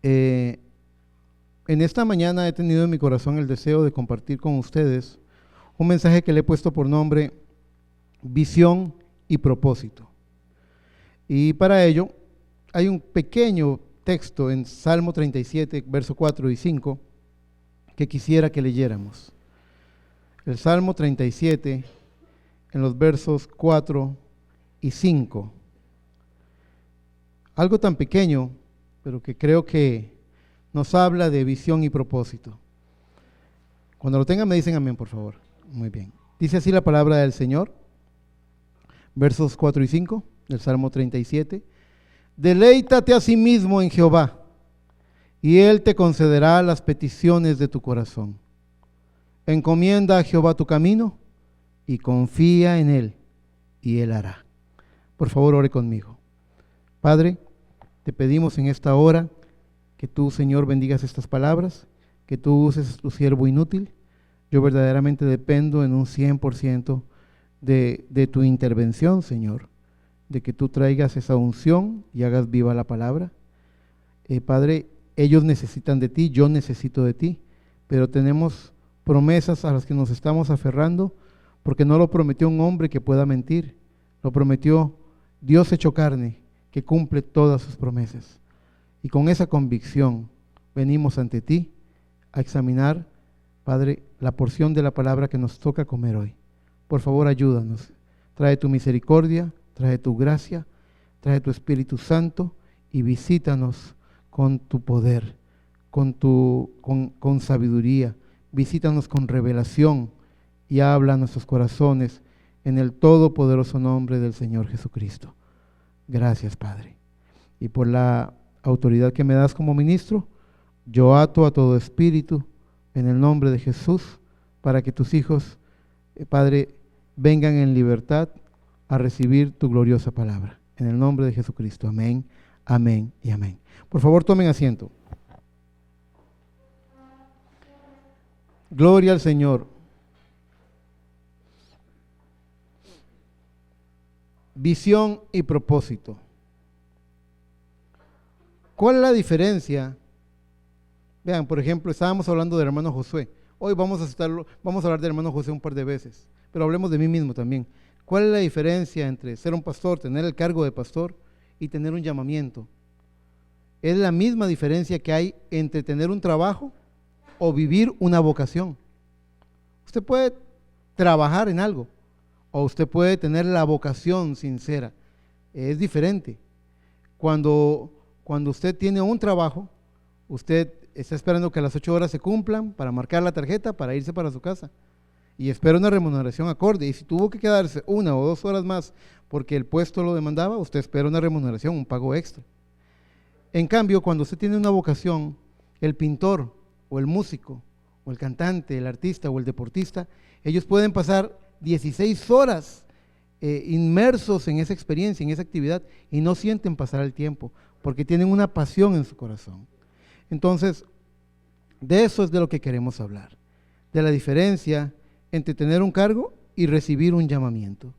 En esta mañana he tenido en mi corazón el deseo de compartir con ustedes un mensaje que le he puesto por nombre Visión y Propósito. Y para ello hay un pequeño texto en Salmo 37, verso 4 y 5, que quisiera que leyéramos. El Salmo 37, en los versos 4 y 5. Algo tan pequeño, pero que creo que nos habla de visión y propósito. Cuando lo tengan me dicen amén, por favor. Muy bien. Dice así la palabra del Señor, versos 4 y 5 del Salmo 37. Deleítate a sí mismo en Jehová, y Él te concederá las peticiones de tu corazón. Encomienda a Jehová tu camino, y confía en Él, y Él hará. Por favor, ore conmigo. Padre, te pedimos en esta hora que tú, Señor, bendigas estas palabras, que tú uses tu siervo inútil. Yo verdaderamente dependo en un 100% de tu intervención, Señor, de que tú traigas esa unción y hagas viva la palabra. Padre, ellos necesitan de ti, yo necesito de ti, pero tenemos promesas a las que nos estamos aferrando, porque no lo prometió un hombre que pueda mentir, lo prometió Dios hecho carne, que cumple todas sus promesas. Y con esa convicción venimos ante ti a examinar, Padre, la porción de la palabra que nos toca comer hoy. Por favor, ayúdanos. Trae tu misericordia, trae tu gracia, trae tu Espíritu Santo y visítanos con tu poder, con sabiduría. Visítanos con revelación y habla a nuestros corazones en el todopoderoso nombre del Señor Jesucristo. Gracias, Padre. Y por la autoridad que me das como ministro, yo ato a todo espíritu en el nombre de Jesús para que tus hijos, Padre, vengan en libertad a recibir tu gloriosa palabra. En el nombre de Jesucristo. Amén, amén y amén. Por favor, tomen asiento. Gloria al Señor. Visión y propósito. ¿Cuál es la diferencia? Vean, por ejemplo, estábamos hablando del hermano Josué. Hoy vamos a hablar del hermano Josué un par de veces, pero hablemos de mí mismo también. ¿Cuál es la diferencia entre ser un pastor, tener el cargo de pastor y tener un llamamiento? Es la misma diferencia que hay entre tener un trabajo o vivir una vocación. Usted puede trabajar en algo o usted puede tener la vocación sincera. Es diferente. Cuando usted tiene un trabajo, usted está esperando que las 8 horas se cumplan para marcar la tarjeta para irse para su casa y espera una remuneración acorde, y si tuvo que quedarse 1 o 2 horas más porque el puesto lo demandaba, usted espera una remuneración, un pago extra. En cambio, cuando usted tiene una vocación, el pintor o el músico o el cantante, el artista o el deportista, ellos pueden pasar 16 horas inmersos en esa experiencia, en esa actividad, y no sienten pasar el tiempo porque tienen una pasión en su corazón. Entonces, de eso es de lo que queremos hablar, de la diferencia entre tener un cargo y recibir un llamamiento.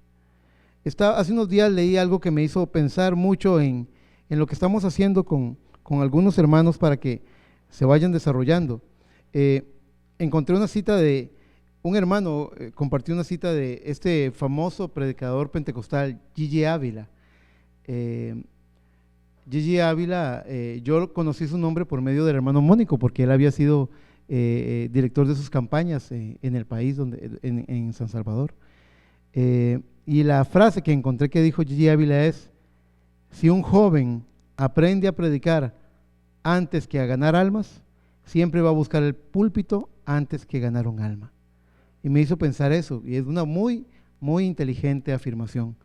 Hace unos días leí algo que me hizo pensar mucho en lo que estamos haciendo con algunos hermanos para que se vayan desarrollando. Encontré una cita de un hermano, compartió una cita de este famoso predicador pentecostal, Gigi Ávila. Gigi Ávila, yo conocí su nombre por medio del hermano Mónico, porque él había sido director de sus campañas en el país, en San Salvador. Y la frase que encontré que dijo Gigi Ávila es: si un joven aprende a predicar antes que a ganar almas, siempre va a buscar el púlpito antes que ganar un alma. Y me hizo pensar eso, y es una muy, muy inteligente afirmación,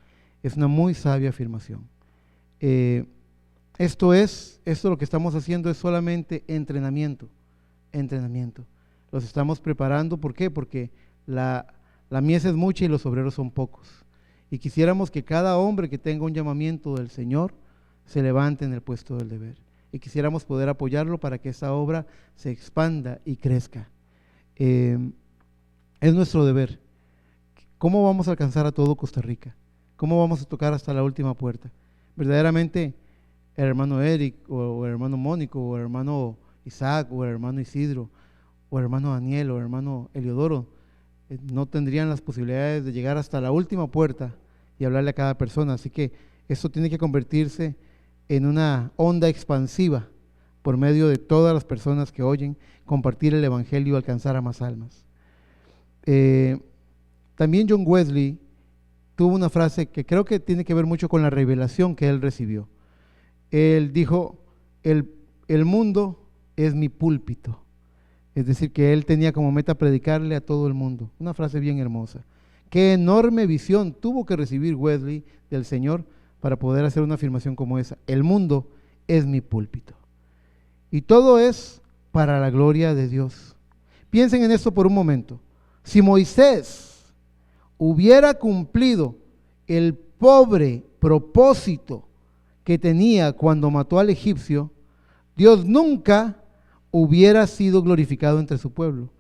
es una muy sabia afirmación. Esto lo que estamos haciendo es solamente entrenamiento. Los estamos preparando, ¿por qué? Porque la mies es mucha y los obreros son pocos. Y quisiéramos que cada hombre que tenga un llamamiento del Señor se levante en el puesto del deber. Y quisiéramos poder apoyarlo para que esa obra se expanda y crezca. Es nuestro deber. ¿Cómo vamos a alcanzar a todo Costa Rica? ¿Cómo vamos a tocar hasta la última puerta? Verdaderamente el hermano Eric, o el hermano Mónico, o el hermano Isaac, o el hermano Isidro, o el hermano Daniel, o el hermano Eliodoro, no tendrían las posibilidades de llegar hasta la última puerta y hablarle a cada persona. Así que esto tiene que convertirse en una onda expansiva por medio de todas las personas que oyen, compartir el evangelio y alcanzar a más almas. También John Wesley tuvo una frase que creo que tiene que ver mucho con la revelación que él recibió. Él dijo, el mundo es mi púlpito. Es decir, que él tenía como meta predicarle a todo el mundo. Una frase bien hermosa. Qué enorme visión tuvo que recibir Wesley del Señor para poder hacer una afirmación como esa. El mundo es mi púlpito. Y todo es para la gloria de Dios. Piensen en esto por un momento. Si Moisés hubiera cumplido el pobre propósito que tenía cuando mató al egipcio, Dios nunca hubiera sido glorificado entre su pueblo.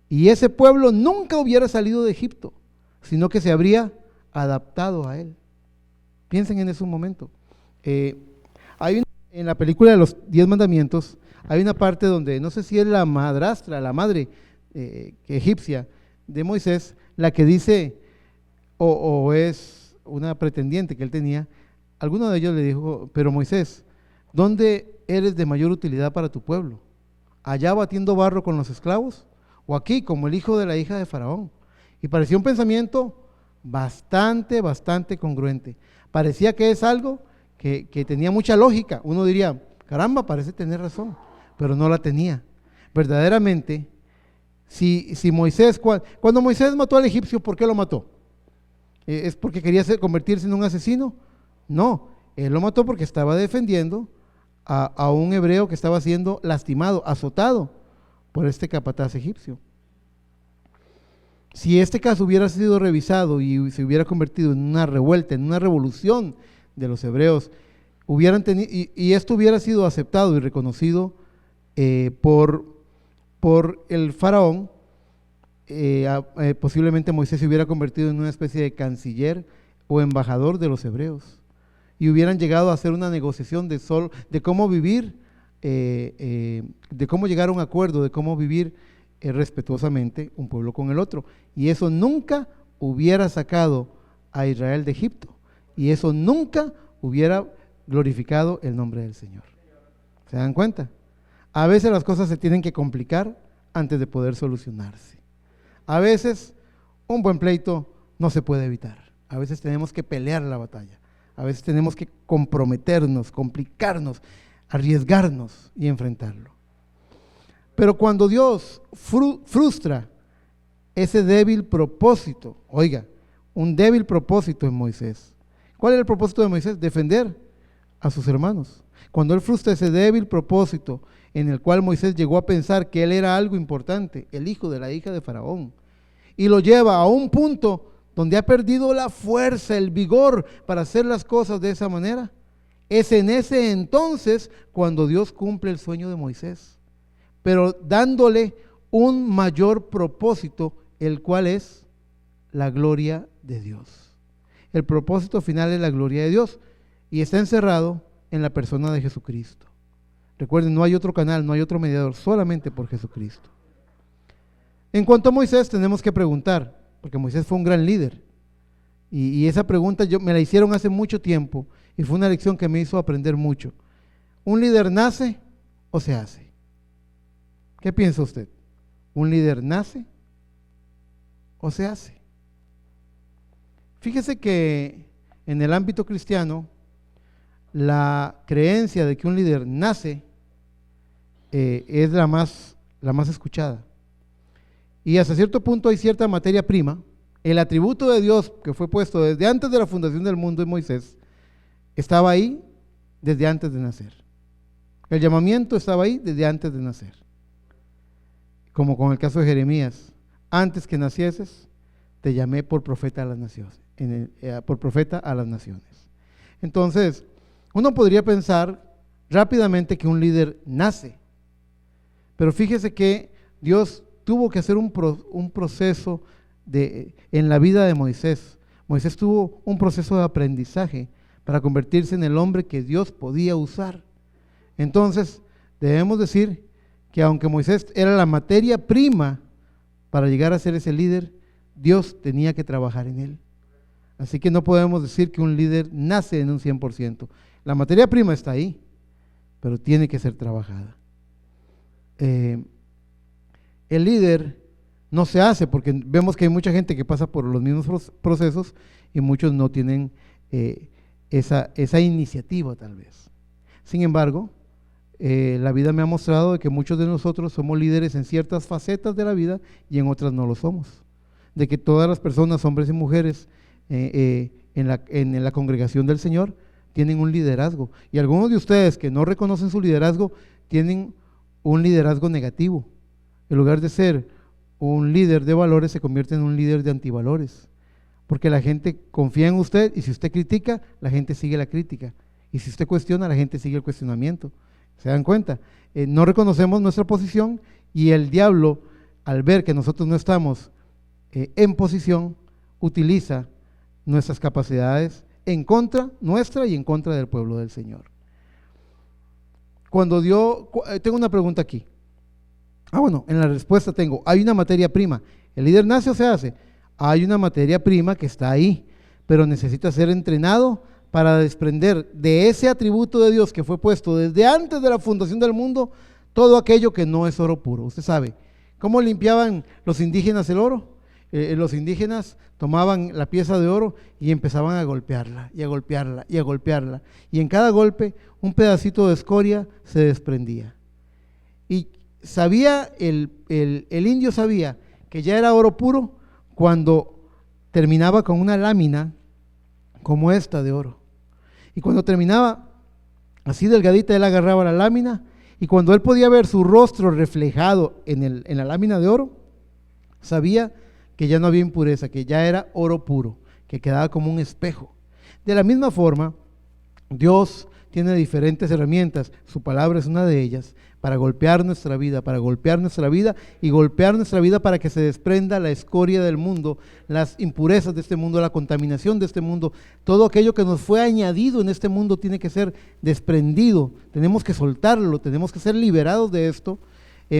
Y ese pueblo nunca hubiera salido de Egipto, sino que se habría adaptado a él. Piensen en eso un momento. En la película de los 10 mandamientos, hay una parte donde, no sé si es la madrastra, la madre egipcia de Moisés, la que dice, o es una pretendiente que él tenía, alguno de ellos le dijo, pero Moisés, ¿dónde eres de mayor utilidad para tu pueblo? ¿Allá batiendo barro con los esclavos? ¿O aquí como el hijo de la hija de Faraón? Y parecía un pensamiento bastante congruente. Parecía que es algo que tenía mucha lógica. Uno diría, caramba, parece tener razón, pero no la tenía. Verdaderamente, si Moisés, cuando Moisés mató al egipcio, ¿por qué lo mató? ¿Es porque quería convertirse en un asesino? No, él lo mató porque estaba defendiendo a un hebreo que estaba siendo lastimado, azotado por este capataz egipcio. Si este caso hubiera sido revisado y se hubiera convertido en una revuelta, en una revolución de los hebreos, y esto hubiera sido aceptado y reconocido por el faraón, posiblemente Moisés se hubiera convertido en una especie de canciller o embajador de los hebreos, y hubieran llegado a hacer una negociación de cómo vivir, de cómo llegar a un acuerdo, de cómo vivir respetuosamente un pueblo con el otro. Y eso nunca hubiera sacado a Israel de Egipto, y eso nunca hubiera glorificado el nombre del Señor. ¿Se dan cuenta? A veces las cosas se tienen que complicar antes de poder solucionarse. A veces un buen pleito no se puede evitar. A veces tenemos que pelear la batalla. A veces tenemos que comprometernos, complicarnos, arriesgarnos y enfrentarlo. Pero cuando Dios frustra ese débil propósito, oiga, un débil propósito en Moisés. ¿Cuál era el propósito de Moisés? Defender a sus hermanos. Cuando él frustra ese débil propósito en el cual Moisés llegó a pensar que él era algo importante, el hijo de la hija de Faraón, y lo lleva a un punto donde ha perdido la fuerza, el vigor para hacer las cosas de esa manera, es en ese entonces cuando Dios cumple el sueño de Moisés, pero dándole un mayor propósito, el cual es la gloria de Dios. El propósito final es la gloria de Dios y está encerrado en la persona de Jesucristo. Recuerden, no hay otro canal, no hay otro mediador, solamente por Jesucristo. En cuanto a Moisés, tenemos que preguntar, porque Moisés fue un gran líder, y esa pregunta me la hicieron hace mucho tiempo, y fue una lección que me hizo aprender mucho. ¿Un líder nace o se hace? ¿Qué piensa usted? ¿Un líder nace o se hace? Fíjese que en el ámbito cristiano, la creencia de que un líder nace es la más escuchada. Y hasta cierto punto hay cierta materia prima. El atributo de Dios que fue puesto desde antes de la fundación del mundo en Moisés, estaba ahí desde antes de nacer. El llamamiento estaba ahí desde antes de nacer. Como con el caso de Jeremías, antes que nacieses, te llamé por profeta a las naciones. Por profeta a las naciones. Entonces, uno podría pensar rápidamente que un líder nace, pero fíjese que Dios tuvo que hacer un proceso en la vida de Moisés. Moisés tuvo un proceso de aprendizaje para convertirse en el hombre que Dios podía usar. Entonces, debemos decir que aunque Moisés era la materia prima para llegar a ser ese líder, Dios tenía que trabajar en él. Así que no podemos decir que un líder nace en un 100%. La materia prima está ahí, pero tiene que ser trabajada. El líder no se hace, porque vemos que hay mucha gente que pasa por los mismos procesos y muchos no tienen esa iniciativa tal vez. Sin embargo, la vida me ha mostrado de que muchos de nosotros somos líderes en ciertas facetas de la vida y en otras no lo somos. De que todas las personas, hombres y mujeres, en la congregación del Señor tienen un liderazgo. Y algunos de ustedes que no reconocen su liderazgo tienen un liderazgo negativo. En lugar de ser un líder de valores, se convierte en un líder de antivalores. Porque la gente confía en usted y si usted critica, la gente sigue la crítica. Y si usted cuestiona, la gente sigue el cuestionamiento. ¿Se dan cuenta? No reconocemos nuestra posición y el diablo, al ver que nosotros no estamos en posición, utiliza nuestras capacidades en contra nuestra y en contra del pueblo del Señor. Tengo una pregunta aquí. Bueno, en la respuesta tengo, hay una materia prima. ¿El líder nace o se hace? Hay una materia prima que está ahí, pero necesita ser entrenado para desprender de ese atributo de Dios que fue puesto desde antes de la fundación del mundo, todo aquello que no es oro puro. Usted sabe, ¿cómo limpiaban los indígenas el oro? Los indígenas tomaban la pieza de oro y empezaban a golpearla, y a golpearla, y a golpearla. Y en cada golpe, un pedacito de escoria se desprendía. Y sabía, el indio sabía que ya era oro puro cuando terminaba con una lámina como esta de oro. Y cuando terminaba así delgadita, él agarraba la lámina y cuando él podía ver su rostro reflejado en la lámina de oro, sabía que ya no había impureza, que ya era oro puro, que quedaba como un espejo. De la misma forma, Dios tiene diferentes herramientas, su palabra es una de ellas, para golpear nuestra vida y golpear nuestra vida para que se desprenda la escoria del mundo, las impurezas de este mundo, la contaminación de este mundo, todo aquello que nos fue añadido en este mundo tiene que ser desprendido, tenemos que soltarlo, tenemos que ser liberados de esto.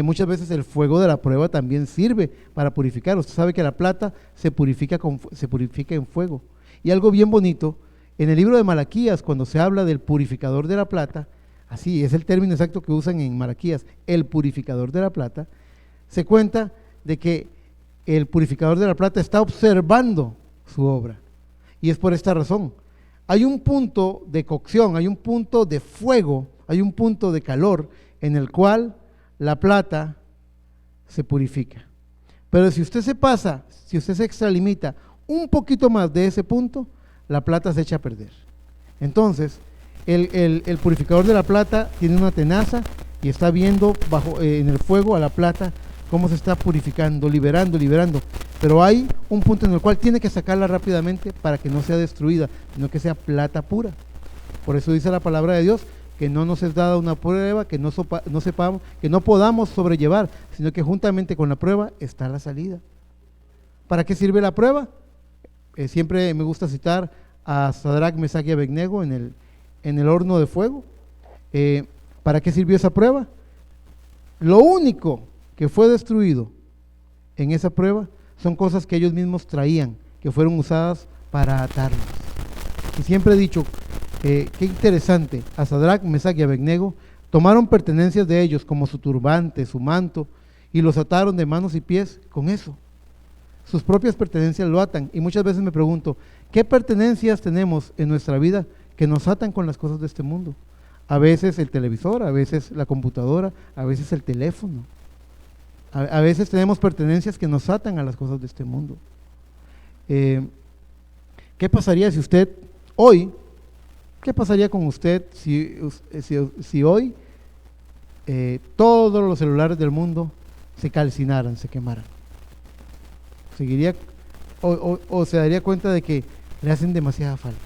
Muchas veces el fuego de la prueba también sirve para purificar. Usted sabe que la plata se purifica en fuego. Y algo bien bonito, en el libro de Malaquías, cuando se habla del purificador de la plata, así es el término exacto que usan en Malaquías, el purificador de la plata, se cuenta de que el purificador de la plata está observando su obra. Y es por esta razón. Hay un punto de cocción, hay un punto de fuego, hay un punto de calor en el cual la plata se purifica. Pero si usted se pasa, si usted se extralimita un poquito más de ese punto, la plata se echa a perder. Entonces, el purificador de la plata tiene una tenaza y está viendo en el fuego a la plata cómo se está purificando, liberando. Pero hay un punto en el cual tiene que sacarla rápidamente para que no sea destruida, sino que sea plata pura. Por eso dice la palabra de Dios, que no nos es dada una prueba que no sepamos, que no podamos sobrellevar, sino que juntamente con la prueba está la salida. ¿Para qué sirve la prueba? Siempre me gusta citar a Sadrach, Mesach y Abednego en el horno de fuego. ¿Para qué sirvió esa prueba? Lo único que fue destruido en esa prueba son cosas que ellos mismos traían, que fueron usadas para atarlos. Y siempre he dicho, qué interesante, a Sadrach, Mesach y Abednego tomaron pertenencias de ellos como su turbante, su manto y los ataron de manos y pies con eso. Sus propias pertenencias lo atan y muchas veces me pregunto, ¿qué pertenencias tenemos en nuestra vida que nos atan con las cosas de este mundo? A veces el televisor, a veces la computadora, a veces el teléfono. A veces tenemos pertenencias que nos atan a las cosas de este mundo. ¿Qué pasaría si usted hoy, qué pasaría con usted si hoy todos los celulares del mundo se calcinaran, se quemaran? ¿Seguiría o se daría cuenta de que le hacen demasiada falta?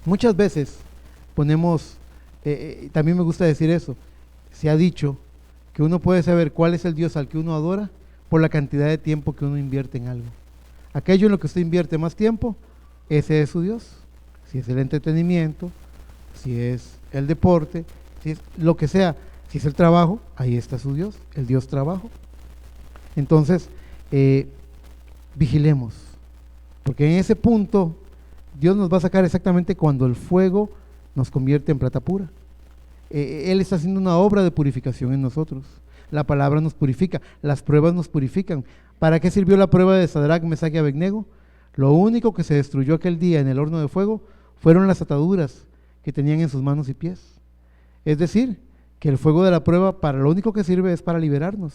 Muchas veces ponemos, también me gusta decir eso, se ha dicho que uno puede saber cuál es el Dios al que uno adora por la cantidad de tiempo que uno invierte en algo. Aquello en lo que usted invierte más tiempo, ese es su Dios. Si es el entretenimiento, si es el deporte, si es lo que sea, si es el trabajo, ahí está su Dios, el Dios trabajo. Entonces, vigilemos, porque en ese punto Dios nos va a sacar exactamente cuando el fuego nos convierte en plata pura. Él está haciendo una obra de purificación en nosotros. La palabra nos purifica, las pruebas nos purifican. ¿Para qué sirvió la prueba de Sadrac, Mesach y Abednego? Lo único que se destruyó aquel día en el horno de fuego fueron las ataduras que tenían en sus manos y pies. Es decir, que el fuego de la prueba para lo único que sirve es para liberarnos,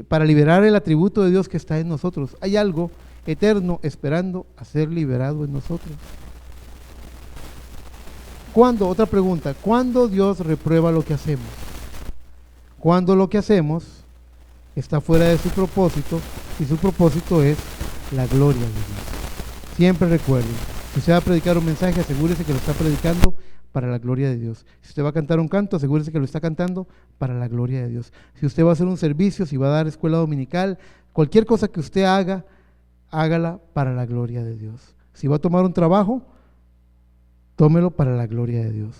para liberar el atributo de Dios que está en nosotros. Hay algo eterno esperando a ser liberado en nosotros. ¿Cuándo? Otra pregunta, ¿cuándo Dios reprueba lo que hacemos? Cuando lo que hacemos está fuera de su propósito, y su propósito es la gloria de Dios. Siempre recuerden, si usted va a predicar un mensaje, asegúrese que lo está predicando para la gloria de Dios. Si usted va a cantar un canto, asegúrese que lo está cantando para la gloria de Dios. Si usted va a hacer un servicio, si va a dar escuela dominical, cualquier cosa que usted haga, hágala para la gloria de Dios. Si va a tomar un trabajo, tómelo para la gloria de Dios.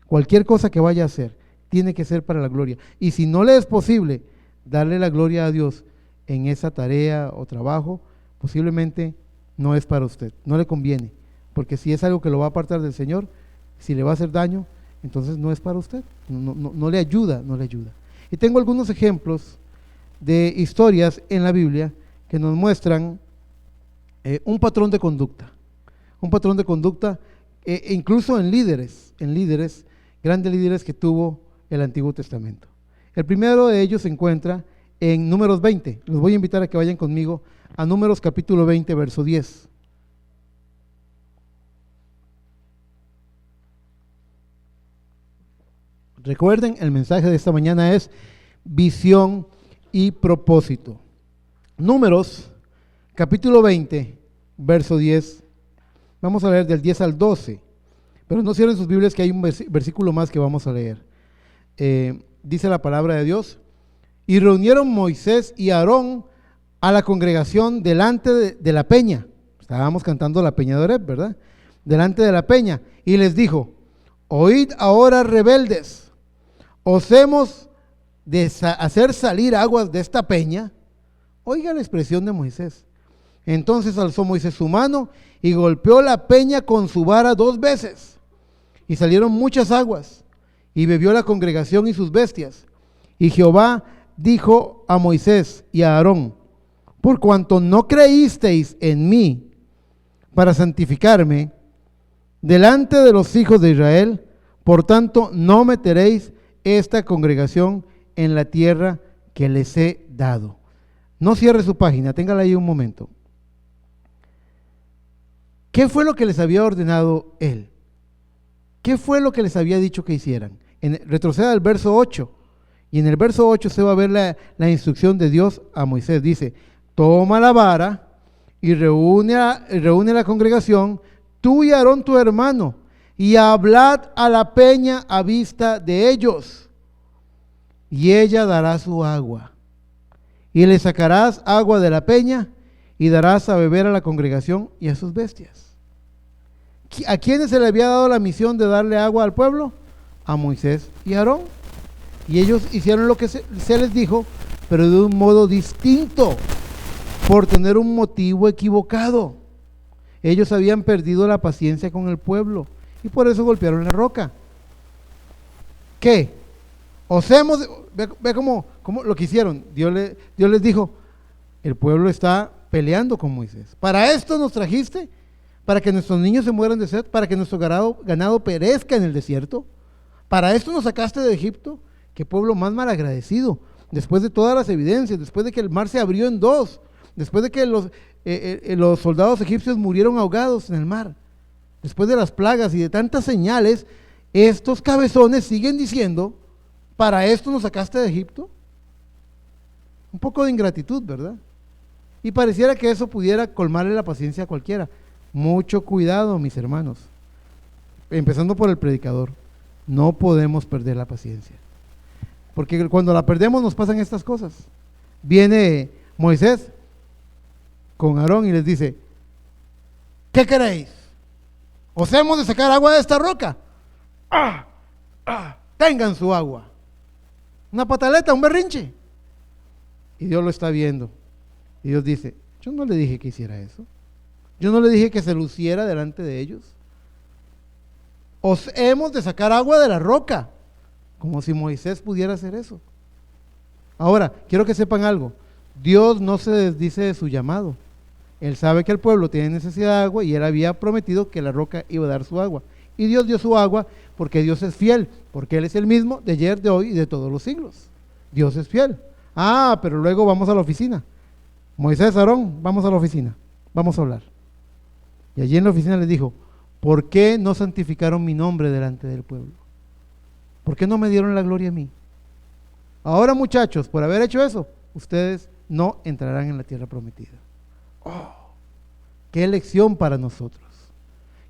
Cualquier cosa que vaya a hacer, tiene que ser para la gloria. Y si no le es posible darle la gloria a Dios en esa tarea o trabajo, posiblemente no es para usted, no le conviene, porque si es algo que lo va a apartar del Señor, si le va a hacer daño, entonces no es para usted, no le ayuda, no le ayuda. Y tengo algunos ejemplos de historias en la Biblia que nos muestran un patrón de conducta, incluso en líderes, grandes líderes que tuvo el Antiguo Testamento. El primero de ellos se encuentra en Números 20. Los voy a invitar a que vayan conmigo a Números capítulo 20, verso 10. Recuerden, el mensaje de esta mañana es visión y propósito. Números capítulo 20, verso 10. Vamos a leer del 10 al 12, pero no cierren sus Biblias, que hay un versículo más que vamos a leer. Dice la palabra de Dios: y reunieron Moisés y Aarón a la congregación delante de la peña. Estábamos cantando la peña de Oreb, ¿verdad? Delante de la peña, y les dijo: oíd ahora, rebeldes, ¿os hemos de hacer salir aguas de esta peña? Oiga la expresión de Moisés. Entonces alzó Moisés su mano y golpeó la peña con su vara 2 veces, y salieron muchas aguas, y bebió la congregación y sus bestias. Y Jehová dijo a Moisés y a Aarón: por cuanto no creísteis en mí para santificarme delante de los hijos de Israel, por tanto no meteréis esta congregación en la tierra que les he dado. No cierre su página, téngala ahí un momento. ¿Qué fue lo que les había ordenado él? ¿Qué fue lo que les había dicho que hicieran? Retroceda al verso 8, y en el verso 8 se va a ver la instrucción de Dios a Moisés. Dice: toma la vara y reúne la congregación, tú y Aarón tu hermano, y hablad a la peña a vista de ellos, y ella dará su agua, y le sacarás agua de la peña, y darás a beber a la congregación y a sus bestias. ¿A quiénes se le había dado la misión de darle agua al pueblo? A Moisés y Aarón. Y ellos hicieron lo que se les dijo, pero de un modo distinto, por tener un motivo equivocado. Ellos habían perdido la paciencia con el pueblo y por eso golpearon la roca. ¿Qué? Ve cómo lo que hicieron. Dios les dijo: el pueblo está peleando con Moisés. ¿Para esto nos trajiste? ¿Para que nuestros niños se mueran de sed? ¿Para que nuestro ganado perezca en el desierto? ¿Para esto nos sacaste de Egipto? Qué pueblo más malagradecido. Después de todas las evidencias, después de que el mar se abrió en 2, después de que los soldados egipcios murieron ahogados en el mar, después de las plagas y de tantas señales, estos cabezones siguen diciendo: ¿para esto nos sacaste de Egipto? Un poco de ingratitud, ¿verdad? Y pareciera que eso pudiera colmarle la paciencia a cualquiera. Mucho cuidado, mis hermanos, empezando por el predicador. No podemos perder la paciencia, porque cuando la perdemos nos pasan estas cosas. Viene Moisés con Aarón y les dice: ¿Qué queréis? ¿Os hemos de sacar agua de esta roca? Tengan su agua. Una pataleta, un berrinche. Y Dios lo está viendo. Y Dios dice, yo no le dije que hiciera eso. Yo no le dije que se luciera delante de ellos. Os hemos de sacar agua de la roca. Como si Moisés pudiera hacer eso. Ahora, quiero que sepan algo. Dios no se desdice de su llamado. Él sabe que el pueblo tiene necesidad de agua y Él había prometido que la roca iba a dar su agua. Y Dios dio su agua porque Dios es fiel, porque Él es el mismo de ayer, de hoy y de todos los siglos. Dios es fiel. Pero luego vamos a la oficina. Moisés, Aarón, vamos a la oficina. Vamos a hablar. Y allí en la oficina les dijo, ¿por qué no santificaron mi nombre delante del pueblo? ¿Por qué no me dieron la gloria a mí? Ahora, muchachos, por haber hecho eso, ustedes no entrarán en la tierra prometida. ¡Qué lección para nosotros!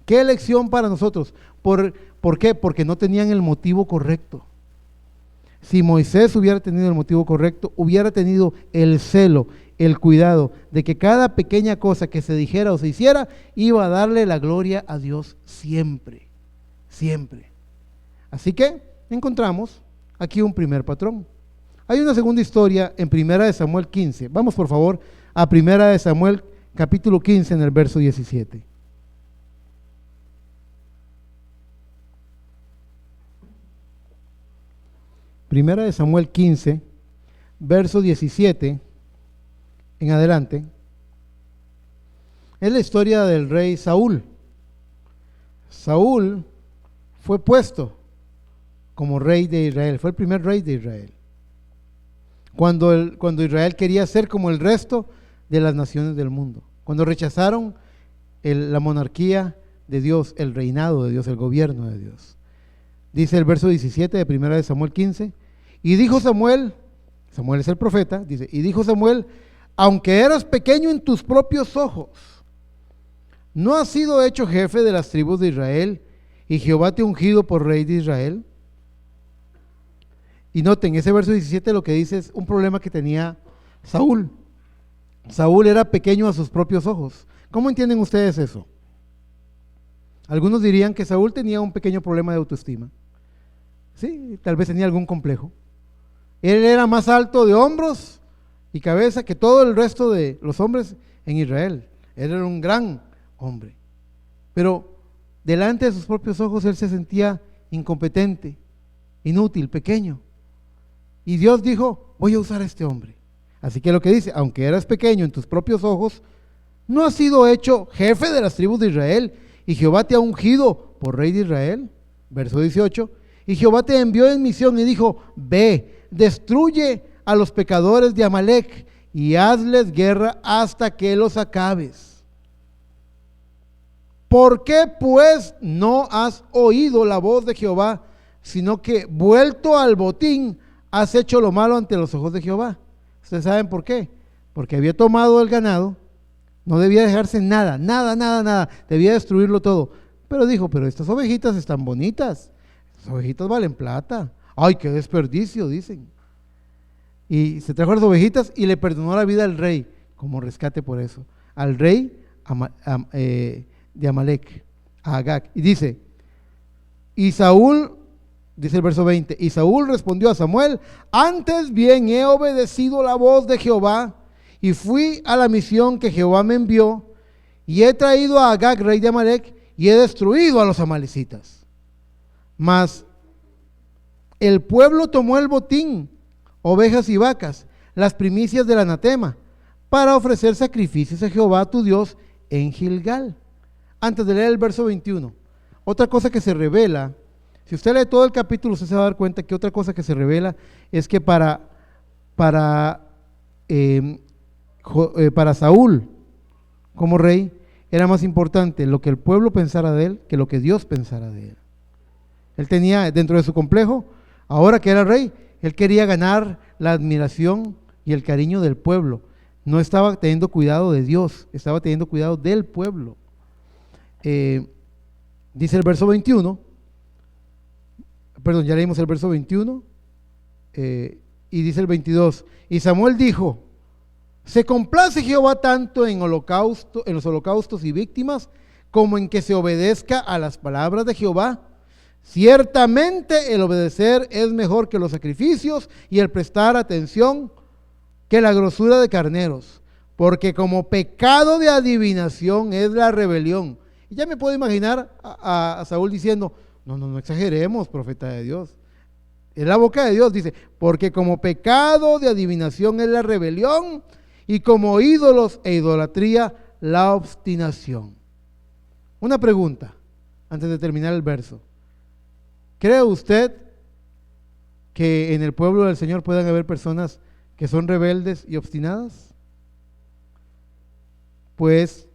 ¡Qué lección para nosotros! ¿Por qué? Porque no tenían el motivo correcto. Si Moisés hubiera tenido el motivo correcto, hubiera tenido el celo, el cuidado de que cada pequeña cosa que se dijera o se hiciera, iba a darle la gloria a Dios siempre, siempre. Así que encontramos aquí un primer patrón. Hay una segunda historia en 1 Samuel 15. Vamos por favor a 1 Samuel capítulo 15 en el verso 17. Primera de Samuel 15, verso 17 en adelante. Es la historia del rey Saúl. Saúl fue puesto como rey de Israel, fue el primer rey de Israel. Cuando Israel quería ser como el resto de las naciones del mundo, cuando rechazaron la monarquía de Dios, el reinado de Dios, el gobierno de Dios. Dice el verso 17 de 1 de Samuel 15, y dijo Samuel, Samuel es el profeta, dice, y dijo Samuel, aunque eras pequeño en tus propios ojos, ¿no has sido hecho jefe de las tribus de Israel y Jehová te ha ungido por rey de Israel? Y noten, ese verso 17 lo que dice es un problema que tenía Saúl. Saúl era pequeño a sus propios ojos. ¿Cómo entienden ustedes eso? Algunos dirían que Saúl tenía un pequeño problema de autoestima. Sí, tal vez tenía algún complejo. Él era más alto de hombros y cabeza que todo el resto de los hombres en Israel. Él era un gran hombre. Pero delante de sus propios ojos él se sentía incompetente, inútil, pequeño. Y Dios dijo, voy a usar a este hombre. Así que lo que dice, aunque eras pequeño en tus propios ojos, ¿no has sido hecho jefe de las tribus de Israel y Jehová te ha ungido por rey de Israel? Verso 18, y Jehová te envió en misión y dijo, ve, destruye a los pecadores de Amalec y hazles guerra hasta que los acabes. ¿Por qué pues no has oído la voz de Jehová, sino que vuelto al botín has hecho lo malo ante los ojos de Jehová? ¿Ustedes saben por qué? Porque había tomado el ganado, no debía dejarse nada, debía destruirlo todo. Pero dijo, pero estas ovejitas están bonitas, estas ovejitas valen plata. ¡Ay, qué desperdicio!, dicen. Y se trajo las ovejitas y le perdonó la vida al rey, como rescate por eso, al rey de Amalec, a Agag. Y dice, y Saúl, dice el verso 20, y Saúl respondió a Samuel, antes bien he obedecido la voz de Jehová y fui a la misión que Jehová me envió y he traído a Agag, rey de Amalec, y he destruido a los amalecitas. Mas el pueblo tomó el botín, ovejas y vacas, las primicias del anatema, para ofrecer sacrificios a Jehová tu Dios en Gilgal. Antes de leer el verso 21, otra cosa que se revela, si usted lee todo el capítulo, usted se va a dar cuenta que otra cosa que se revela es que para Saúl como rey era más importante lo que el pueblo pensara de él que lo que Dios pensara de él. Él tenía dentro de su complejo, ahora que era rey, él quería ganar la admiración y el cariño del pueblo. No estaba teniendo cuidado de Dios, estaba teniendo cuidado del pueblo. Dice el verso 21, perdón, ya leímos el verso 21, y dice el 22, y Samuel dijo, ¿se complace Jehová tanto en los holocaustos y víctimas, como en que se obedezca a las palabras de Jehová. Ciertamente el obedecer es mejor que los sacrificios y el prestar atención que la grosura de carneros, porque como pecado de adivinación es la rebelión. Y ya me puedo imaginar a Saúl diciendo, no exageremos, profeta de Dios. En la boca de Dios dice, porque como pecado de adivinación es la rebelión y como ídolos e idolatría la obstinación. Una pregunta antes de terminar el verso. ¿Cree usted que en el pueblo del Señor puedan haber personas que son rebeldes y obstinadas? Pues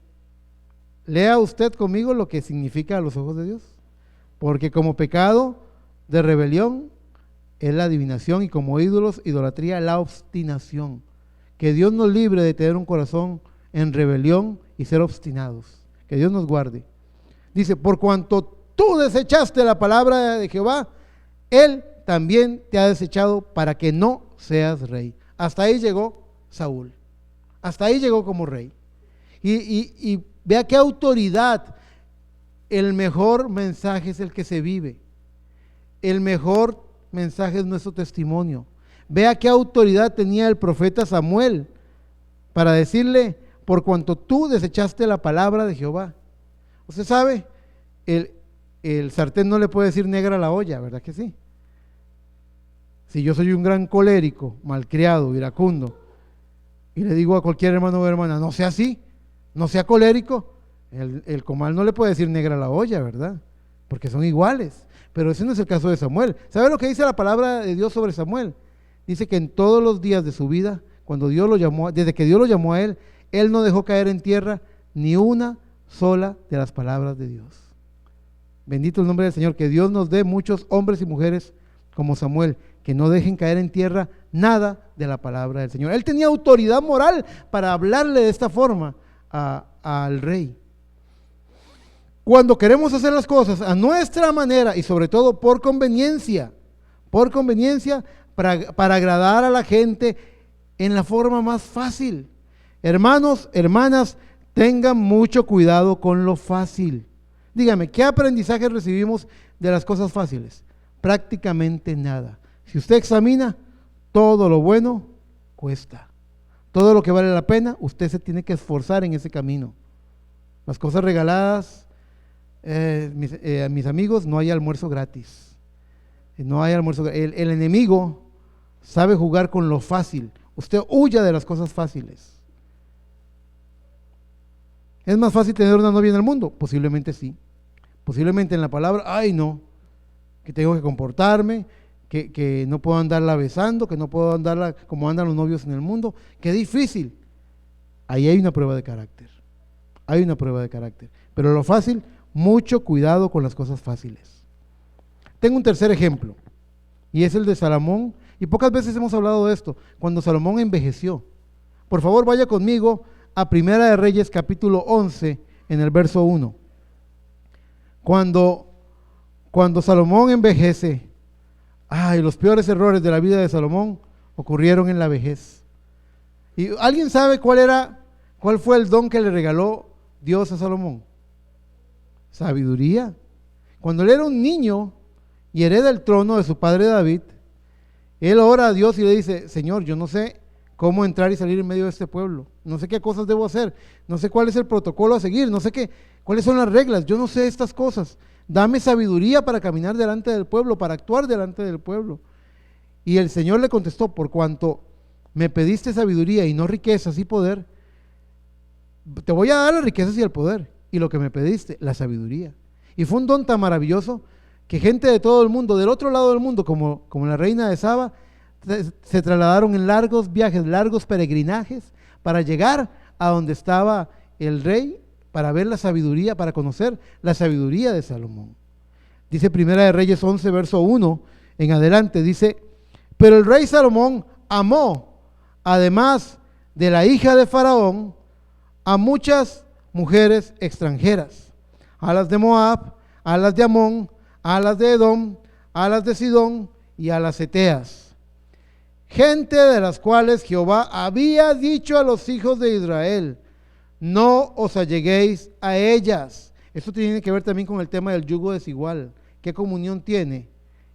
lea usted conmigo lo que significa a los ojos de Dios. Porque como pecado de rebelión es la adivinación y como ídolos, idolatría, la obstinación. Que Dios nos libre de tener un corazón en rebelión y ser obstinados. Que Dios nos guarde. Dice, por cuanto tú desechaste la palabra de Jehová, Él también te ha desechado para que no seas rey. Hasta ahí llegó Saúl. Hasta ahí llegó como rey. Y vea qué autoridad. El mejor mensaje es el que se vive. El mejor mensaje es nuestro testimonio. Vea qué autoridad tenía el profeta Samuel para decirle, por cuanto tú desechaste la palabra de Jehová. Usted sabe, el sartén no le puede decir negra a la olla, ¿verdad que sí? Si yo soy un gran colérico, malcriado, iracundo, y le digo a cualquier hermano o hermana, no sea así, no sea colérico, el comal no le puede decir negra a la olla, ¿verdad? Porque son iguales. Pero ese no es el caso de Samuel. ¿Sabe lo que dice la palabra de Dios sobre Samuel? Dice que en todos los días de su vida, cuando Dios lo llamó, desde que Dios lo llamó a él no dejó caer en tierra ni una sola de las palabras de Dios. Bendito el nombre del Señor, que Dios nos dé muchos hombres y mujeres como Samuel, que no dejen caer en tierra nada de la palabra del Señor. Él tenía autoridad moral para hablarle de esta forma al rey. Cuando queremos hacer las cosas a nuestra manera y sobre todo por conveniencia, para agradar a la gente en la forma más fácil. Hermanos, hermanas, tengan mucho cuidado con lo fácil. Dígame, ¿qué aprendizaje recibimos de las cosas fáciles? Prácticamente nada. Si usted examina, todo lo bueno cuesta. Todo lo que vale la pena, usted se tiene que esforzar en ese camino. Las cosas regaladas, mis amigos, no hay almuerzo gratis. No hay almuerzo gratis. El enemigo sabe jugar con lo fácil. Usted huya de las cosas fáciles. ¿Es más fácil tener una novia en el mundo? Posiblemente sí. Posiblemente en la palabra, ay no, que tengo que comportarme, que no puedo andarla besando, que no puedo andarla como andan los novios en el mundo. Qué difícil. Ahí hay una prueba de carácter. Hay una prueba de carácter. Pero lo fácil, mucho cuidado con las cosas fáciles. Tengo un tercer ejemplo, y es el de Salomón, y pocas veces hemos hablado de esto, cuando Salomón envejeció. Por favor, vaya conmigo a Primera de Reyes, capítulo 11, en el verso 1. Cuando Salomón envejece, los peores errores de la vida de Salomón ocurrieron en la vejez. ¿Y alguien sabe cuál fue el don que le regaló Dios a Salomón? Sabiduría. Cuando él era un niño y hereda el trono de su padre David, él ora a Dios y le dice, Señor, yo no sé cómo entrar y salir en medio de este pueblo, no sé qué cosas debo hacer, no sé cuál es el protocolo a seguir, no sé cuáles son las reglas, yo no sé estas cosas, dame sabiduría para caminar delante del pueblo, para actuar delante del pueblo. Y el Señor le contestó, por cuanto me pediste sabiduría y no riquezas y poder, te voy a dar las riquezas y el poder, y lo que me pediste, la sabiduría. Y fue un don tan maravilloso que gente de todo el mundo, del otro lado del mundo, como la reina de Saba, se trasladaron en largos viajes, largos peregrinajes, para llegar a donde estaba el rey, para ver la sabiduría, para conocer la sabiduría de Salomón. Dice Primera de Reyes 11, verso 1 en adelante, dice, pero el rey Salomón amó, además de la hija de Faraón, a muchas mujeres extranjeras, a las de Moab, a las de Amón, a las de Edom, a las de Sidón y a las heteas, gente de las cuales Jehová había dicho a los hijos de Israel, no os alleguéis a ellas. Esto tiene que ver también con el tema del yugo desigual. ¿Qué comunión tiene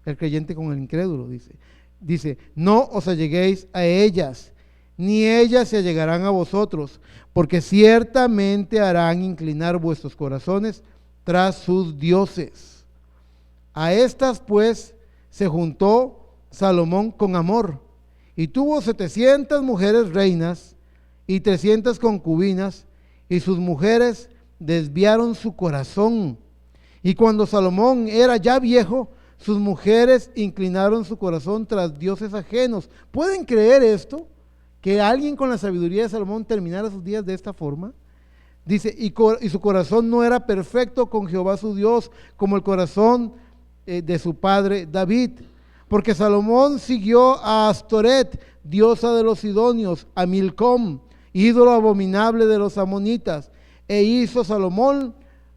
el creyente con el incrédulo? Dice, no os alleguéis a ellas, ni ellas se allegarán a vosotros, porque ciertamente harán inclinar vuestros corazones tras sus dioses. A estas pues se juntó Salomón con amor, y tuvo 700 mujeres reinas y 300 concubinas, y sus mujeres desviaron su corazón. Y cuando Salomón era ya viejo, sus mujeres inclinaron su corazón tras dioses ajenos. ¿Pueden creer esto? Que alguien con la sabiduría de Salomón terminara sus días de esta forma. Dice, y su corazón no era perfecto con Jehová su Dios, como el corazón de su padre David. Porque Salomón siguió a Astoret, diosa de los sidonios, a Milcom, ídolo abominable de los amonitas, e hizo Salomón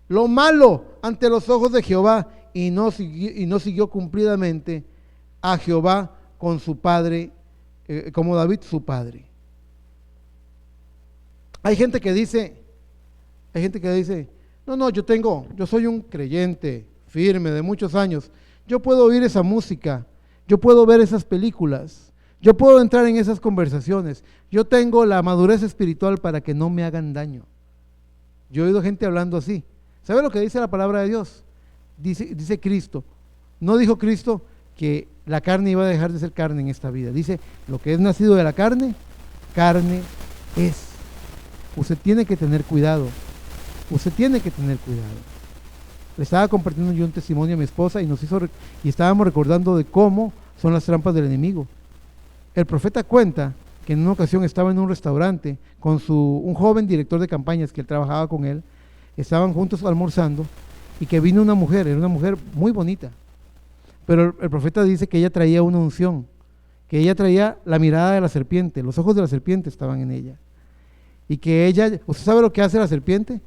lo malo ante los ojos de Jehová, y no siguió cumplidamente a Jehová con su padre, como David su padre. Hay gente que dice, no, yo soy un creyente firme de muchos años, yo puedo oír esa música, yo puedo ver esas películas, yo puedo entrar en esas conversaciones, yo tengo la madurez espiritual para que no me hagan daño. Yo he oído gente hablando así. ¿Sabe lo que dice la palabra de Dios? Dice Cristo. No dijo Cristo que la carne iba a dejar de ser carne en esta vida. Dice, lo que es nacido de la carne, carne es. Usted tiene que tener cuidado. Usted tiene que tener cuidado. Le estaba compartiendo yo un testimonio a mi esposa y estábamos recordando de cómo son las trampas del enemigo. El profeta cuenta que en una ocasión estaba en un restaurante con un joven director de campañas que él trabajaba con él. Estaban juntos almorzando y que vino una mujer, era una mujer muy bonita, pero el profeta dice que ella traía una unción, que ella traía la mirada de la serpiente, los ojos de la serpiente estaban en ella, y que ella, ¿usted sabe lo que hace la serpiente?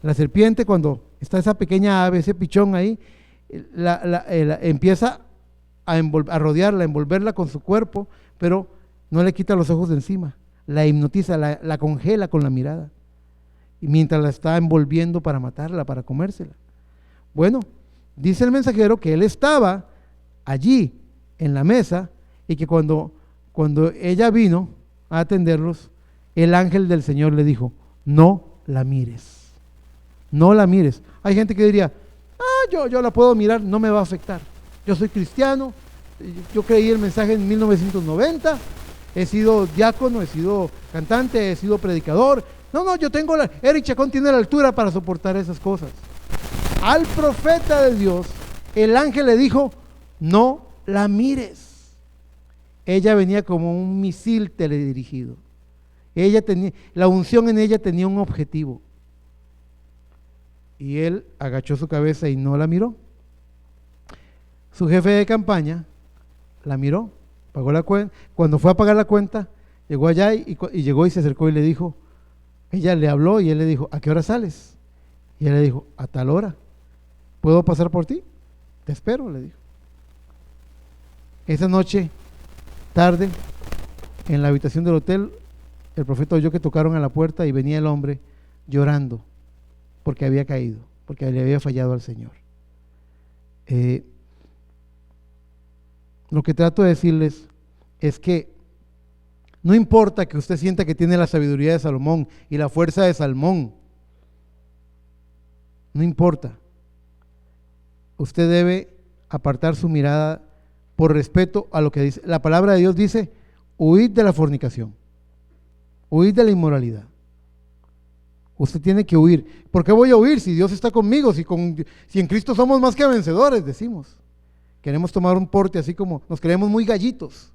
La serpiente, cuando está esa pequeña ave, ese pichón ahí, empieza a rodearla, a envolverla con su cuerpo, pero no le quita los ojos de encima, la hipnotiza, la congela con la mirada, y mientras la está envolviendo para matarla, para comérsela. Bueno, dice el mensajero que él estaba allí en la mesa y que cuando ella vino a atenderlos, el ángel del Señor le dijo, no la mires, no la mires. Hay gente que diría, yo la puedo mirar, no me va a afectar. Yo soy cristiano, yo creí el mensaje en 1990, he sido diácono, he sido cantante, he sido predicador. No, Eric Chacón tiene la altura para soportar esas cosas. Al profeta de Dios, el ángel le dijo, no la mires. Ella venía como un misil teledirigido. La unción en ella tenía un objetivo. Y él agachó su cabeza y no la miró. Su jefe de campaña la miró, pagó la cuenta. Cuando fue a pagar la cuenta, llegó allá y llegó y se acercó y le dijo, ella le habló y él le dijo, ¿a qué hora sales? Y él le dijo, a tal hora. ¿Puedo pasar por ti? Te espero, le dijo. Esa noche, tarde, en la habitación del hotel, el profeta oyó que tocaron a la puerta y venía el hombre llorando porque había caído, porque le había fallado al Señor. Lo que trato de decirles es que no importa que usted sienta que tiene la sabiduría de Salomón y la fuerza de Salmón, no importa. Usted debe apartar su mirada por respeto a lo que dice. La palabra de Dios dice, huid de la fornicación, huid de la inmoralidad. Usted tiene que huir. ¿Por qué voy a huir si Dios está conmigo? Si en Cristo somos más que vencedores, decimos. Queremos tomar un porte así como nos creemos muy gallitos.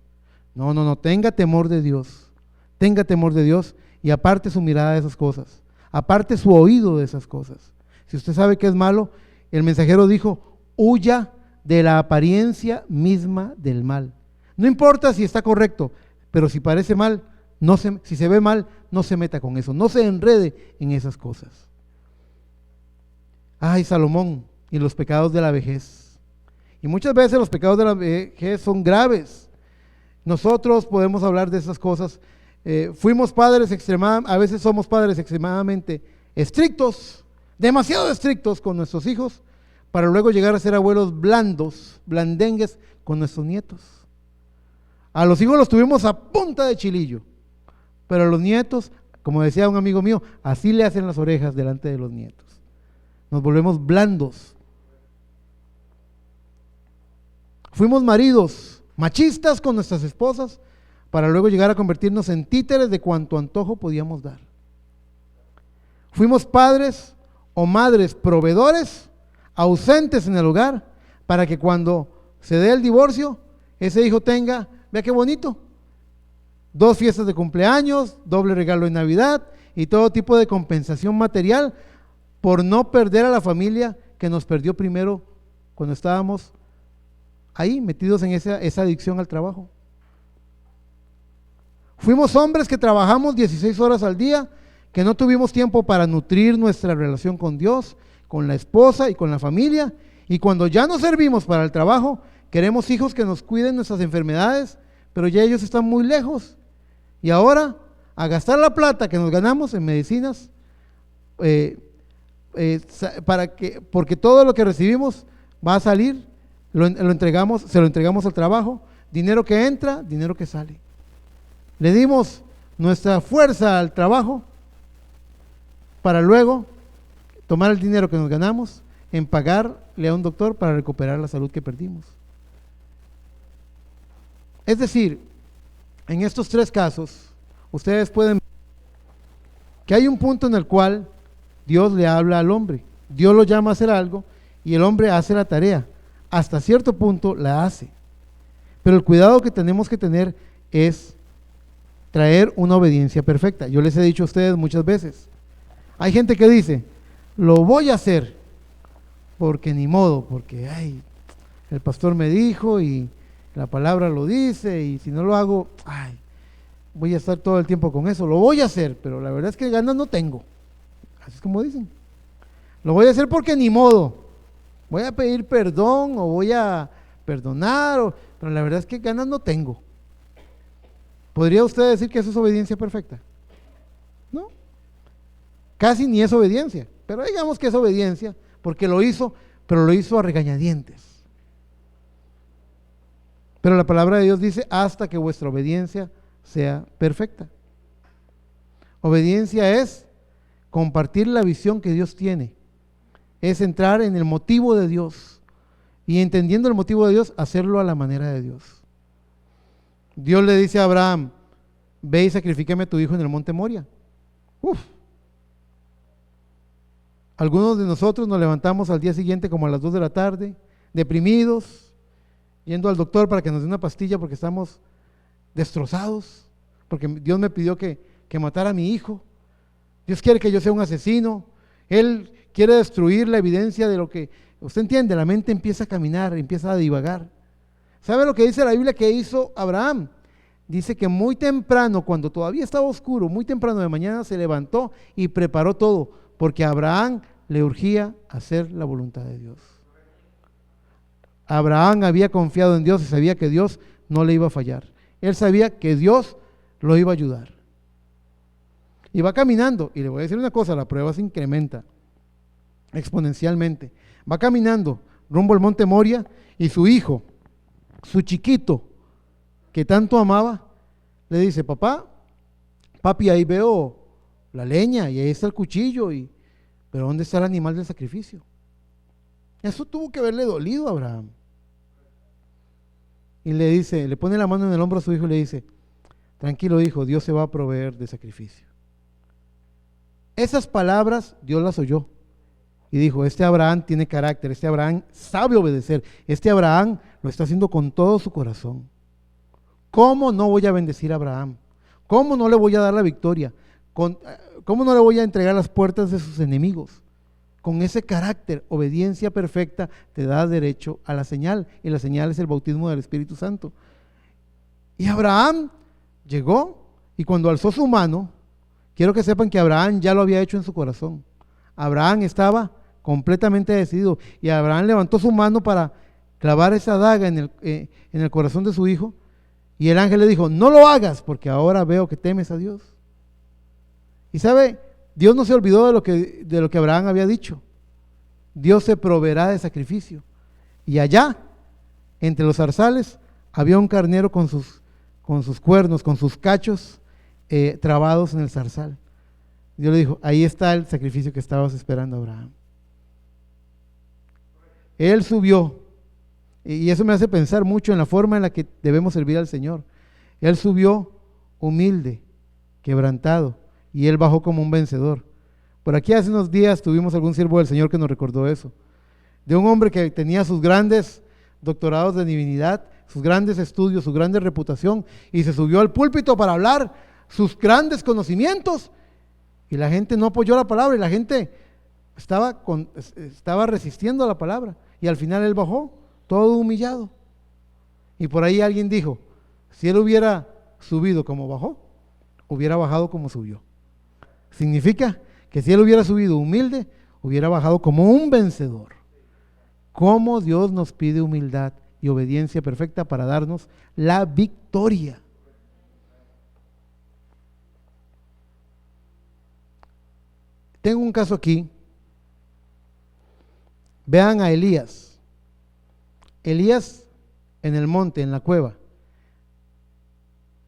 No, tenga temor de Dios. Tenga temor de Dios y aparte su mirada de esas cosas. Aparte su oído de esas cosas. Si usted sabe que es malo, el mensajero dijo, huya de la apariencia misma del mal. No importa si está correcto, pero si parece mal, si se ve mal, no se meta con eso, no se enrede en esas cosas. Ay, Salomón y los pecados de la vejez. Y muchas veces los pecados de la vejez son graves. Nosotros podemos hablar de esas cosas. Fuimos padres a veces somos padres extremadamente estrictos, demasiado estrictos con nuestros hijos, para luego llegar a ser abuelos blandos, blandengues con nuestros nietos. A los hijos los tuvimos a punta de chilillo, pero a los nietos, como decía un amigo mío, así le hacen las orejas delante de los nietos. Nos volvemos blandos. Fuimos maridos machistas con nuestras esposas, para luego llegar a convertirnos en títeres de cuanto antojo podíamos dar. Fuimos padres o madres proveedores, ausentes en el hogar, para que cuando se dé el divorcio, ese hijo tenga, vea qué bonito, 2 fiestas de cumpleaños, doble regalo de Navidad y todo tipo de compensación material por no perder a la familia que nos perdió primero cuando estábamos ahí metidos en esa adicción al trabajo. Fuimos hombres que trabajamos 16 horas al día, que no tuvimos tiempo para nutrir nuestra relación con Dios, con la esposa y con la familia, y cuando ya no servimos para el trabajo, queremos hijos que nos cuiden nuestras enfermedades, pero ya ellos están muy lejos, y ahora a gastar la plata que nos ganamos en medicinas, porque todo lo que recibimos va a salir, se lo entregamos al trabajo, dinero que entra, dinero que sale. Le dimos nuestra fuerza al trabajo para luego tomar el dinero que nos ganamos en pagarle a un doctor para recuperar la salud que perdimos. Es decir, en estos 3 casos, ustedes pueden ver que hay un punto en el cual Dios le habla al hombre, Dios lo llama a hacer algo y el hombre hace la tarea, hasta cierto punto la hace, pero el cuidado que tenemos que tener es traer una obediencia perfecta. Yo les he dicho a ustedes muchas veces, hay gente que dice, lo voy a hacer, porque ni modo, porque el pastor me dijo y la palabra lo dice, y si no lo hago, voy a estar todo el tiempo con eso, lo voy a hacer, pero la verdad es que ganas no tengo. Así es como dicen, lo voy a hacer porque ni modo, voy a pedir perdón o voy a perdonar, pero la verdad es que ganas no tengo. ¿Podría usted decir que eso es obediencia perfecta? No, casi ni es obediencia, pero digamos que es obediencia porque lo hizo, pero lo hizo a regañadientes. Pero la palabra de Dios dice hasta que vuestra obediencia sea perfecta. Obediencia es compartir la visión que Dios tiene, es entrar en el motivo de Dios y entendiendo el motivo de Dios, hacerlo a la manera de Dios. Dios le dice a Abraham, ve y sacrifícame a tu hijo en el monte Moria. Algunos de nosotros nos levantamos al día siguiente como a las 2 de la tarde, deprimidos, yendo al doctor para que nos dé una pastilla porque estamos destrozados, porque Dios me pidió que matara a mi hijo. Dios quiere que yo sea un asesino, Él quiere destruir la evidencia de lo que, usted entiende, la mente empieza a caminar, empieza a divagar. ¿Sabe lo que dice la Biblia que hizo Abraham? Dice que muy temprano, cuando todavía estaba oscuro, muy temprano de mañana se levantó y preparó todo, porque a Abraham le urgía hacer la voluntad de Dios. Abraham había confiado en Dios y sabía que Dios no le iba a fallar. Él sabía que Dios lo iba a ayudar. Y va caminando, y le voy a decir una cosa, la prueba se incrementa exponencialmente. Va caminando rumbo al monte Moria y su hijo, su chiquito, que tanto amaba, le dice, papi, ahí veo la leña y ahí está el cuchillo, pero ¿dónde está el animal del sacrificio? Eso tuvo que haberle dolido a Abraham. Y le dice, le pone la mano en el hombro a su hijo y le dice, tranquilo hijo, Dios se va a proveer de sacrificio. Esas palabras Dios las oyó y dijo, este Abraham tiene carácter, este Abraham sabe obedecer, este Abraham lo está haciendo con todo su corazón. ¿Cómo no voy a bendecir a Abraham? ¿Cómo no le voy a dar la victoria? ¿Cómo no le voy a entregar las puertas de sus enemigos? Con ese carácter, obediencia perfecta te da derecho a la señal, y la señal es el bautismo del Espíritu Santo. Y Abraham llegó, y cuando alzó su mano, quiero que sepan que Abraham ya lo había hecho en su corazón. Abraham estaba completamente decidido, y Abraham levantó su mano para clavar esa daga en el corazón de su hijo, y el ángel le dijo, no lo hagas, porque ahora veo que temes a Dios. Y sabe, Dios no se olvidó de lo que Abraham había dicho. Dios se proveerá de sacrificio. Y allá, entre los zarzales, había un carnero con sus cuernos, con sus cachos trabados en el zarzal. Dios le dijo, ahí está el sacrificio que estabas esperando, Abraham. Él subió, y eso me hace pensar mucho en la forma en la que debemos servir al Señor. Él subió humilde, quebrantado, y Él bajó como un vencedor. Por aquí hace unos días tuvimos algún siervo del Señor que nos recordó eso, de un hombre que tenía sus grandes doctorados de divinidad, sus grandes estudios, su grande reputación, y se subió al púlpito para hablar sus grandes conocimientos, y la gente no apoyó la palabra, y la gente estaba resistiendo a la palabra, y al final él bajó, todo humillado. Y por ahí alguien dijo, si él hubiera subido como bajó, hubiera bajado como subió. Significa que si él hubiera subido humilde, hubiera bajado como un vencedor. Cómo Dios nos pide humildad y obediencia perfecta para darnos la victoria. Tengo un caso aquí. Vean a Elías. Elías en el monte, en la cueva.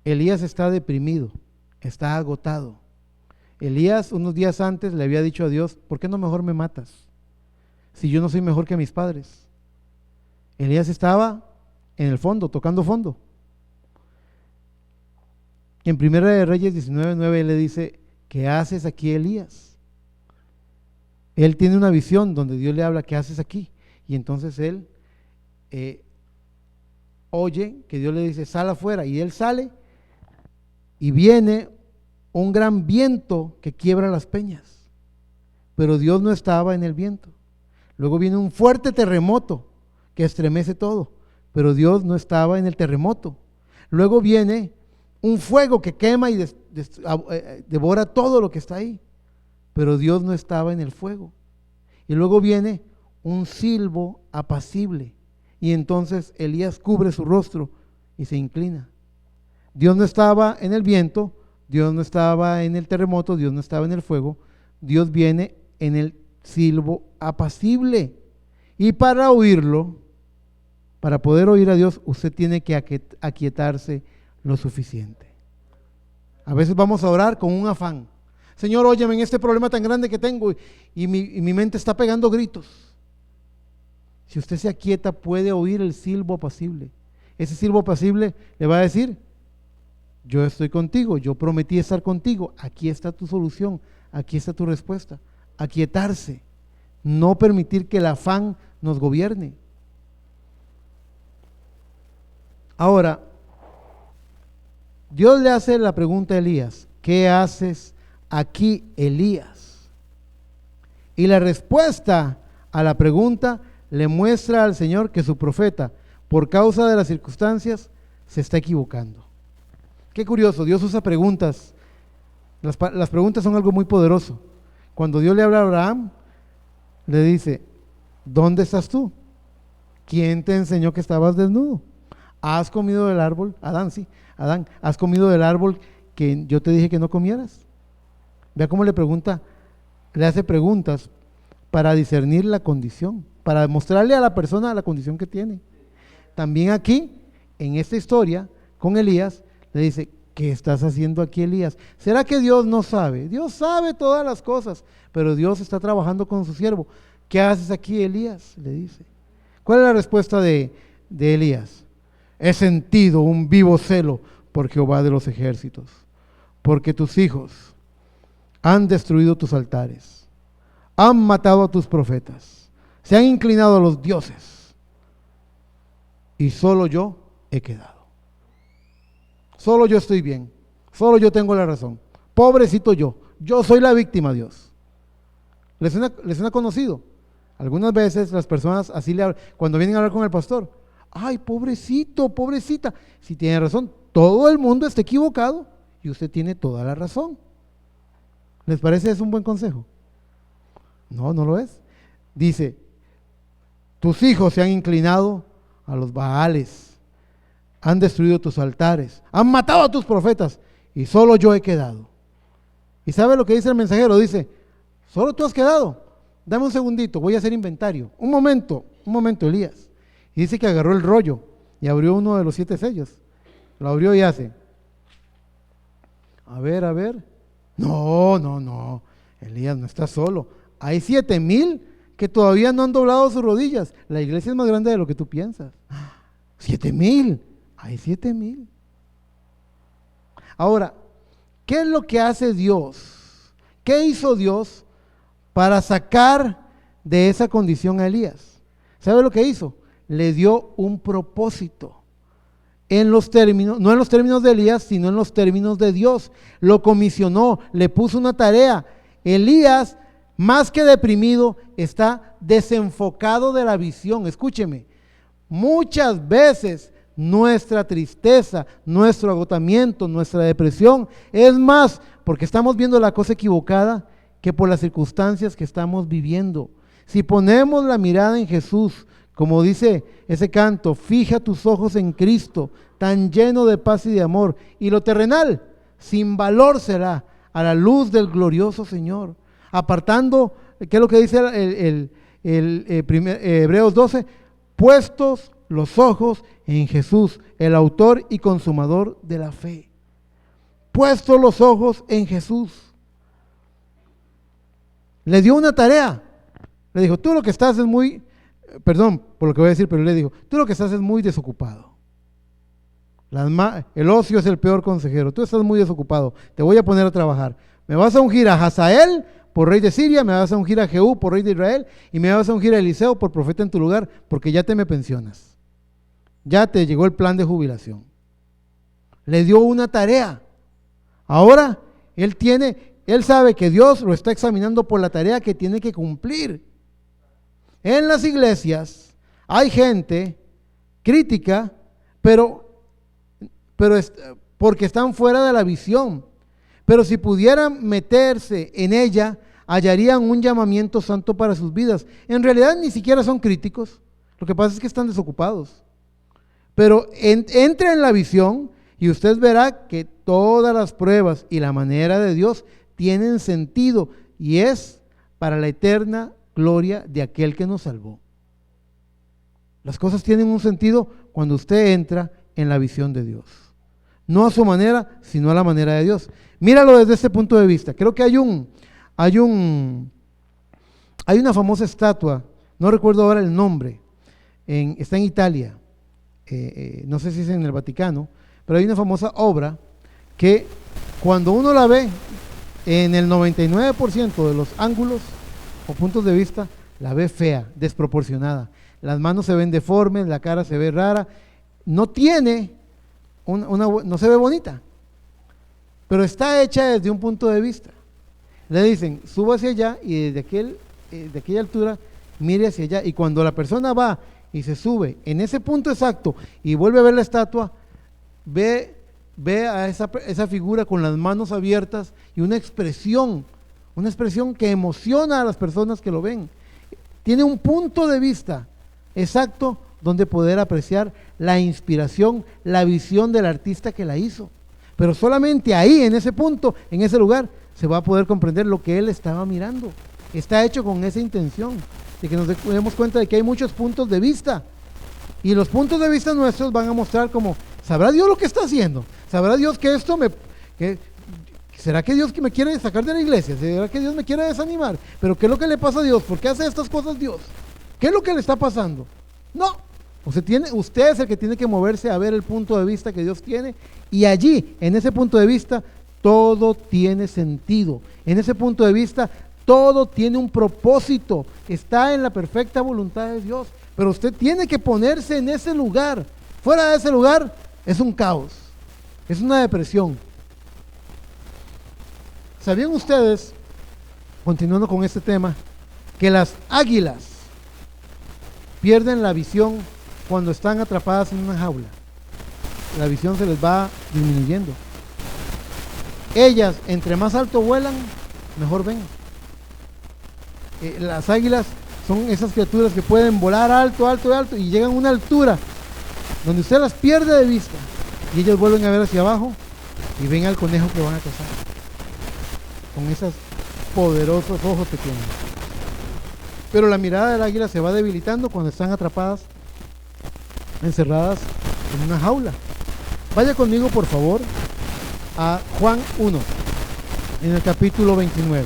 Elías está deprimido, está agotado. Elías unos días antes le había dicho a Dios, ¿por qué no mejor me matas? Si yo no soy mejor que mis padres. Elías estaba en el fondo, tocando fondo. En Primera de Reyes 19:9 él le dice, ¿qué haces aquí, Elías? Él tiene una visión donde Dios le habla, ¿qué haces aquí? Y entonces él oye que Dios le dice, sal afuera, y él sale y viene un gran viento que quiebra las peñas, pero Dios no estaba en el viento. Luego viene un fuerte terremoto que estremece todo, pero Dios no estaba en el terremoto. Luego viene un fuego que quema y devora todo lo que está ahí, pero Dios no estaba en el fuego. Y luego viene un silbo apacible, y entonces Elías cubre su rostro y se inclina. Dios no estaba en el viento, Dios no estaba en el terremoto, Dios no estaba en el fuego, Dios viene en el silbo apacible. Y para oírlo, para poder oír a Dios, usted tiene que aquietarse lo suficiente. A veces vamos a orar con un afán. Señor, óyeme en este problema tan grande que tengo y mi mente está pegando gritos. Si usted se aquieta, puede oír el silbo apacible. Ese silbo apacible le va a decir, yo estoy contigo, yo prometí estar contigo, aquí está tu solución, aquí está tu respuesta. Aquietarse, no permitir que el afán nos gobierne. Ahora, Dios le hace la pregunta a Elías, ¿qué haces aquí, Elías? Y la respuesta a la pregunta le muestra al Señor que su profeta, por causa de las circunstancias, se está equivocando. Qué curioso, Dios usa preguntas. Las preguntas son algo muy poderoso. Cuando Dios le habla a Abraham, le dice, ¿dónde estás tú? ¿Quién te enseñó que estabas desnudo? ¿Has comido del árbol? Adán, ¿has comido del árbol que yo te dije que no comieras? Vea cómo le hace preguntas para discernir la condición, para mostrarle a la persona la condición que tiene. También aquí, en esta historia, con Elías, le dice, ¿qué estás haciendo aquí, Elías? ¿Será que Dios no sabe? Dios sabe todas las cosas, pero Dios está trabajando con su siervo. ¿Qué haces aquí, Elías? Le dice. ¿Cuál es la respuesta de Elías? He sentido un vivo celo por Jehová de los ejércitos, porque tus hijos han destruido tus altares, han matado a tus profetas, se han inclinado a los dioses, y solo yo he quedado. Solo yo estoy bien, solo yo tengo la razón. Pobrecito yo soy la víctima, Dios. ¿Les suena conocido? Algunas veces las personas así le hablan, cuando vienen a hablar con el pastor, ay, pobrecito, pobrecita. Si tiene razón, todo el mundo está equivocado y usted tiene toda la razón. ¿Les parece es un buen consejo? No, no lo es. Dice, tus hijos se han inclinado a los Baales, han destruido tus altares, han matado a tus profetas y solo yo he quedado. ¿Y sabe lo que dice el mensajero? Dice, solo tú has quedado, dame un segundito, voy a hacer inventario. Un momento, Elías. Y dice que agarró el rollo y abrió uno de los 7 sellos. Lo abrió y hace, a ver. No, Elías no está solo. Hay 7,000 que todavía no han doblado sus rodillas. La iglesia es más grande de lo que tú piensas. 7,000, hay 7,000. Ahora, ¿qué es lo que hace Dios? ¿Qué hizo Dios para sacar de esa condición a Elías? ¿Sabe lo que hizo? Le dio un propósito. En los términos, no en los términos de Elías, sino en los términos de Dios. Lo comisionó, le puso una tarea. Elías, más que deprimido, está desenfocado de la visión. Escúcheme, muchas veces nuestra tristeza, nuestro agotamiento, nuestra depresión, es más porque estamos viendo la cosa equivocada que por las circunstancias que estamos viviendo. Si ponemos la mirada en Jesús, como dice ese canto, fija tus ojos en Cristo, tan lleno de paz y de amor, y lo terrenal sin valor será a la luz del glorioso Señor. Apartando, ¿qué es lo que dice Hebreos 12? Puestos los ojos en Jesús, el autor y consumador de la fe. Puestos los ojos en Jesús. Le dio una tarea. Le dijo, tú lo que estás es muy, perdón por lo que voy a decir, pero le dijo, tú lo que estás es muy desocupado. El ocio es el peor consejero. Tú estás muy desocupado. Te voy a poner a trabajar. Me vas a ungir a Hazael por rey de Siria, me vas a ungir a Jehú por rey de Israel y me vas a ungir a Eliseo por profeta en tu lugar, porque ya te me pensionas. Ya te llegó el plan de jubilación. Le dio una tarea. Ahora él sabe que Dios lo está examinando por la tarea que tiene que cumplir. En las iglesias hay gente crítica, pero porque están fuera de la visión. Pero si pudieran meterse en ella, hallarían un llamamiento santo para sus vidas. En realidad ni siquiera son críticos. Lo que pasa es que están desocupados. Pero entre en la visión y usted verá que todas las pruebas y la manera de Dios tienen sentido y es para la eterna gloria de aquel que nos salvó. Las cosas tienen un sentido cuando usted entra en la visión de Dios. No a su manera, sino a la manera de Dios. Míralo desde este punto de vista. Creo que hay una famosa estatua, no recuerdo ahora el nombre, está en Italia, no sé si es en el Vaticano, pero hay una famosa obra que cuando uno la ve, en el 99% de los ángulos o puntos de vista, la ve fea, desproporcionada. Las manos se ven deformes, la cara se ve rara, no tiene no se ve bonita, pero está hecha desde un punto de vista. Le dicen, suba hacia allá y desde aquella altura mire hacia allá, y cuando la persona va y se sube en ese punto exacto y vuelve a ver la estatua, ve a esa figura con las manos abiertas y una expresión que emociona a las personas que lo ven. Tiene un punto de vista exacto donde poder apreciar la inspiración, la visión del artista que la hizo. Pero solamente ahí, en ese punto, en ese lugar, se va a poder comprender lo que él estaba mirando. Está hecho con esa intención, de que nos demos cuenta de que hay muchos puntos de vista. Y los puntos de vista nuestros van a mostrar como, ¿sabrá Dios lo que está haciendo? ¿Sabrá Dios que esto ¿será que Dios que me quiere sacar de la iglesia? ¿Será que Dios me quiere desanimar? ¿Pero qué es lo que le pasa a Dios? ¿Por qué hace estas cosas Dios? ¿Qué es lo que le está pasando? No. Usted es el que tiene que moverse a ver el punto de vista que Dios tiene, y allí, en ese punto de vista, todo tiene sentido. En ese punto de vista, todo tiene un propósito. Está en la perfecta voluntad de Dios. Pero usted tiene que ponerse en ese lugar. Fuera de ese lugar es un caos, es una depresión. ¿Sabían ustedes, continuando con este tema, que las águilas pierden la visión cuando están atrapadas en una jaula? La visión se les va disminuyendo. Ellas, entre más alto vuelan, mejor ven. Las águilas son esas criaturas que pueden volar alto, alto, alto, y llegan a una altura donde usted las pierde de vista, y ellos vuelven a ver hacia abajo y ven al conejo que van a cazar. con esos poderosos ojos que tienen. Pero la mirada del águila se va debilitando cuando están atrapadas, encerradas en una jaula. Vaya conmigo, por favor, a Juan 1, en el capítulo 29.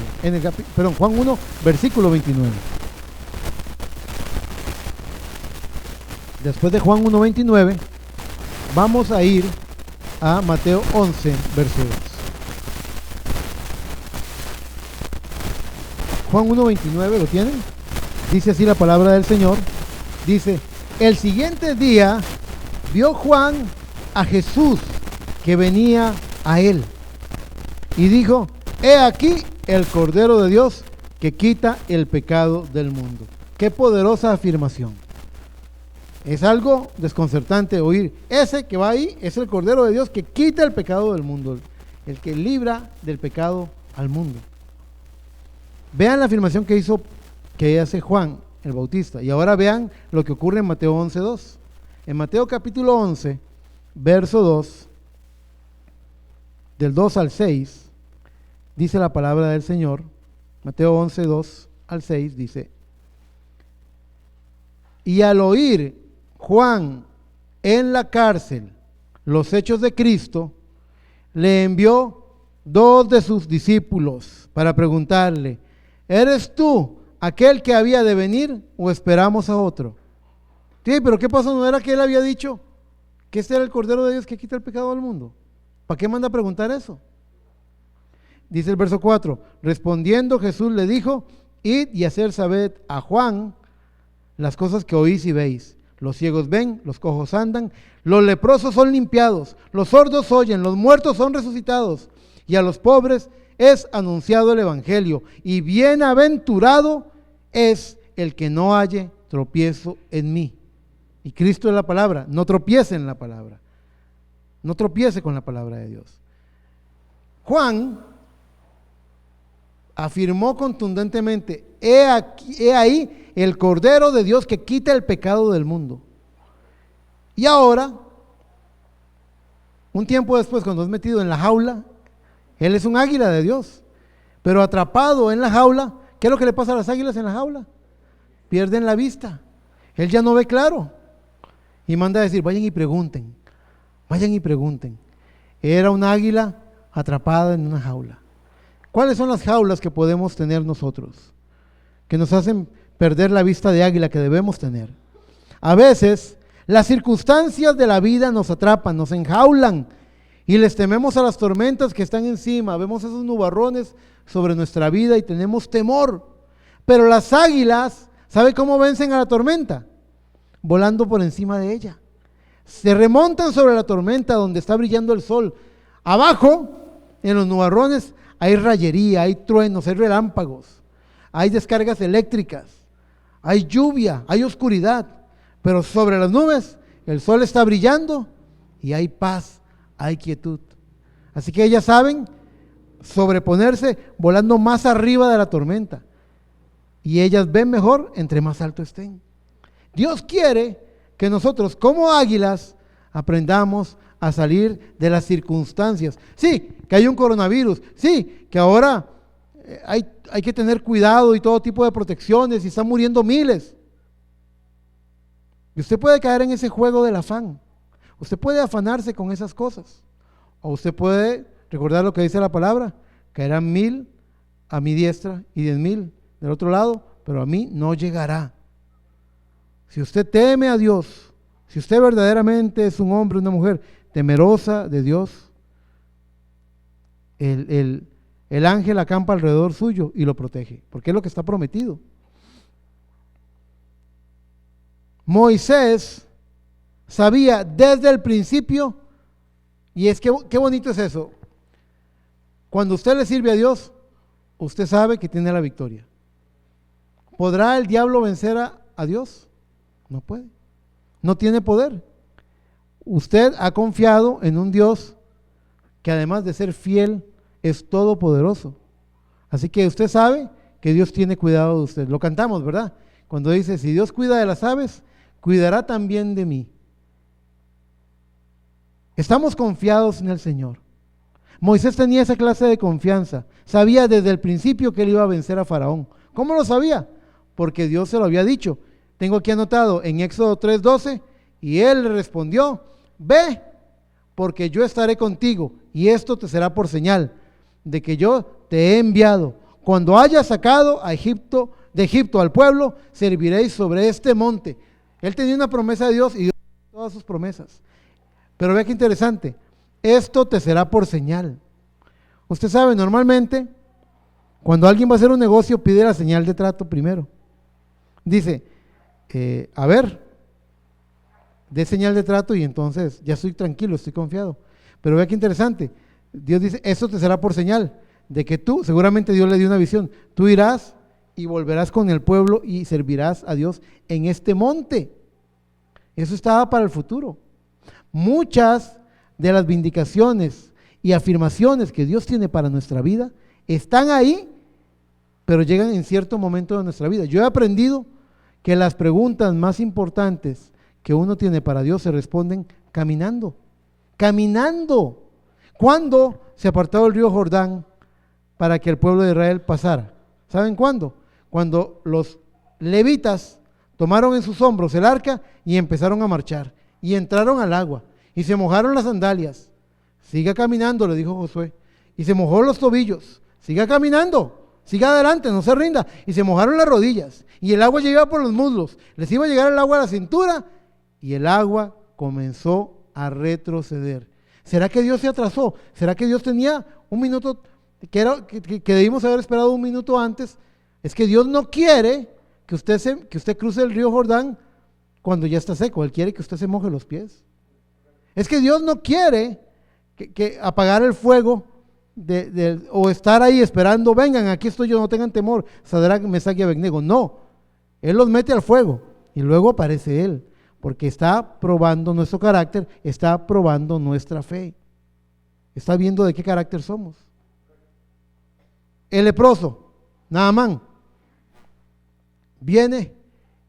Juan 1, versículo 29. Después de Juan 1, 29, vamos a ir a Mateo 11, verso 2. Juan 1, 29, ¿lo tienen? Dice así la palabra del Señor. Dice: el siguiente día vio Juan a Jesús que venía a él y dijo: he aquí el Cordero de Dios que quita el pecado del mundo. Qué poderosa afirmación. Es algo desconcertante oír: ese que va ahí es el Cordero de Dios que quita el pecado del mundo, el que libra del pecado al mundo. Vean la afirmación que hace Juan el Bautista, y ahora vean lo que ocurre en Mateo 11:2. En Mateo capítulo 11, verso 2, del 2 al 6, dice la palabra del Señor. Mateo 11, 2 al 6 dice: y al oír Juan en la cárcel los hechos de Cristo, le envió 2 de sus discípulos para preguntarle: ¿eres tú aquel que había de venir o esperamos a otro? Sí, pero ¿qué pasó? ¿No era que él había dicho que este era el Cordero de Dios que quita el pecado del mundo? ¿Para qué manda a preguntar eso? Dice el verso 4: respondiendo Jesús le dijo: id y hacer saber a Juan las cosas que oís y veis. Los ciegos ven, los cojos andan, los leprosos son limpiados, los sordos oyen, los muertos son resucitados, y a los pobres es anunciado el evangelio. Y bienaventurado es el que no halle tropiezo en mí. Y Cristo es la palabra. No tropiece en la palabra, no tropiece con la palabra de Dios. Juan afirmó contundentemente: he ahí el Cordero de Dios que quita el pecado del mundo. Y ahora, un tiempo después, cuando es metido en la jaula, él es un águila de Dios, pero atrapado en la jaula, ¿qué es lo que le pasa a las águilas en la jaula? Pierden la vista. Él ya no ve claro y manda a decir: vayan y pregunten, vayan y pregunten. Era un águila atrapada en una jaula. ¿Cuáles son las jaulas que podemos tener nosotros, que nos hacen perder la vista de águila que debemos tener? A veces las circunstancias de la vida nos atrapan, nos enjaulan y les tememos a las tormentas que están encima. Vemos esos nubarrones sobre nuestra vida y tenemos temor. Pero las águilas, ¿sabe cómo vencen a la tormenta? Volando por encima de ella. Se remontan sobre la tormenta donde está brillando el sol. Abajo, en los nubarrones, hay rayería, hay truenos, hay relámpagos, hay descargas eléctricas, hay lluvia, hay oscuridad, pero sobre las nubes el sol está brillando y hay paz, hay quietud. Así que ellas saben sobreponerse volando más arriba de la tormenta, y ellas ven mejor entre más alto estén. Dios quiere que nosotros, como águilas, aprendamos a salir de las circunstancias. Sí, que hay un coronavirus, sí, que ahora hay que tener cuidado y todo tipo de protecciones y están muriendo miles. Y usted puede caer en ese juego del afán. Usted puede afanarse con esas cosas. O usted puede recordar lo que dice la palabra: caerán 1000 a mi diestra y 10,000 del otro lado, pero a mí no llegará. Si usted teme a Dios, si usted verdaderamente es un hombre o una mujer temerosa de Dios, el ángel acampa alrededor suyo y lo protege, porque es lo que está prometido. Moisés sabía desde el principio, y es que qué bonito es eso. Cuando usted le sirve a Dios, usted sabe que tiene la victoria. ¿Podrá el diablo vencer a Dios? No puede, no tiene poder. Usted ha confiado en un Dios que, además de ser fiel, es todopoderoso. Así que usted sabe que Dios tiene cuidado de usted. Lo cantamos, ¿verdad? Cuando dice: si Dios cuida de las aves, cuidará también de mí. Estamos confiados en el Señor. Moisés tenía esa clase de confianza. Sabía desde el principio que él iba a vencer a Faraón. ¿Cómo lo sabía? Porque Dios se lo había dicho. Tengo aquí anotado en Éxodo 3:12, y él le respondió: ve, porque yo estaré contigo, y esto te será por señal de que yo te he enviado. Cuando hayas sacado de Egipto al pueblo, serviréis sobre este monte. Él tenía una promesa de Dios y Dios todas sus promesas. Pero vea qué interesante, esto te será por señal. Usted sabe, normalmente, cuando alguien va a hacer un negocio, pide la señal de trato primero. Dice, a ver, dé señal de trato y entonces ya estoy tranquilo, estoy confiado. Pero vea qué interesante, Dios dice, esto te será por señal de que tú, seguramente Dios le dio una visión, tú irás y volverás con el pueblo y servirás a Dios en este monte. Eso estaba para el futuro. Muchas de las vindicaciones y afirmaciones que Dios tiene para nuestra vida están ahí, pero llegan en cierto momento de nuestra vida. Yo he aprendido que las preguntas más importantes que uno tiene para Dios se responden caminando. Caminando. ¿Cuándo se apartó el río Jordán para que el pueblo de Israel pasara? ¿Saben cuándo? Cuando los levitas tomaron en sus hombros el arca y empezaron a marchar y entraron al agua y se mojaron las sandalias. Siga caminando, le dijo Josué, y se mojó los tobillos. Siga caminando, siga adelante, no se rinda. Y se mojaron las rodillas y el agua llegaba por los muslos, les iba a llegar el agua a la cintura y el agua comenzó a retroceder. ¿Será que Dios se atrasó? ¿Será que Dios tenía un minuto que debimos haber esperado un minuto antes? Es que Dios no quiere que usted cruce el río Jordán cuando ya está seco. Él quiere que usted se moje los pies. Es que Dios no quiere que apagar el fuego o estar ahí esperando, vengan, aquí estoy yo, no tengan temor, Sadrac, Mesach y Abednego. No, Él los mete al fuego y luego aparece Él, porque está probando nuestro carácter, está probando nuestra fe, está viendo de qué carácter somos. El leproso, Naamán, viene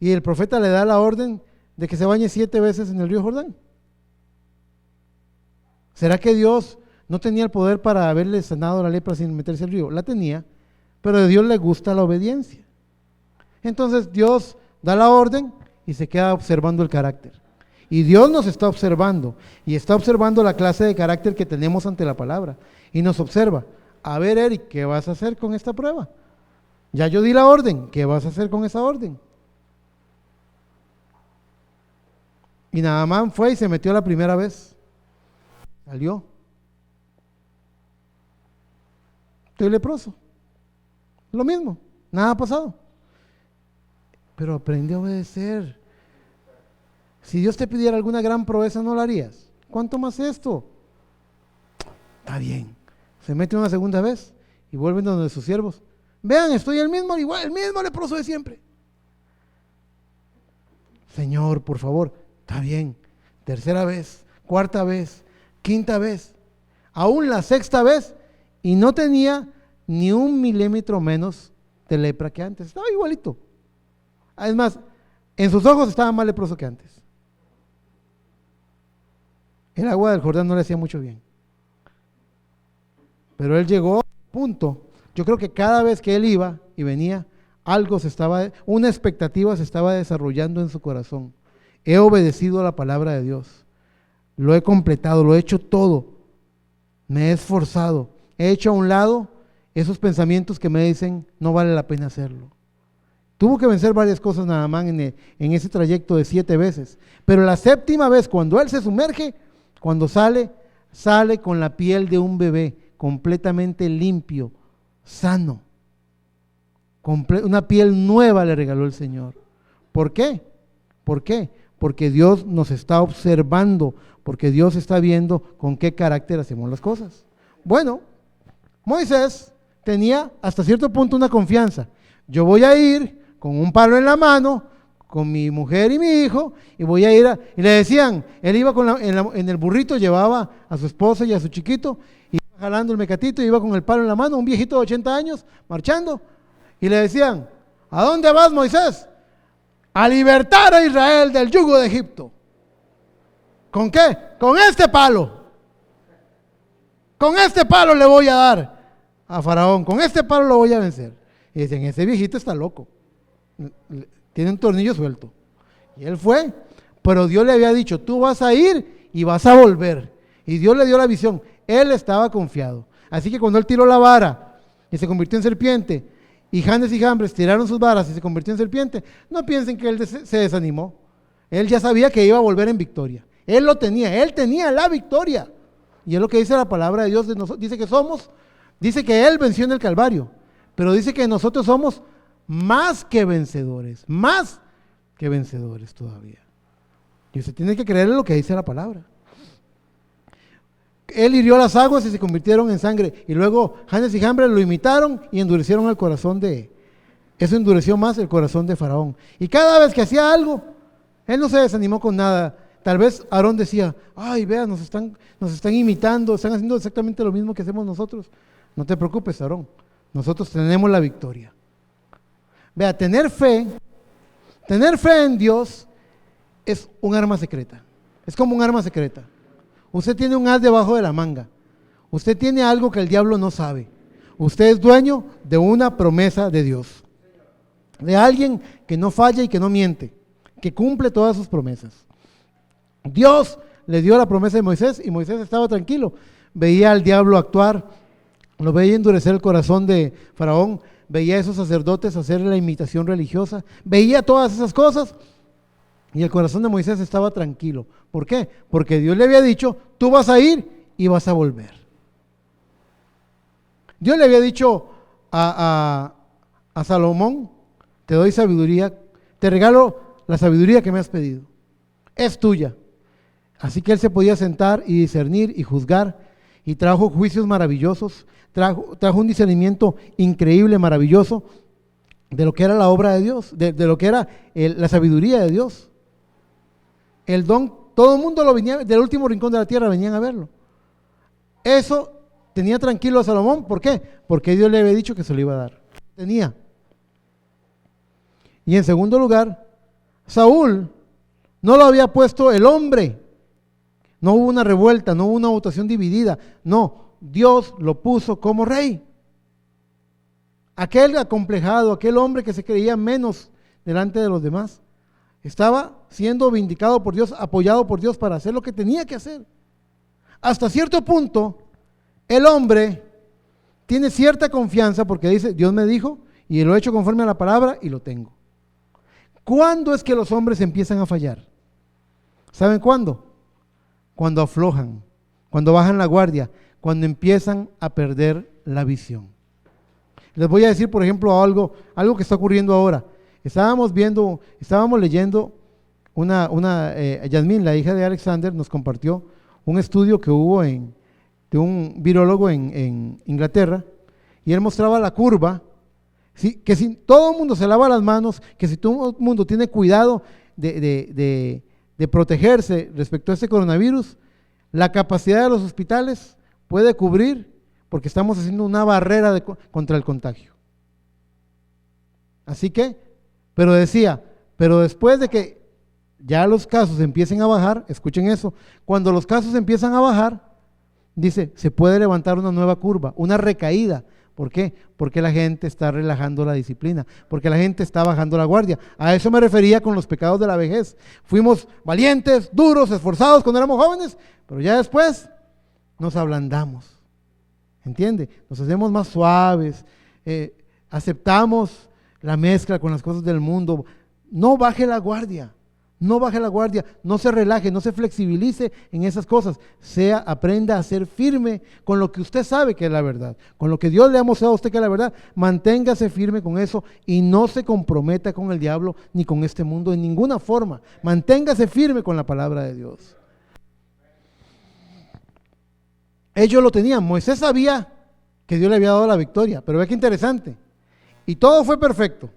y el profeta le da la orden de que se bañe 7 veces en el río Jordán. ¿Será que Dios no tenía el poder para haberle sanado la lepra sin meterse al río? La tenía, pero a Dios le gusta la obediencia. Entonces Dios da la orden y se queda observando el carácter. Y Dios nos está observando y está observando la clase de carácter que tenemos ante la palabra. Y nos observa, a ver, Eric, ¿qué vas a hacer con esta prueba? Ya yo di la orden, ¿qué vas a hacer con esa orden? Y Naamán fue y se metió la primera vez. Salió. Estoy leproso. Lo mismo, nada ha pasado. Pero aprende a obedecer. Si Dios te pidiera alguna gran proeza, ¿no lo harías? ¿Cuánto más esto? Está bien. Se mete una segunda vez y vuelven donde sus siervos. Vean, estoy el mismo leproso de siempre. Señor, por favor, está bien. Tercera vez, cuarta vez, quinta vez, aún la sexta vez, y no tenía ni 1 milímetro menos de lepra que antes. Estaba igualito. Es más, en sus ojos estaba más leproso que antes. El agua del Jordán no le hacía mucho bien. Pero él llegó al punto. Yo creo que cada vez que él iba y venía, una expectativa se estaba desarrollando en su corazón. He obedecido a la palabra de Dios. Lo he completado, lo he hecho todo. Me he esforzado. He hecho a un lado esos pensamientos que me dicen no vale la pena hacerlo. Tuvo que vencer varias cosas nada más en ese trayecto de 7 veces. Pero la séptima vez, cuando él se sumerge, cuando sale con la piel de un bebé, completamente limpio, sano. Una piel nueva le regaló el Señor. ¿Por qué? ¿Por qué? Porque Dios nos está observando, porque Dios está viendo con qué carácter hacemos las cosas. Bueno, Moisés tenía hasta cierto punto una confianza. Yo voy a ir con un palo en la mano, con mi mujer y mi hijo, y voy a ir y le decían, él iba en el burrito, llevaba a su esposa y a su chiquito, y iba jalando el mecatito, y iba con el palo en la mano, un viejito de 80 años, marchando, y le decían, ¿a dónde vas, Moisés? A libertar a Israel del yugo de Egipto. ¿Con qué? Con este palo. con este palo le voy a dar a Faraón, con este palo lo voy a vencer. Y decían, ese viejito está loco, tiene un tornillo suelto. Y él fue, pero Dios le había dicho, tú vas a ir y vas a volver. Y Dios le dio la visión, él estaba confiado. Así que cuando él tiró la vara y se convirtió en serpiente, y Janes y Jambres tiraron sus varas y se convirtió en serpiente, no piensen que él se desanimó. Él ya sabía que iba a volver en victoria. Él lo tenía, él tenía la victoria. Y es lo que dice la palabra de Dios. Dice que él venció en el Calvario, pero dice que nosotros somos más que vencedores todavía. Y usted tiene que creer en lo que dice la palabra. Él hirió las aguas y se convirtieron en sangre. Y luego Janes y Jambres lo imitaron y endurecieron el corazón eso endureció más el corazón de Faraón. Y cada vez que hacía algo, él no se desanimó con nada. Tal vez Aarón decía, ay, vea, nos están imitando, están haciendo exactamente lo mismo que hacemos nosotros. No te preocupes, Aarón, nosotros tenemos la victoria. Vea, tener fe en Dios es un arma secreta. Es como un arma secreta. Usted tiene un as debajo de la manga. Usted tiene algo que el diablo no sabe. Usted es dueño de una promesa de Dios. De alguien que no falla y que no miente, que cumple todas sus promesas. Dios le dio la promesa de Moisés y Moisés estaba tranquilo. Veía al diablo actuar, lo veía endurecer el corazón de Faraón, veía a esos sacerdotes hacer la imitación religiosa, veía todas esas cosas. Y el corazón de Moisés estaba tranquilo. ¿Por qué? Porque Dios le había dicho, tú vas a ir y vas a volver. Dios le había dicho a Salomón, te doy sabiduría, te regalo la sabiduría que me has pedido. Es tuya. Así que él se podía sentar y discernir y juzgar, y trajo juicios maravillosos, trajo un discernimiento increíble, maravilloso, de lo que era la obra de Dios, de lo que era la sabiduría de Dios. El don, todo el mundo lo venía, del último rincón de la tierra venían a verlo. Eso tenía tranquilo a Salomón. ¿Por qué? Porque Dios le había dicho que se lo iba a dar. Tenía. Y en segundo lugar, Saúl no lo había puesto el hombre. No hubo una revuelta, no hubo una votación dividida. No, Dios lo puso como rey. Aquel acomplejado, aquel hombre que se creía menos delante de los demás, estaba siendo vindicado por Dios, apoyado por Dios para hacer lo que tenía que hacer. Hasta cierto punto, el hombre tiene cierta confianza porque dice, Dios me dijo y lo he hecho conforme a la palabra y lo tengo. ¿Cuándo es que los hombres empiezan a fallar? ¿Saben cuándo? Cuando aflojan, cuando bajan la guardia, cuando empiezan a perder la visión. Les voy a decir, por ejemplo, algo que está ocurriendo ahora. Estábamos leyendo, Yasmín, la hija de Alexander, nos compartió un estudio que hubo de un virólogo en Inglaterra, y él mostraba la curva, que si todo el mundo se lava las manos, que si todo el mundo tiene cuidado de protegerse respecto a este coronavirus, la capacidad de los hospitales puede cubrir, porque estamos haciendo una barrera contra el contagio. Así que, pero después de que ya los casos empiecen a bajar, escuchen eso, cuando los casos empiezan a bajar, dice, se puede levantar una nueva curva, una recaída. ¿Por qué? Porque la gente está relajando la disciplina, porque la gente está bajando la guardia. A eso me refería con los pecados de la vejez. Fuimos valientes, duros, esforzados cuando éramos jóvenes, pero ya después nos ablandamos. ¿Entiende? Nos hacemos más suaves, aceptamos la mezcla con las cosas del mundo. No baje la guardia, no se relaje, no se flexibilice en esas cosas. Aprenda a ser firme con lo que usted sabe que es la verdad, con lo que Dios le ha mostrado a usted que es la verdad. Manténgase firme con eso y no se comprometa con el diablo ni con este mundo en ninguna forma. Manténgase firme con la palabra de Dios. Ellos lo tenían. Moisés sabía que Dios le había dado la victoria, pero ve qué interesante. Y todo fue perfecto.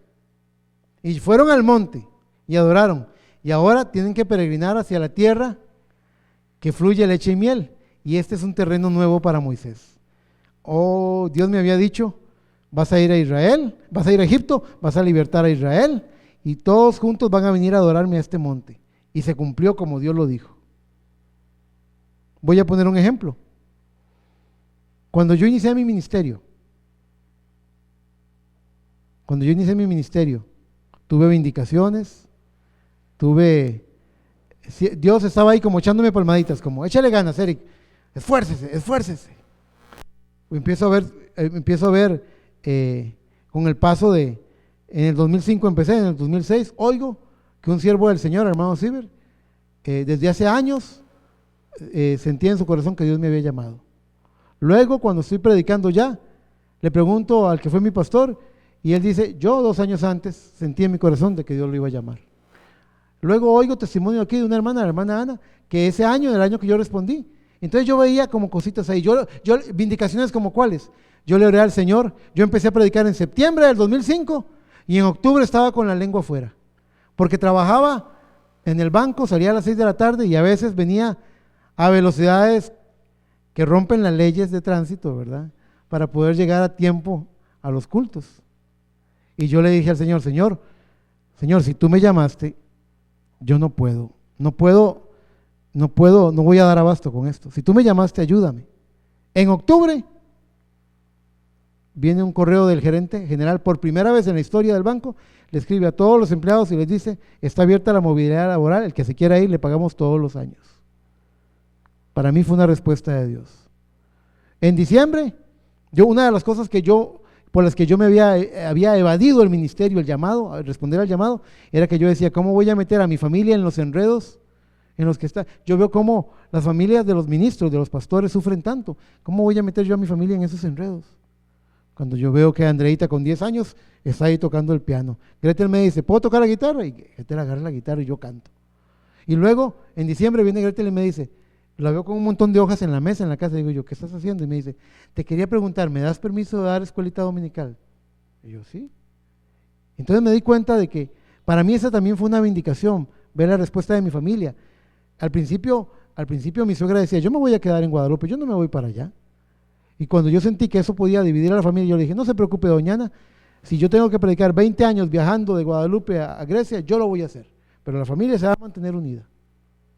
Y fueron al monte y adoraron. Y ahora tienen que peregrinar hacia la tierra que fluye leche y miel. Y este es un terreno nuevo para Moisés. Oh, Dios me había dicho, vas a ir a Israel, vas a ir a Egipto, vas a libertar a Israel, y todos juntos van a venir a adorarme a este monte. Y se cumplió como Dios lo dijo. Voy a poner un ejemplo. Cuando yo inicié mi ministerio, tuve vindicaciones, Dios estaba ahí como echándome palmaditas, como échale ganas, Eric, esfuércese. Empiezo a ver con el paso en el 2005 empecé, en el 2006, oigo que un siervo del Señor, hermano Ciber, desde hace años sentía en su corazón que Dios me había llamado. Luego, cuando estoy predicando ya, le pregunto al que fue mi pastor, y él dice, yo 2 años antes sentí en mi corazón de que Dios lo iba a llamar. Luego oigo testimonio aquí de una hermana, la hermana Ana, que ese año, el año que yo respondí, entonces yo veía como cositas ahí, vindicaciones como cuáles. Yo le oré al Señor, yo empecé a predicar en septiembre del 2005 y en octubre estaba con la lengua afuera, porque trabajaba en el banco, salía a las 6 de la tarde y a veces venía a velocidades que rompen las leyes de tránsito, ¿verdad? Para poder llegar a tiempo a los cultos. Y yo le dije al Señor, Señor, si tú me llamaste, yo no voy a dar abasto con esto. Si tú me llamaste, ayúdame. En octubre viene un correo del gerente general, por primera vez en la historia del banco, le escribe a todos los empleados y les dice, está abierta la movilidad laboral, el que se quiera ir le pagamos todos los años. Para mí fue una respuesta de Dios. En diciembre, una de las cosas por las que yo me había evadido el ministerio, el llamado, al responder al llamado, era que yo decía, ¿cómo voy a meter a mi familia en los enredos en los que está? Yo veo cómo las familias de los ministros, de los pastores sufren tanto. ¿Cómo voy a meter yo a mi familia en esos enredos? Cuando yo veo que Andreita con 10 años está ahí tocando el piano. Gretel me dice, ¿puedo tocar la guitarra? Y Gretel agarra la guitarra y yo canto. Y luego, en diciembre viene Gretel y me dice, la veo con un montón de hojas en la mesa, en la casa, y digo yo, ¿qué estás haciendo? Y me dice, te quería preguntar, ¿me das permiso de dar escuelita dominical? Y yo, sí. Entonces me di cuenta de que para mí esa también fue una vindicación, ver la respuesta de mi familia. Al principio mi suegra decía, yo me voy a quedar en Guadalupe, yo no me voy para allá. Y cuando yo sentí que eso podía dividir a la familia, yo le dije, no se preocupe, doña Ana, si yo tengo que predicar 20 años viajando de Guadalupe a Grecia, yo lo voy a hacer. Pero la familia se va a mantener unida.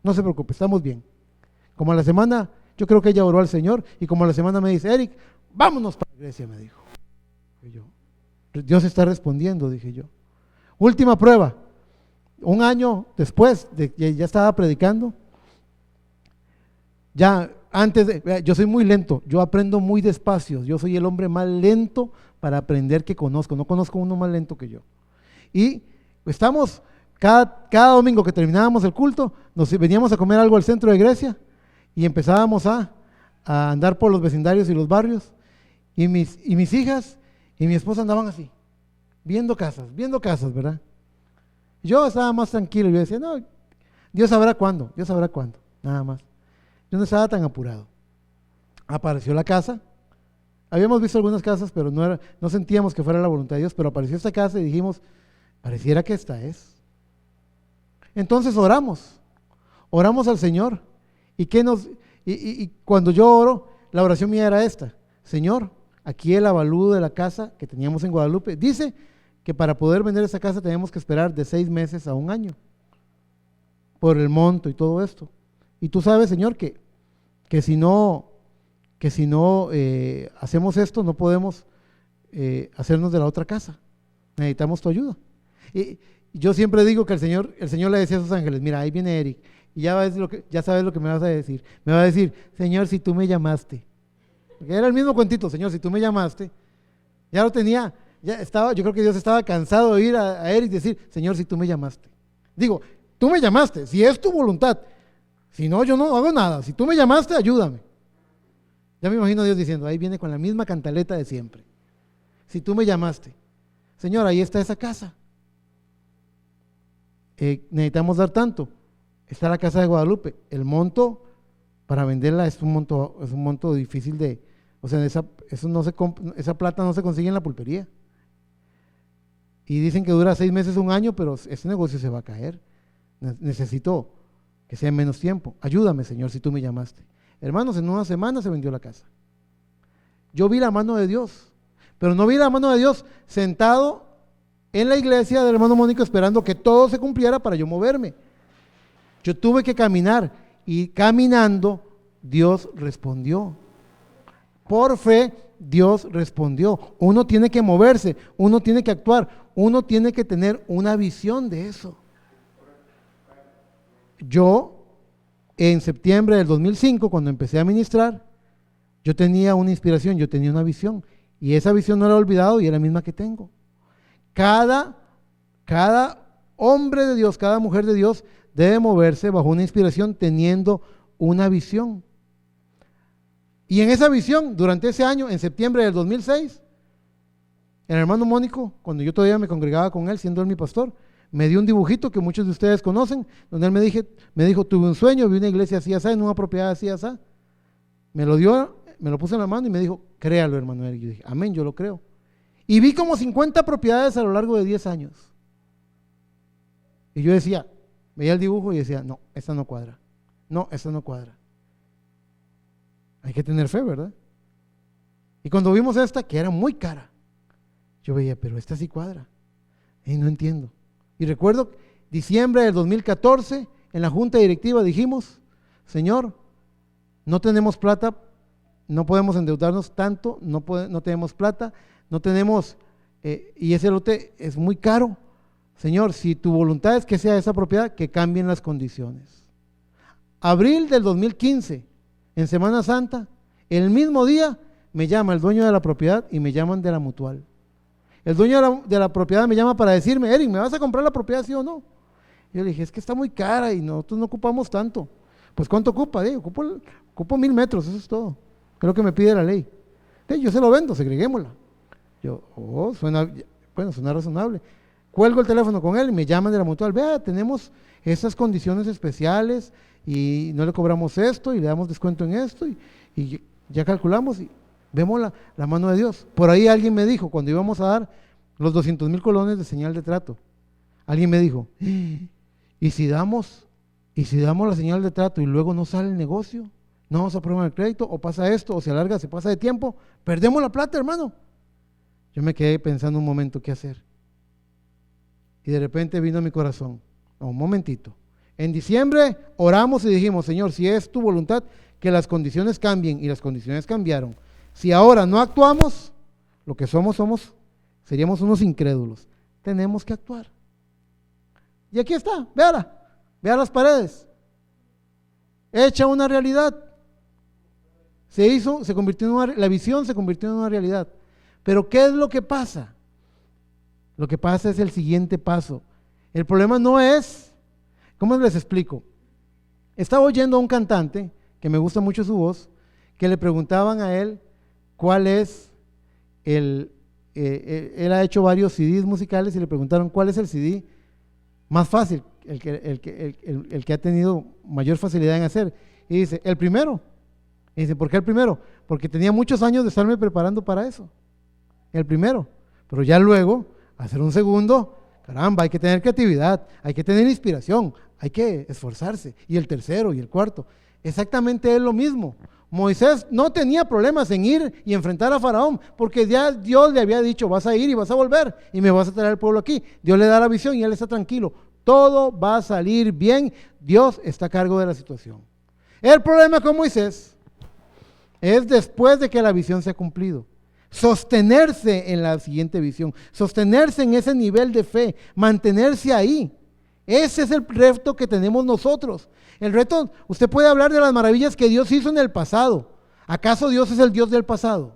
No se preocupe, estamos bien. Como a la semana, yo creo que ella oró al Señor, y como a la semana me dice, Eric, vámonos para Grecia, me dijo. Y yo, Dios está respondiendo, dije yo. Última prueba, un año después de que ya estaba predicando, yo soy muy lento, yo aprendo muy despacio, yo soy el hombre más lento para aprender que conozco, no conozco uno más lento que yo. Y estamos, cada domingo que terminábamos el culto, nos veníamos a comer algo al centro de Grecia, y empezábamos a andar por los vecindarios y los barrios, y mis hijas y mi esposa andaban así, viendo casas, ¿verdad? Yo estaba más tranquilo, yo decía, no, Dios sabrá cuándo, nada más. Yo no estaba tan apurado. Apareció la casa, habíamos visto algunas casas, pero no sentíamos que fuera la voluntad de Dios, pero apareció esta casa y dijimos, pareciera que esta es. Entonces oramos al Señor. Y cuando yo oro, la oración mía era esta: Señor, aquí el avalúo de la casa que teníamos en Guadalupe dice que para poder vender esa casa tenemos que esperar de 6 meses a 1 año por el monto y todo esto. Y tú sabes, Señor, que si no hacemos esto, no podemos hacernos de la otra casa. Necesitamos tu ayuda. Y yo siempre digo que el Señor le decía a sus ángeles, mira, ahí viene Eric, y ya sabes lo que me vas a decir. Me va a decir, Señor, si tú me llamaste. Porque era el mismo cuentito, Señor, si tú me llamaste. Ya lo tenía, yo creo que Dios estaba cansado de ir a Eric y decir, Señor, si tú me llamaste. Digo, tú me llamaste, si es tu voluntad. Si no, yo no hago nada. Si tú me llamaste, ayúdame. Ya me imagino a Dios diciendo, ahí viene con la misma cantaleta de siempre. Si tú me llamaste, Señor, ahí está esa casa. Necesitamos dar tanto. Está la casa de Guadalupe. El monto para venderla es un monto difícil o sea, esa plata no se consigue en la pulpería. Y dicen que dura 6 meses, 1 año, pero ese negocio se va a caer. Necesito que sea en menos tiempo. Ayúdame, Señor, si tú me llamaste. Hermanos, en 1 semana se vendió la casa. Yo vi la mano de Dios, pero no vi la mano de Dios sentado en la iglesia del hermano Mónico esperando que todo se cumpliera para yo moverme. Yo tuve que caminar, y caminando Dios respondió. Por fe, Dios respondió. Uno tiene que moverse, uno tiene que actuar, uno tiene que tener una visión de eso. Yo, en septiembre del 2005, cuando empecé a ministrar, yo tenía una inspiración, yo tenía una visión, y esa visión no la he olvidado y es la misma que tengo. Cada hombre de Dios, cada mujer de Dios debe moverse bajo una inspiración teniendo una visión. Y en esa visión, durante ese año, en septiembre del 2006, el hermano Mónico, cuando yo todavía me congregaba con él, siendo él mi pastor, me dio un dibujito que muchos de ustedes conocen, donde él me dijo, tuve un sueño, vi una iglesia así, así, en una propiedad así, así. Me lo dio, me lo puse en la mano y me dijo, créalo, hermano. Y yo dije, amén, yo lo creo. Y vi como 50 propiedades a lo largo de 10 años. Y yo decía, veía el dibujo y decía, no, esta no cuadra. No, esta no cuadra. Hay que tener fe, ¿verdad? Y cuando vimos esta, que era muy cara, yo veía, pero esta sí cuadra. Y no entiendo. Y recuerdo, diciembre del 2014, en la junta directiva dijimos, Señor, no tenemos plata, no podemos endeudarnos tanto, no tenemos plata, no tenemos, y ese lote es muy caro. Señor, si tu voluntad es que sea esa propiedad, que cambien las condiciones. Abril del 2015, en Semana Santa, el mismo día me llama el dueño de la propiedad y me llaman de la mutual. El dueño de la propiedad me llama para decirme, Eric, ¿me vas a comprar la propiedad, sí o no? Yo le dije, es que está muy cara y nosotros no ocupamos tanto. Pues ¿cuánto ocupa? Ocupo 1000 metros, eso es todo. Es lo que me pide la ley. Yo se lo vendo, segreguémosla. Yo, suena razonable. Cuelgo el teléfono con él y me llaman de la mutual, vea, tenemos esas condiciones especiales y no le cobramos esto y le damos descuento en esto y ya calculamos y vemos la mano de Dios. Por ahí alguien me dijo, cuando íbamos a dar los 200,000 colones de señal de trato, alguien me dijo, ¿y si damos la señal de trato y luego no sale el negocio? ¿No vamos a aprobar el crédito? ¿O pasa esto? ¿O se alarga, se pasa de tiempo? ¿Perdemos la plata, hermano? Yo me quedé pensando un momento qué hacer. Y de repente vino a mi corazón, un momentito. En diciembre oramos y dijimos, Señor, si es tu voluntad que las condiciones cambien, y las condiciones cambiaron. Si ahora no actuamos, lo que seríamos unos incrédulos. Tenemos que actuar. Y aquí está, véala, vea las paredes. Hecha una realidad. Se convirtió en la visión se convirtió en una realidad. Pero ¿qué es lo que pasa? Lo que pasa es el siguiente paso. El problema no es, ¿cómo les explico? Estaba oyendo a un cantante, que me gusta mucho su voz, que le preguntaban a él cuál es él ha hecho varios CDs musicales y le preguntaron cuál es el CD más fácil, el que ha tenido mayor facilidad en hacer. Y dice, el primero. Y dice, ¿por qué el primero? Porque tenía muchos años de estarme preparando para eso. El primero. Pero ya luego, hacer un segundo, caramba, hay que tener creatividad, hay que tener inspiración, hay que esforzarse. Y el tercero y el cuarto. Exactamente es lo mismo. Moisés no tenía problemas en ir y enfrentar a Faraón, porque ya Dios le había dicho, vas a ir y vas a volver y me vas a traer al pueblo aquí. Dios le da la visión y él está tranquilo. Todo va a salir bien, Dios está a cargo de la situación. El problema con Moisés es después de que la visión se ha cumplido. Sostenerse en la siguiente visión, sostenerse en ese nivel de fe, mantenerse ahí. Ese es el reto que tenemos nosotros. El reto, usted puede hablar de las maravillas que Dios hizo en el pasado. ¿Acaso Dios es el Dios del pasado?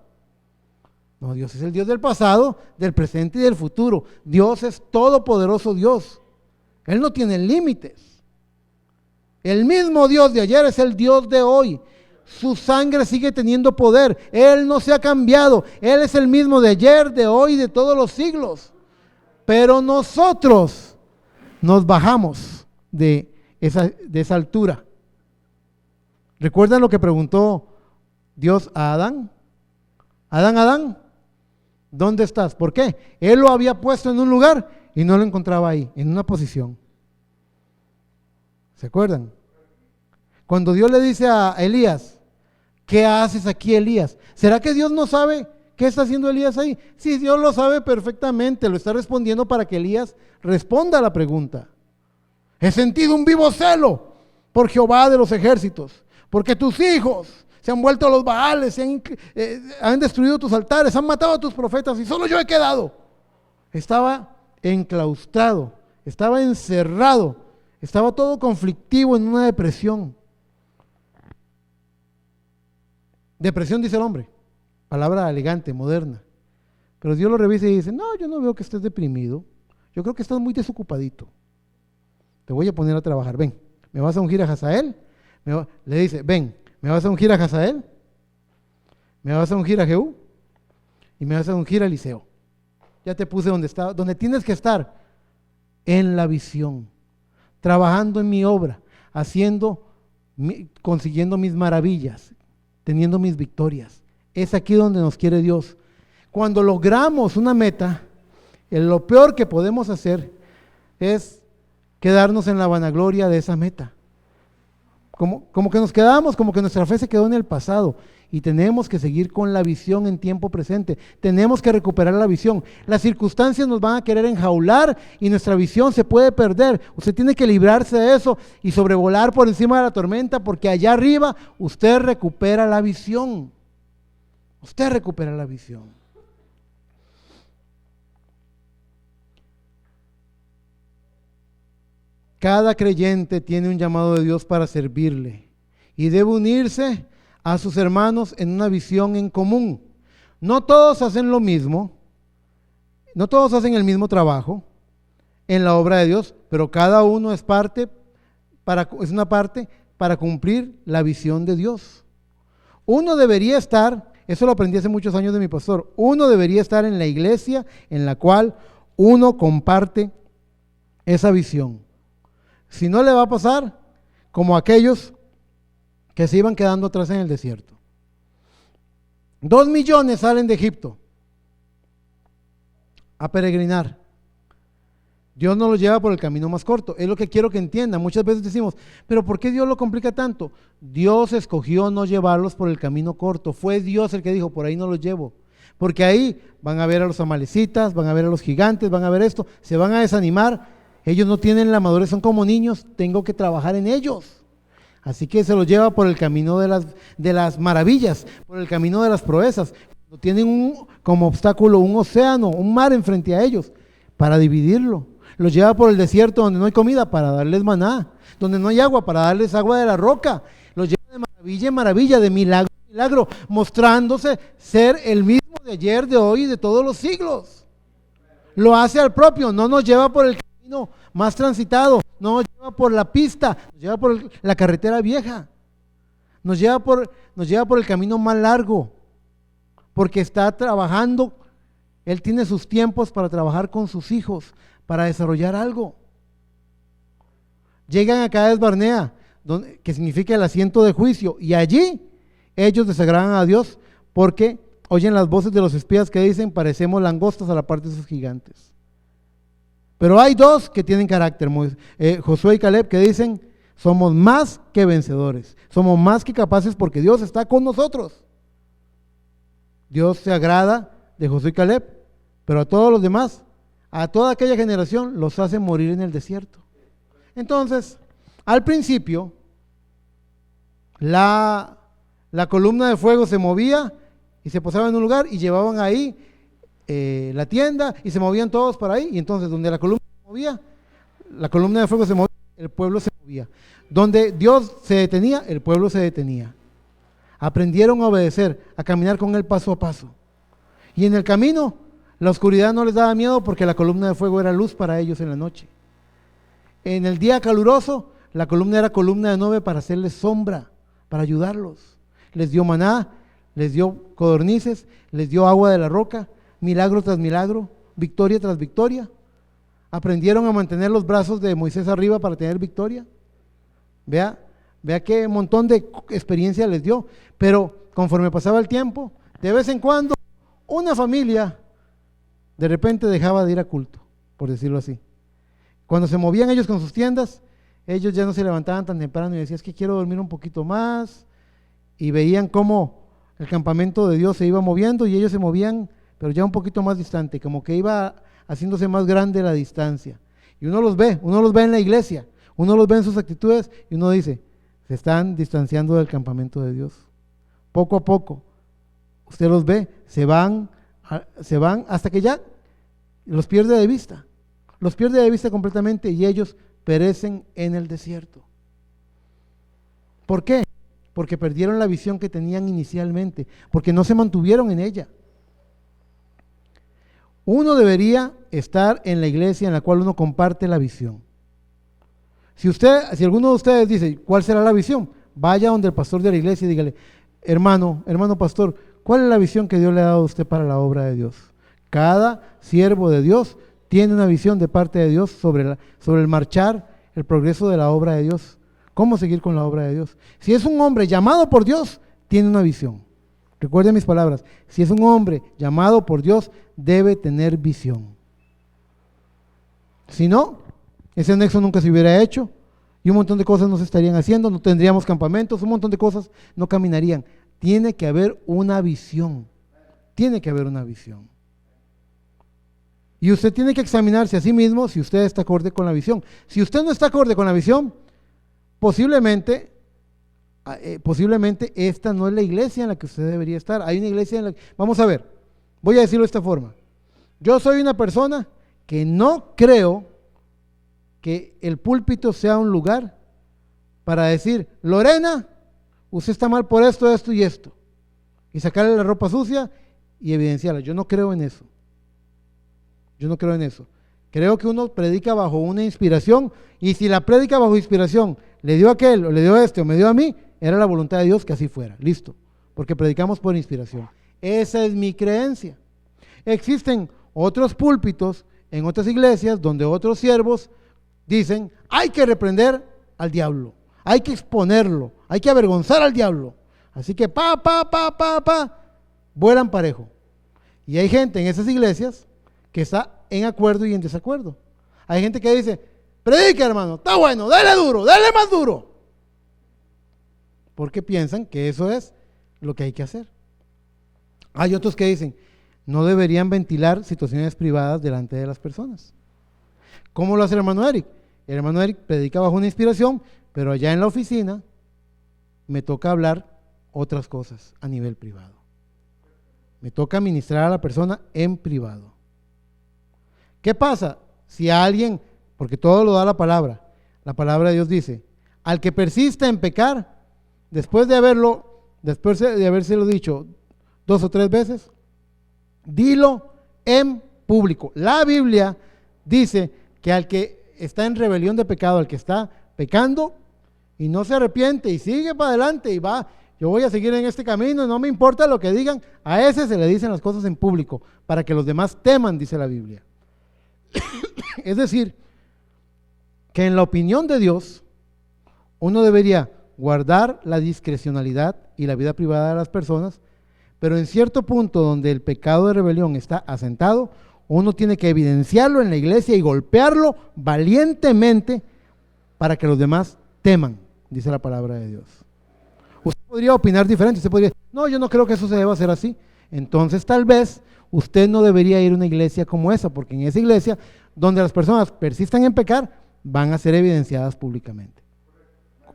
No, Dios es el Dios del pasado, del presente y del futuro. Dios es todopoderoso Dios. Él no tiene límites. El mismo Dios de ayer es el Dios de hoy. Su sangre sigue teniendo poder. Él no se ha cambiado. Él es el mismo de ayer, de hoy, de todos los siglos. Pero nosotros nos bajamos de esa altura. ¿Recuerdan lo que preguntó Dios a Adán? Adán, ¿dónde estás? ¿Por qué? Él lo había puesto en un lugar y no lo encontraba ahí, en una posición. ¿Se acuerdan? Cuando Dios le dice a Elías, ¿qué haces aquí, Elías? ¿Será que Dios no sabe qué está haciendo Elías ahí? Sí, Dios lo sabe perfectamente, lo está respondiendo para que Elías responda a la pregunta. He sentido un vivo celo por Jehová de los ejércitos, porque tus hijos se han vuelto a los Baales, han destruido tus altares, han matado a tus profetas y solo yo he quedado. Estaba enclaustrado, estaba encerrado, estaba todo conflictivo en una depresión. Depresión dice el hombre, palabra elegante, moderna. Pero Dios lo revisa y dice, no, yo no veo que estés deprimido, yo creo que estás muy desocupadito. Te voy a poner a trabajar, ven, ¿me vas a ungir a Hazael? Le dice, ven, ¿me vas a ungir a Hazael? ¿Me vas a ungir a Jehú? Y me vas a ungir a Eliseo. Ya te puse donde tienes que estar, en la visión, trabajando en mi obra, consiguiendo mis maravillas, teniendo mis victorias. Es aquí donde nos quiere Dios. Cuando logramos una meta, lo peor que podemos hacer es quedarnos en la vanagloria de esa meta. Como que nos quedamos, como que nuestra fe se quedó en el pasado y tenemos que seguir con la visión en tiempo presente. Tenemos que recuperar la visión. Las circunstancias nos van a querer enjaular y nuestra visión se puede perder. Usted tiene que librarse de eso y sobrevolar por encima de la tormenta, porque allá arriba usted recupera la visión. Usted recupera la visión. Cada creyente tiene un llamado de Dios para servirle y debe unirse a sus hermanos en una visión en común. No todos hacen lo mismo, no todos hacen el mismo trabajo en la obra de Dios, pero cada uno es una parte para cumplir la visión de Dios. Uno debería estar, eso lo aprendí hace muchos años de mi pastor, uno debería estar en la iglesia en la cual uno comparte esa visión. Si no, le va a pasar como aquellos que se iban quedando atrás en el desierto. 2 millones salen de Egipto a peregrinar. Dios no los lleva por el camino más corto. Es lo que quiero que entiendan. Muchas veces decimos, pero ¿por qué Dios lo complica tanto? Dios escogió no llevarlos por el camino corto. Fue Dios el que dijo, por ahí no los llevo. Porque ahí van a ver a los amalecitas, van a ver a los gigantes, van a ver esto, se van a desanimar. Ellos no tienen la madurez, son como niños, tengo que trabajar en ellos. Así que se los lleva por el camino de las maravillas, por el camino de las proezas. Tienen como obstáculo un océano, un mar enfrente a ellos, para dividirlo. Los lleva por el desierto donde no hay comida para darles maná, donde no hay agua para darles agua de la roca. Los lleva de maravilla en maravilla, de milagro en milagro, mostrándose ser el mismo de ayer, de hoy y de todos los siglos. Lo hace al propio, no nos lleva por el camino más transitado, no nos lleva por la pista, nos lleva por la carretera vieja, nos lleva por el camino más largo, porque está trabajando. Él tiene sus tiempos para trabajar con sus hijos, para desarrollar algo. Llegan a Cades Barnea, que significa el asiento de juicio, y allí ellos desagradan a Dios porque oyen las voces de los espías que dicen, parecemos langostas a la par de esos gigantes. Pero hay 2 que tienen carácter, Josué y Caleb, que dicen, somos más que vencedores, somos más que capaces porque Dios está con nosotros. Dios se agrada de Josué y Caleb, pero a todos los demás, a toda aquella generación, los hace morir en el desierto. Entonces, al principio, la columna de fuego se movía y se posaba en un lugar y llevaban ahí la tienda y se movían todos para ahí. Y entonces, donde la columna de fuego se movía, el pueblo se movía. Donde Dios se detenía, el pueblo se detenía. Aprendieron a obedecer, a caminar con él paso a paso. Y en el camino, la oscuridad no les daba miedo porque la columna de fuego era luz para ellos en la noche. En el día caluroso, la columna era columna de nube para hacerles sombra, para ayudarlos. Les dio maná, les dio codornices, les dio agua de la roca, milagro tras milagro, victoria tras victoria. Aprendieron a mantener los brazos de Moisés arriba para tener victoria. Vea qué montón de experiencia les dio. Pero conforme pasaba el tiempo, de vez en cuando, una familia de repente dejaba de ir a culto, por decirlo así. Cuando se movían ellos con sus tiendas, ellos ya no se levantaban tan temprano y decían, es que quiero dormir un poquito más. Y veían cómo el campamento de Dios se iba moviendo y ellos se movían, pero ya un poquito más distante, como que iba haciéndose más grande la distancia. Y uno los ve en la iglesia, uno los ve en sus actitudes y uno dice, se están distanciando del campamento de Dios. poco a poco, usted los ve, se van hasta que ya los pierde de vista completamente y ellos perecen en el desierto. ¿Por qué? Porque perdieron la visión que tenían inicialmente, porque no se mantuvieron en ella. Uno debería estar en la iglesia en la cual uno comparte la visión. Si alguno de ustedes dice, ¿cuál será la visión? Vaya donde el pastor de la iglesia y dígale, hermano pastor, ¿cuál es la visión que Dios le ha dado a usted para la obra de Dios? Cada siervo de Dios tiene una visión de parte de Dios sobre el marchar, el progreso de la obra de Dios. ¿Cómo seguir con la obra de Dios? Si es un hombre llamado por Dios, tiene una visión. Recuerden mis palabras, si es un hombre llamado por Dios, debe tener visión. Si no, ese nexo nunca se hubiera hecho y un montón de cosas no se estarían haciendo, no tendríamos campamentos, un montón de cosas no caminarían. Tiene que haber una visión, tiene que haber una visión. Y usted tiene que examinarse a sí mismo si usted está acorde con la visión. Si usted no está acorde con la visión, posiblemente esta no es la iglesia en la que usted debería estar. Hay una iglesia en la que, vamos a ver, voy a decirlo de esta forma. Yo soy una persona que no creo que el púlpito sea un lugar para decir, Lorena, usted está mal por esto, esto y esto, y sacarle la ropa sucia y evidenciarla. Yo no creo en eso. Yo no creo en eso. Creo que uno predica bajo una inspiración, y si la prédica bajo inspiración le dio a aquel, o le dio a este, o me dio a mí, era la voluntad de Dios que así fuera. Listo. Porque predicamos por inspiración. Esa es mi creencia. Existen otros púlpitos en otras iglesias donde otros siervos dicen, hay que reprender al diablo, hay que exponerlo, hay que avergonzar al diablo. Así que vuelan parejo. Y hay gente en esas iglesias que está en acuerdo y en desacuerdo. Hay gente que dice, predica hermano, está bueno, dale duro, dale más duro. Porque piensan que eso es lo que hay que hacer. Hay otros que dicen, no deberían ventilar situaciones privadas delante de las personas. ¿Cómo lo hace el hermano Eric? El hermano Eric predica bajo una inspiración, pero allá en la oficina me toca hablar otras cosas a nivel privado. Me toca ministrar a la persona en privado. ¿Qué pasa si a alguien, porque todo lo da la palabra de Dios dice, al que persista en pecar, después de habérselo dicho 2 o 3 veces, dilo en público. La Biblia dice que al que está en rebelión de pecado, al que está pecando y no se arrepiente y sigue para adelante y va, yo voy a seguir en este camino, no me importa lo que digan, a ese se le dicen las cosas en público, para que los demás teman, dice la Biblia. Es decir, que en la opinión de Dios, uno debería guardar la discrecionalidad y la vida privada de las personas, pero en cierto punto donde el pecado de rebelión está asentado, uno tiene que evidenciarlo en la iglesia y golpearlo valientemente para que los demás teman, dice la palabra de Dios. Usted podría opinar diferente, usted podría decir, no, yo no creo que eso se deba hacer así. Entonces tal vez usted no debería ir a una iglesia como esa, porque en esa iglesia donde las personas persistan en pecar, van a ser evidenciadas públicamente.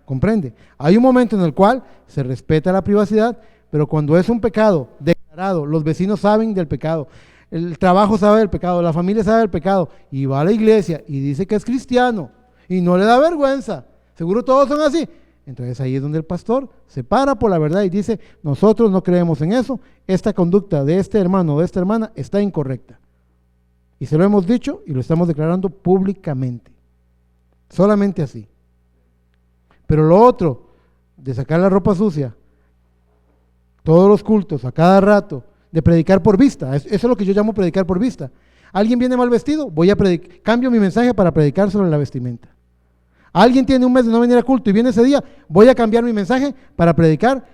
¿Comprende? Hay un momento en el cual se respeta la privacidad, pero cuando es un pecado declarado, los vecinos saben del pecado, el trabajo sabe del pecado, la familia sabe del pecado, y va a la iglesia y dice que es cristiano, y no le da vergüenza, seguro todos son así. Entonces ahí es donde el pastor se para por la verdad y dice, nosotros no creemos en eso, esta conducta de este hermano o de esta hermana está incorrecta. Y se lo hemos dicho y lo estamos declarando públicamente. Solamente así. Pero lo otro, de sacar la ropa sucia, todos los cultos, a cada rato, de predicar por vista, eso es lo que yo llamo predicar por vista. ¿Alguien viene mal vestido? Voy a predicar, cambio mi mensaje para predicar sobre la vestimenta. ¿Alguien tiene un mes de no venir a culto y viene ese día? Voy a cambiar mi mensaje para predicar,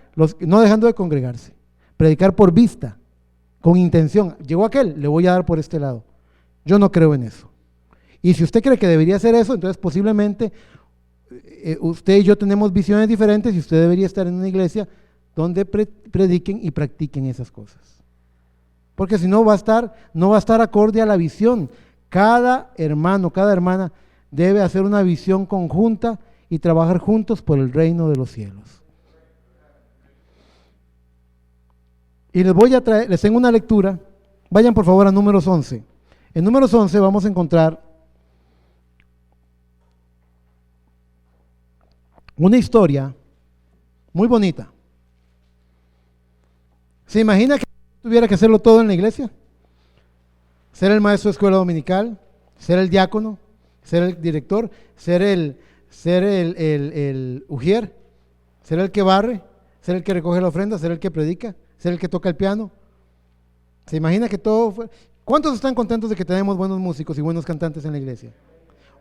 no dejando de congregarse. Predicar por vista, con intención. Llegó aquel, le voy a dar por este lado. Yo no creo en eso. Y si usted cree que debería hacer eso, entonces posiblemente usted y yo tenemos visiones diferentes y usted debería estar en una iglesia donde prediquen y practiquen esas cosas. Porque si no no va a estar acorde a la visión. Cada hermano, cada hermana debe hacer una visión conjunta y trabajar juntos por el reino de los cielos. Y les voy a traer, les tengo una lectura. Vayan por favor a Números 11. En Números 11 vamos a encontrar una historia muy bonita. ¿Se imagina que tuviera que hacerlo todo en la iglesia? Ser el maestro de escuela dominical, ser el diácono, ser el director, ser el ujier, ser el que barre, ser el que recoge la ofrenda, ser el que predica, ser el que toca el piano. ¿Se imagina que todo fue? ¿Cuántos están contentos de que tenemos buenos músicos y buenos cantantes en la iglesia?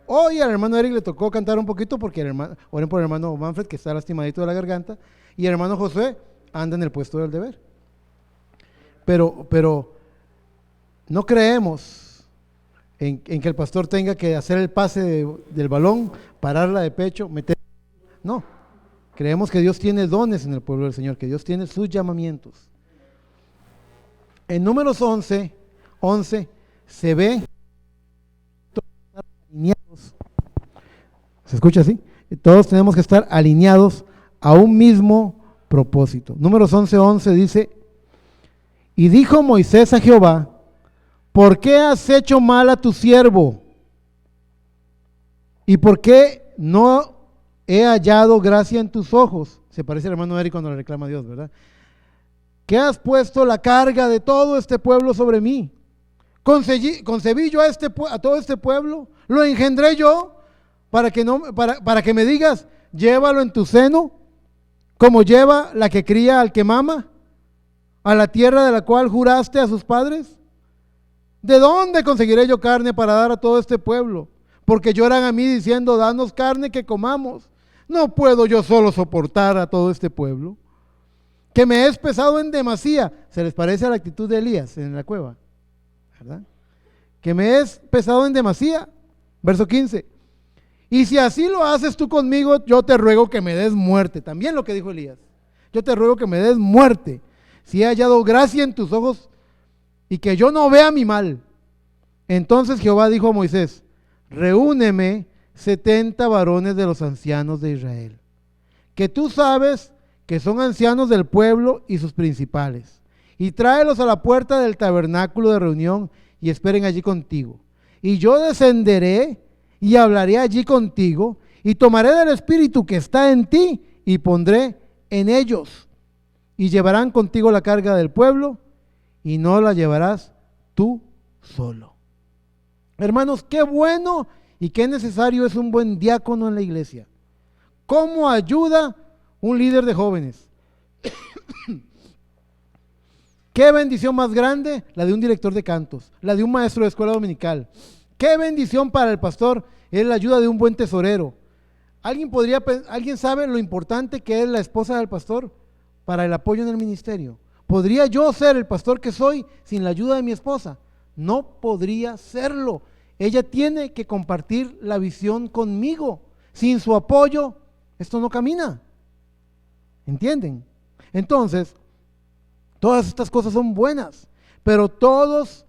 Hoy al hermano Eric le tocó cantar un poquito porque oren por el hermano Manfred, que está lastimadito de la garganta, y el hermano Josué anda en el puesto del deber. Pero no creemos en que el pastor tenga que hacer el pase del balón, pararla de pecho, meter. No, creemos que Dios tiene dones en el pueblo del Señor, que Dios tiene sus llamamientos. En Números 11 se ve alineados. ¿Se escucha así? Todos tenemos que estar alineados a un mismo propósito. Números 11:11 dice: y dijo Moisés a Jehová, ¿por qué has hecho mal a tu siervo? ¿Y por qué no he hallado gracia en tus ojos? Se parece al hermano Eric cuando le reclama a Dios, ¿verdad? ¿Qué has puesto la carga de todo este pueblo sobre mí? ¿Concebí yo a todo este pueblo? ¿Lo engendré yo para que me digas, llévalo en tu seno, como lleva la que cría al que mama, a la tierra de la cual juraste a sus padres? ¿De dónde conseguiré yo carne para dar a todo este pueblo? Porque lloran a mí diciendo, danos carne que comamos. No puedo yo solo soportar a todo este pueblo, que me es pesado en demasía. Se les parece a la actitud de Elías en la cueva, ¿verdad? Que me es pesado en demasía. Verso 15. Y si así lo haces tú conmigo, yo te ruego que me des muerte. También lo que dijo Elías. Yo te ruego que me des muerte, si he hallado gracia en tus ojos y que yo no vea mi mal. Entonces Jehová dijo a Moisés, reúneme 70 varones de los ancianos de Israel, que tú sabes que son ancianos del pueblo y sus principales, y tráelos a la puerta del tabernáculo de reunión y esperen allí contigo. Y yo descenderé y hablaré allí contigo y tomaré del espíritu que está en ti y pondré en ellos. Y llevarán contigo la carga del pueblo y no la llevarás tú solo. Hermanos, qué bueno y qué necesario es un buen diácono en la iglesia. ¿Cómo ayuda un líder de jóvenes? Qué bendición más grande la de un director de cantos, la de un maestro de escuela dominical. Qué bendición para el pastor es la ayuda de un buen tesorero. ¿Alguien sabe lo importante que es la esposa del pastor para el apoyo en el ministerio? ¿Podría yo ser el pastor que soy sin la ayuda de mi esposa? No podría serlo. Ella tiene que compartir la visión conmigo. Sin su apoyo, esto no camina. ¿Entienden? Entonces, todas estas cosas son buenas, pero todos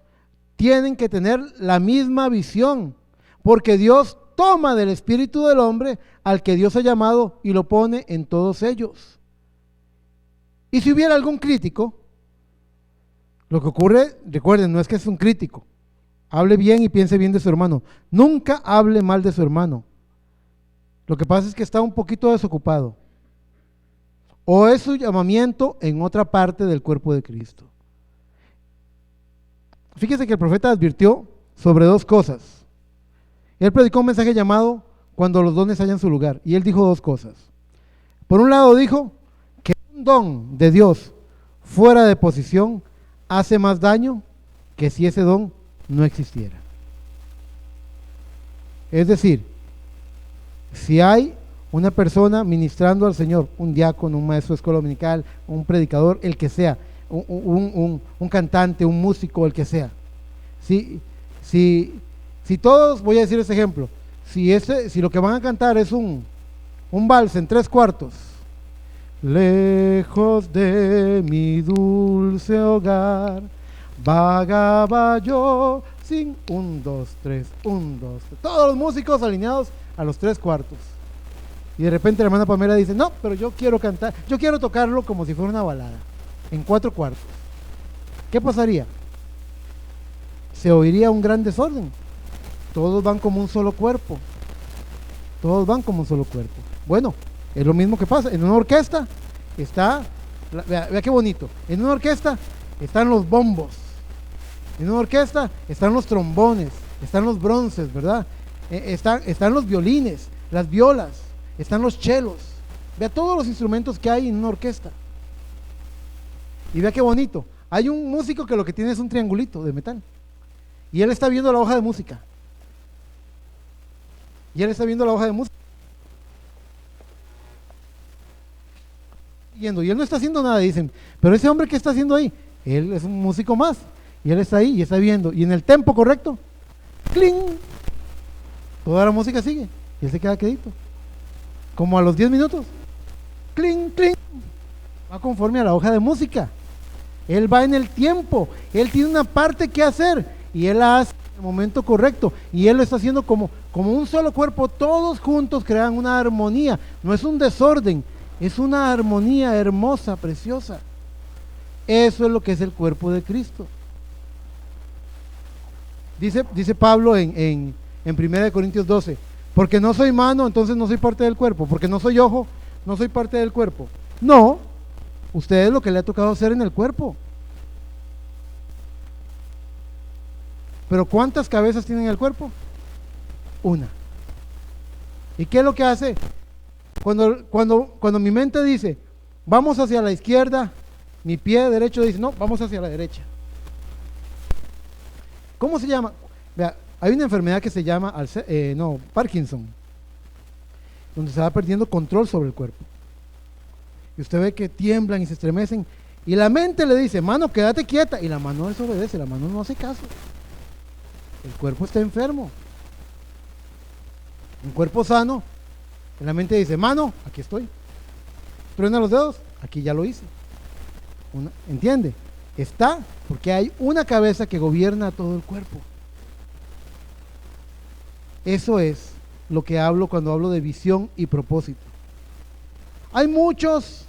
tienen que tener la misma visión, porque Dios toma del espíritu del hombre al que Dios ha llamado y lo pone en todos ellos. Y si hubiera algún crítico, lo que ocurre, recuerden, no es que es un crítico, hable bien y piense bien de su hermano, nunca hable mal de su hermano. Lo que pasa es que está un poquito desocupado, o es su llamamiento en otra parte del cuerpo de Cristo. Fíjese que el profeta advirtió sobre dos cosas. Él predicó un mensaje llamado cuando los dones hallan su lugar, y él dijo dos cosas. Por un lado dijo que un don de Dios fuera de posición hace más daño que si ese don no existiera. Es decir, si hay una persona ministrando al Señor, un diácono, un maestro de escuela dominical, un predicador, el que sea, un cantante, un músico, el que sea. Si todos, voy a decir ese ejemplo, si lo que van a cantar es un vals en 3/4, lejos de mi dulce hogar, vagaba yo sin 1, 2, 3, 1, 2, 3. Todos los músicos alineados a los 3/4. Y de repente la hermana Pamela dice, no, pero yo quiero cantar, yo quiero tocarlo como si fuera una balada, en 4/4. ¿qué pasaría? Se oiría un gran desorden. Todos van como un solo cuerpo. Todos van como un solo cuerpo. Bueno, es lo mismo que pasa. En una orquesta está, vea qué bonito. En una orquesta están los bombos. En una orquesta están los trombones, están los bronces, ¿verdad? Están los violines, las violas, están los chelos. Vea todos los instrumentos que hay en una orquesta. Y vea qué bonito. Hay un músico que lo que tiene es un triangulito de metal. Y él está viendo la hoja de música. Y él está viendo la hoja de música. Y él no está haciendo nada, dicen. Pero ese hombre, ¿qué está haciendo ahí? Él es un músico más. Y él está ahí y está viendo. Y en el tempo correcto, ¡cling! Toda la música sigue. Y él se queda quedito. Como a los 10 minutos, ¡cling, cling! Va conforme a la hoja de música. Él va en el tiempo. Él tiene una parte que hacer. Y él la hace en el momento correcto. Y él lo está haciendo como un solo cuerpo. Todos juntos crean una armonía. No es un desorden. Es una armonía hermosa, preciosa. Eso es lo que es el cuerpo de Cristo. Dice Pablo en 1 Corintios 12, porque no soy mano, entonces no soy parte del cuerpo, porque no soy ojo, no soy parte del cuerpo. No, usted es lo que le ha tocado hacer en el cuerpo. Pero ¿cuántas cabezas tiene en el cuerpo? Una. ¿Y qué es lo que hace? Cuando mi mente dice, vamos hacia la izquierda, mi pie derecho dice, no, vamos hacia la derecha. ¿Cómo se llama? Vea, hay una enfermedad que se llama Parkinson, donde se va perdiendo control sobre el cuerpo. Y usted ve que tiemblan y se estremecen. Y la mente le dice, mano, quédate quieta. Y la mano desobedece, la mano no hace caso. El cuerpo está enfermo. Un cuerpo sano, la mente dice, mano, aquí estoy. Truena los dedos, aquí ya lo hice. ¿Entiende? Está porque hay una cabeza que gobierna todo el cuerpo. Eso es lo que hablo cuando hablo de visión y propósito. Hay muchos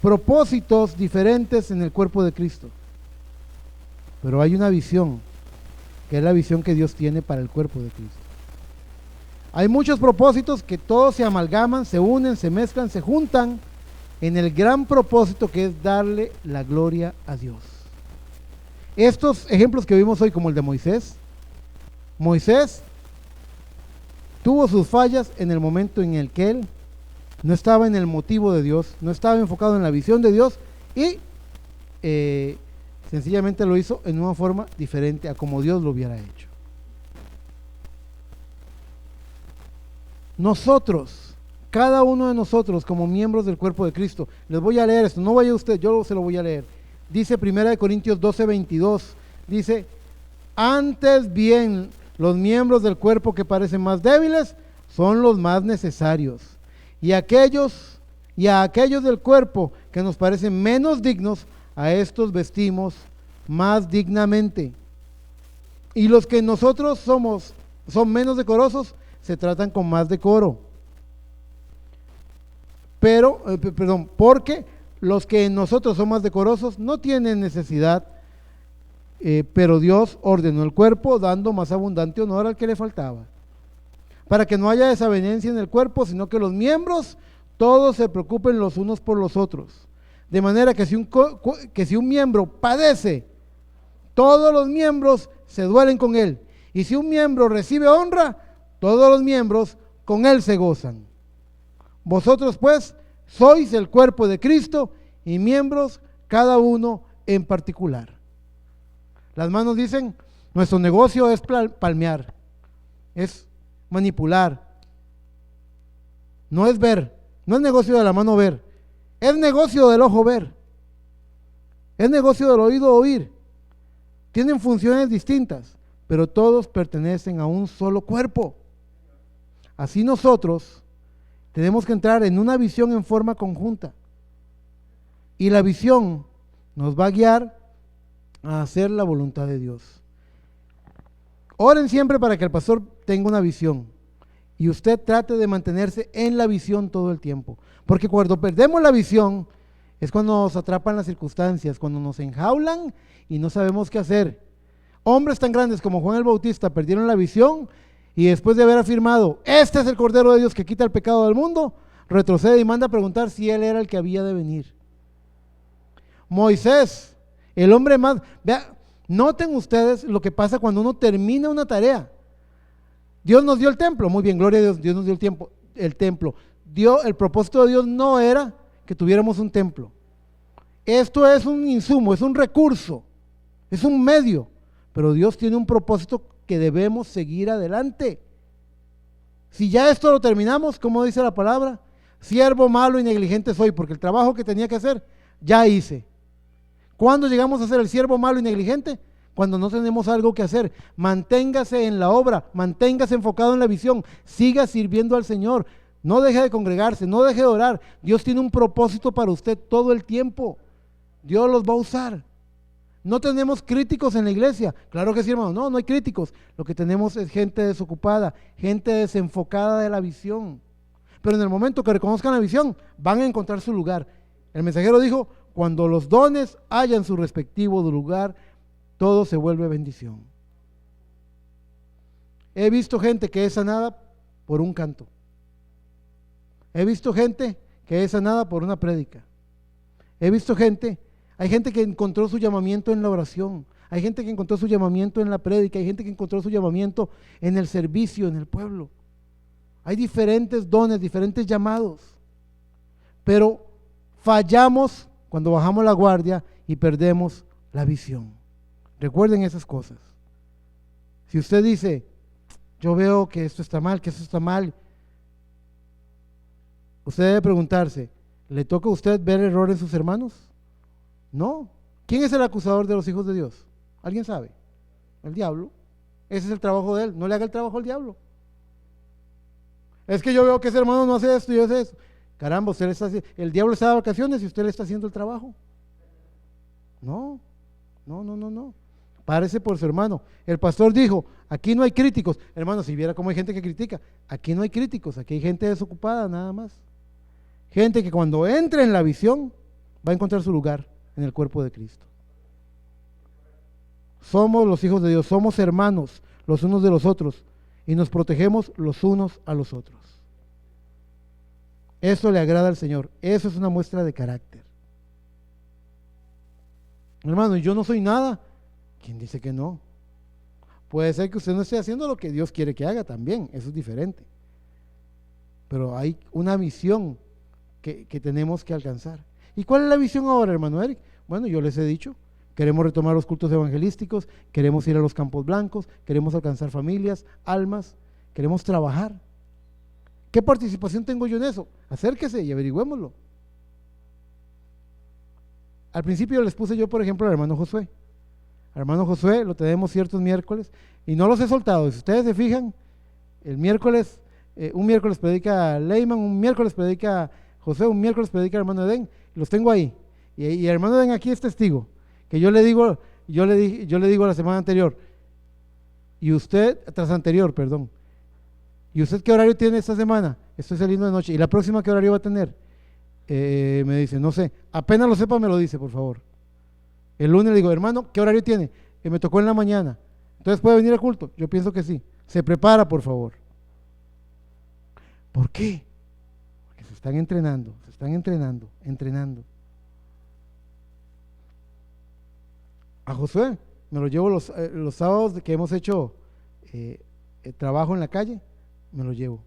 propósitos diferentes en el cuerpo de Cristo, pero hay una visión, que es la visión que Dios tiene para el cuerpo de Cristo. Hay muchos propósitos que todos se amalgaman, se unen, se mezclan, se juntan en el gran propósito que es darle la gloria a Dios. Estos ejemplos que vimos hoy, como el de Moisés, Moisés tuvo sus fallas en el momento en el que él no estaba en el motivo de Dios, no estaba enfocado en la visión de Dios y sencillamente lo hizo en una forma diferente a como Dios lo hubiera hecho. Nosotros, cada uno de nosotros como miembros del cuerpo de Cristo, les voy a leer esto, no vaya usted, yo se lo voy a leer. Dice 1 Corintios 12:22, dice, antes bien los miembros del cuerpo que parecen más débiles son los más necesarios, y a aquellos del cuerpo que nos parecen menos dignos, a estos vestimos más dignamente. Y los que nosotros son menos decorosos, se tratan con más decoro. Porque los que en nosotros son más decorosos no tienen necesidad, pero Dios ordenó el cuerpo dando más abundante honor al que le faltaba, para que no haya desavenencia en el cuerpo, sino que los miembros todos se preocupen los unos por los otros. De manera que si un miembro padece, todos los miembros se duelen con él. Y si un miembro recibe honra, todos los miembros con él se gozan. Vosotros pues sois el cuerpo de Cristo y miembros cada uno en particular. Las manos dicen, nuestro negocio es palmear, es manipular, no es ver, no es negocio de la mano ver, es negocio del ojo ver, es negocio del oído oír. Tienen funciones distintas, pero todos pertenecen a un solo cuerpo. Así nosotros tenemos que entrar en una visión en forma conjunta, y la visión nos va a guiar a hacer la voluntad de Dios. Oren siempre para que el pastor tenga una visión y usted trate de mantenerse en la visión todo el tiempo, porque cuando perdemos la visión Es cuando nos atrapan las circunstancias, cuando nos enjaulan y no sabemos qué hacer. Hombres tan grandes como Juan el Bautista perdieron la visión y después de haber afirmado, este es el Cordero de Dios que quita el pecado del mundo, retrocede y manda a preguntar si él era el que había de venir. Moisés, el hombre más... Vea, noten ustedes lo que pasa cuando uno termina una tarea. Dios nos dio el templo, muy bien, gloria a Dios, Dios nos dio el templo. El propósito de Dios no era que tuviéramos un templo. Esto es un insumo, es un recurso, es un medio, pero Dios tiene un propósito que debemos seguir adelante. Si ya esto lo terminamos, como dice la palabra, siervo malo y negligente soy, porque el trabajo que tenía que hacer, ya hice. ¿Cuándo llegamos a ser el siervo malo y negligente? Cuando no tenemos algo que hacer. Manténgase en la obra, manténgase enfocado en la visión, siga sirviendo al Señor, no deje de congregarse, no deje de orar. Dios tiene un propósito para usted todo el tiempo. Dios los va a usar. No tenemos críticos en la iglesia. Claro que sí, hermano. No hay críticos. Lo que tenemos es gente desocupada, gente desenfocada de la visión. Pero en el momento que reconozcan la visión, van a encontrar su lugar. El mensajero dijo, cuando los dones hayan su respectivo lugar, todo se vuelve bendición. He visto gente que es sanada por un canto. He visto gente que es sanada por una prédica. He visto hay gente que encontró su llamamiento en la oración, hay gente que encontró su llamamiento en la prédica, hay gente que encontró su llamamiento en el servicio, en el pueblo. Hay diferentes dones, diferentes llamados, pero fallamos cuando bajamos la guardia y perdemos la visión. Recuerden esas cosas. Si usted dice, yo veo que esto está mal, usted debe preguntarse, ¿le toca a usted ver error en sus hermanos? No. ¿Quién es el acusador de los hijos de Dios? ¿Alguien sabe? El diablo. Ese es el trabajo de él. No le haga el trabajo al diablo. Es que yo veo que ese hermano no hace esto y yo hace eso. Caramba, el diablo está de vacaciones y usted le está haciendo el trabajo. No. Párese por su hermano. El pastor dijo, aquí no hay críticos. Hermano, si viera cómo hay gente que critica, aquí no hay críticos, aquí hay gente desocupada nada más. Gente que cuando entre en la visión va a encontrar su lugar en el cuerpo de Cristo. Somos los hijos de Dios, somos hermanos los unos de los otros y nos protegemos los unos a los otros. Eso le agrada al Señor, eso es una muestra de carácter. Hermano, yo no soy nada. ¿Quién dice que no? Puede ser que usted no esté haciendo lo que Dios quiere que haga también, eso es diferente. Pero hay una visión que tenemos que alcanzar. ¿Y cuál es la visión ahora, hermano Eric? Bueno, yo les he dicho, queremos retomar los cultos evangelísticos, queremos ir a los campos blancos, queremos alcanzar familias, almas, queremos trabajar. ¿Qué participación tengo yo en eso? Acérquese y averigüémoslo. Al principio les puse yo, por ejemplo, al hermano Josué. Al hermano Josué lo tenemos ciertos miércoles y no los he soltado. Si ustedes se fijan, el miércoles, un miércoles predica Leyman, un miércoles predica José, un miércoles predica el hermano Edén, los tengo ahí. Y el hermano Edén aquí es testigo, que yo le digo la semana anterior, y usted, tras anterior, perdón, ¿y usted qué horario tiene esta semana? Estoy saliendo de noche. ¿Y la próxima qué horario va a tener? Me dice, no sé, apenas lo sepa me lo dice, por favor. El lunes le digo, hermano, ¿qué horario tiene? Me tocó en la mañana. Entonces, ¿puede venir al culto? Yo pienso que sí. Se prepara, por favor. ¿Por qué? Porque se están entrenando. A Josué me lo llevo los sábados que hemos hecho trabajo en la calle, me lo llevo.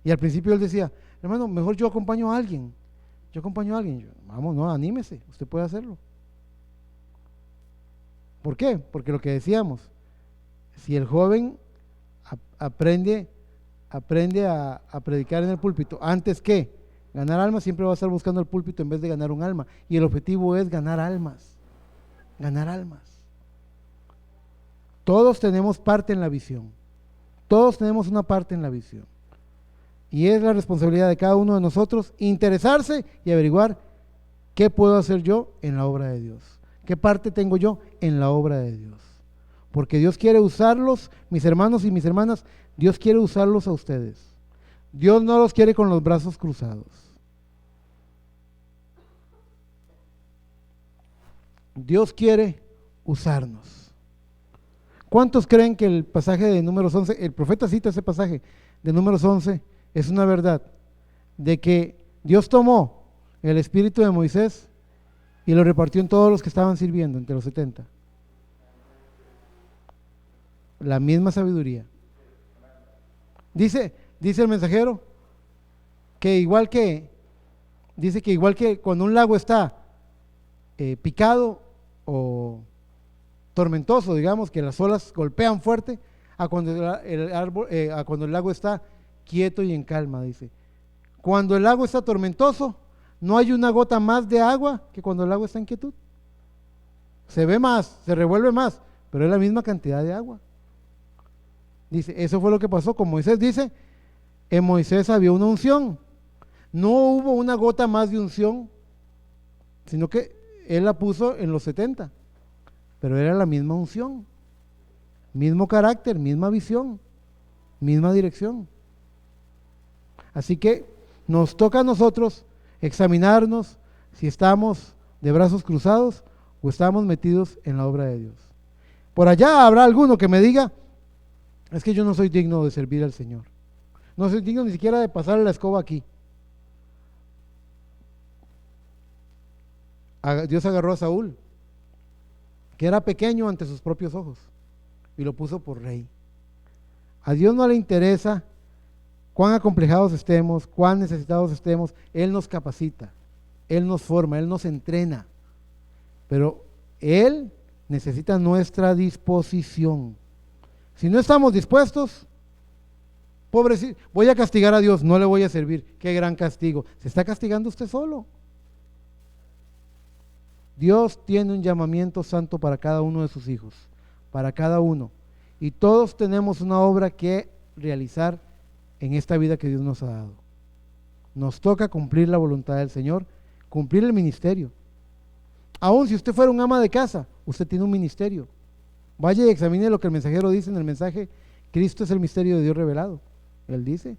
Y al principio él decía, hermano, mejor yo acompaño a alguien. Yo, vamos, no, anímese, usted puede hacerlo. ¿Por qué? Porque lo que decíamos, si el joven aprende a predicar en el púlpito, antes que ganar almas, siempre va a estar buscando el púlpito en vez de ganar un alma. Y el objetivo es ganar almas. Todos tenemos parte en la visión. Todos tenemos una parte en la visión. Y es la responsabilidad de cada uno de nosotros interesarse y averiguar qué puedo hacer yo en la obra de Dios. ¿Qué parte tengo yo en la obra de Dios? Porque Dios quiere usarlos, mis hermanos y mis hermanas, Dios quiere usarlos a ustedes. Dios no los quiere con los brazos cruzados. Dios quiere usarnos. ¿Cuántos creen que el pasaje de Números 11, el profeta cita ese pasaje de Números 11, es una verdad? De que Dios tomó el espíritu de Moisés y lo repartió en todos los que estaban sirviendo, entre los 70. La misma sabiduría. Dice el mensajero que igual que cuando un lago está picado o tormentoso, digamos, que las olas golpean fuerte, a cuando el lago está quieto y en calma, dice. Cuando el lago está tormentoso, no hay una gota más de agua que cuando el lago está en quietud. Se ve más, se revuelve más, pero es la misma cantidad de agua. Dice, eso fue lo que pasó con Moisés. Dice, en Moisés había una unción. No hubo una gota más de unción, sino que él la puso en los 70. Pero era la misma unción, mismo carácter, misma visión, misma dirección. Así que nos toca a nosotros examinarnos si estamos de brazos cruzados o estamos metidos en la obra de Dios. Por allá habrá alguno que me diga, es que yo no soy digno de servir al Señor. No soy digno ni siquiera de pasar la escoba aquí. Dios agarró a Saúl, que era pequeño ante sus propios ojos, y lo puso por rey. A Dios no le interesa cuán acomplejados estemos, cuán necesitados estemos. Él nos capacita, Él nos forma, Él nos entrena, pero Él necesita nuestra disposición. Si no estamos dispuestos, pobrecito, voy a castigar a Dios, no le voy a servir. Qué gran castigo. Se está castigando usted solo. Dios tiene un llamamiento santo para cada uno de sus hijos, para cada uno. Y todos tenemos una obra que realizar en esta vida que Dios nos ha dado. Nos toca cumplir la voluntad del Señor, cumplir el ministerio. Aún si usted fuera un ama de casa, usted tiene un ministerio. Vaya y examine lo que el mensajero dice en el mensaje: Cristo es el misterio de Dios revelado. Él dice,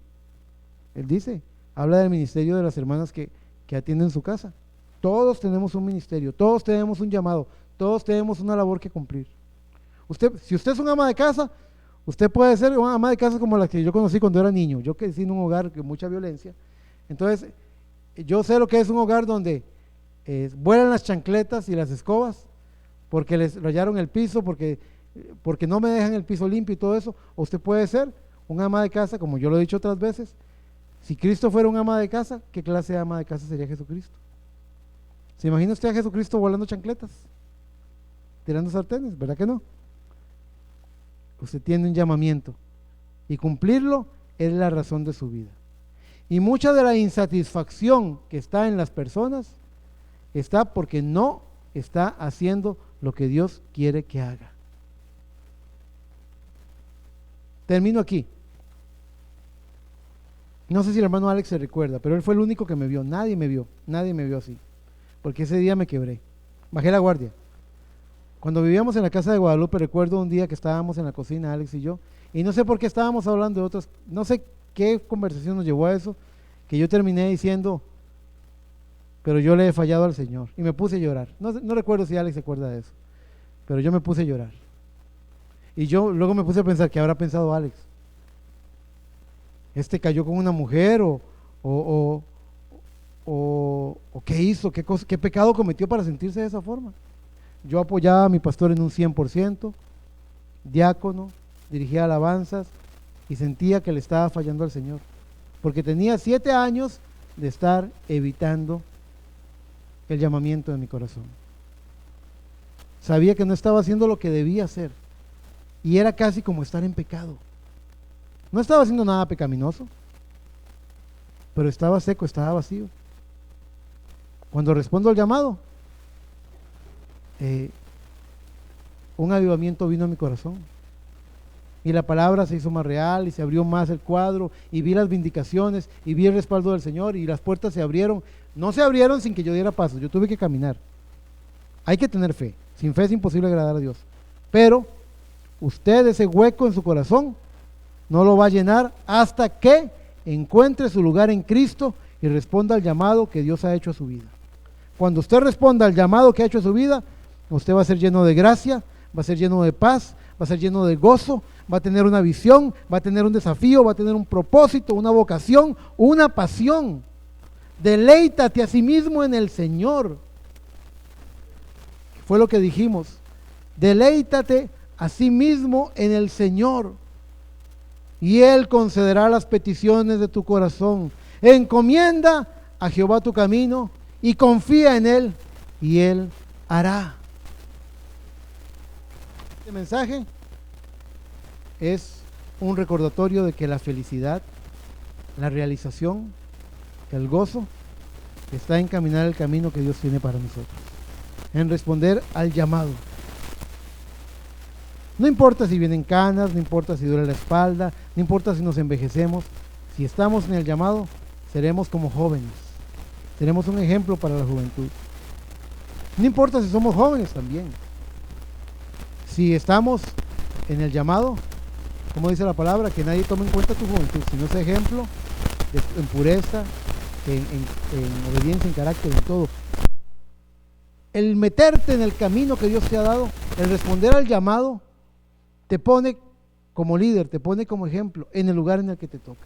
habla del ministerio de las hermanas que atienden su casa. Todos tenemos un ministerio, todos tenemos un llamado, todos tenemos una labor que cumplir. Si usted es un ama de casa, usted puede ser una ama de casa como la que yo conocí cuando era niño. Yo crecí en un hogar con mucha violencia. Entonces, yo sé lo que es un hogar donde vuelan las chancletas y las escobas porque les rayaron el piso, porque no me dejan el piso limpio y todo eso. O usted puede ser un ama de casa, como yo lo he dicho otras veces. Si Cristo fuera un ama de casa, ¿qué clase de ama de casa sería Jesucristo? ¿Se imagina usted a Jesucristo volando chancletas, tirando sartenes? ¿Verdad que no? Usted tiene un llamamiento y cumplirlo es la razón de su vida. Y mucha de la insatisfacción que está en las personas está porque no está haciendo lo que Dios quiere que haga. Termino aquí. No sé si el hermano Alex se recuerda, pero él fue el único que me vio. Nadie me vio así, porque ese día me quebré, bajé la guardia. Cuando vivíamos en la casa de Guadalupe, recuerdo un día que estábamos en la cocina, Alex y yo, y no sé por qué estábamos hablando de otras, no sé qué conversación nos llevó a eso, que yo terminé diciendo, pero yo le he fallado al Señor, y me puse a llorar. No recuerdo si Alex se acuerda de eso, pero yo me puse a llorar. Y yo luego me puse a pensar, ¿qué habrá pensado Alex? ¿Cayó con una mujer o qué hizo? ¿Qué pecado cometió para sentirse de esa forma? Yo apoyaba a mi pastor en un 100%, diácono, dirigía alabanzas y sentía que le estaba fallando al Señor, porque tenía 7 años de estar evitando el llamamiento de mi corazón. Sabía que no estaba haciendo lo que debía hacer y era casi como estar en pecado. No estaba haciendo nada pecaminoso, pero estaba seco, estaba vacío. Cuando respondo al llamado, un avivamiento vino a mi corazón y la palabra se hizo más real y se abrió más el cuadro y vi las vindicaciones y vi el respaldo del Señor y las puertas se abrieron. No se abrieron sin que yo diera pasos, yo tuve que caminar. Hay que tener fe, sin fe es imposible agradar a Dios, pero usted ese hueco en su corazón no lo va a llenar hasta que encuentre su lugar en Cristo y responda al llamado que Dios ha hecho a su vida. Cuando usted responda al llamado que ha hecho a su vida, Usted va a ser lleno de gracia, va a ser lleno de paz, va a ser lleno de gozo, va a tener una visión, va a tener un desafío, va a tener un propósito, una vocación, una pasión. Deleítate a sí mismo en el Señor. Fue lo que dijimos. Deleítate a sí mismo en el Señor, y Él concederá las peticiones de tu corazón. Encomienda a Jehová tu camino y confía en Él, y Él hará. Este mensaje es un recordatorio de que la felicidad, la realización, el gozo está en caminar el camino que Dios tiene para nosotros, en responder al llamado. No importa si vienen canas, no importa si duele la espalda, no importa si nos envejecemos. Si estamos en el llamado, seremos como jóvenes, seremos un ejemplo para la juventud. No importa si somos jóvenes también. Si estamos en el llamado, como dice la palabra, que nadie tome en cuenta tu juventud, sino ese ejemplo en pureza, en obediencia, en carácter, en todo. El meterte en el camino que Dios te ha dado, el responder al llamado, te pone como líder, te pone como ejemplo en el lugar en el que te toca.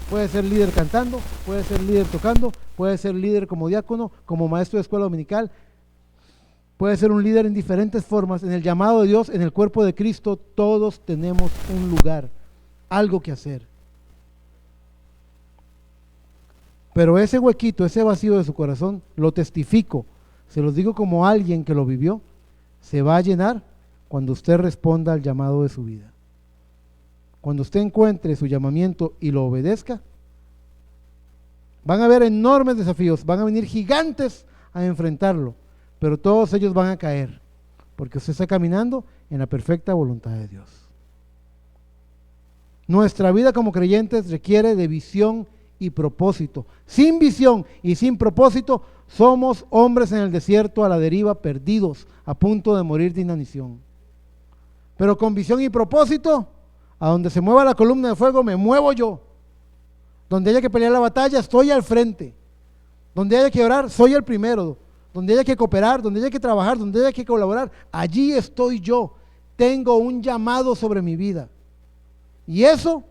Puede ser líder cantando, puede ser líder tocando, puede ser líder como diácono, como maestro de escuela dominical, puede ser un líder en diferentes formas. En el llamado de Dios, en el cuerpo de Cristo, todos tenemos un lugar, algo que hacer. Pero ese huequito, ese vacío de su corazón, lo testifico, se los digo como alguien que lo vivió, se va a llenar cuando usted responda al llamado de su vida. Cuando usted encuentre su llamamiento y lo obedezca, van a haber enormes desafíos, van a venir gigantes a enfrentarlo, pero todos ellos van a caer, porque usted está caminando en la perfecta voluntad de Dios. Nuestra vida como creyentes requiere de visión y propósito. Sin visión y sin propósito, somos hombres en el desierto a la deriva, perdidos, a punto de morir de inanición. Pero con visión y propósito, a donde se mueva la columna de fuego, me muevo yo. Donde haya que pelear la batalla, estoy al frente. Donde haya que orar, soy el primero. Donde haya que cooperar, donde haya que trabajar, donde haya que colaborar, allí estoy yo. Tengo un llamado sobre mi vida. Y eso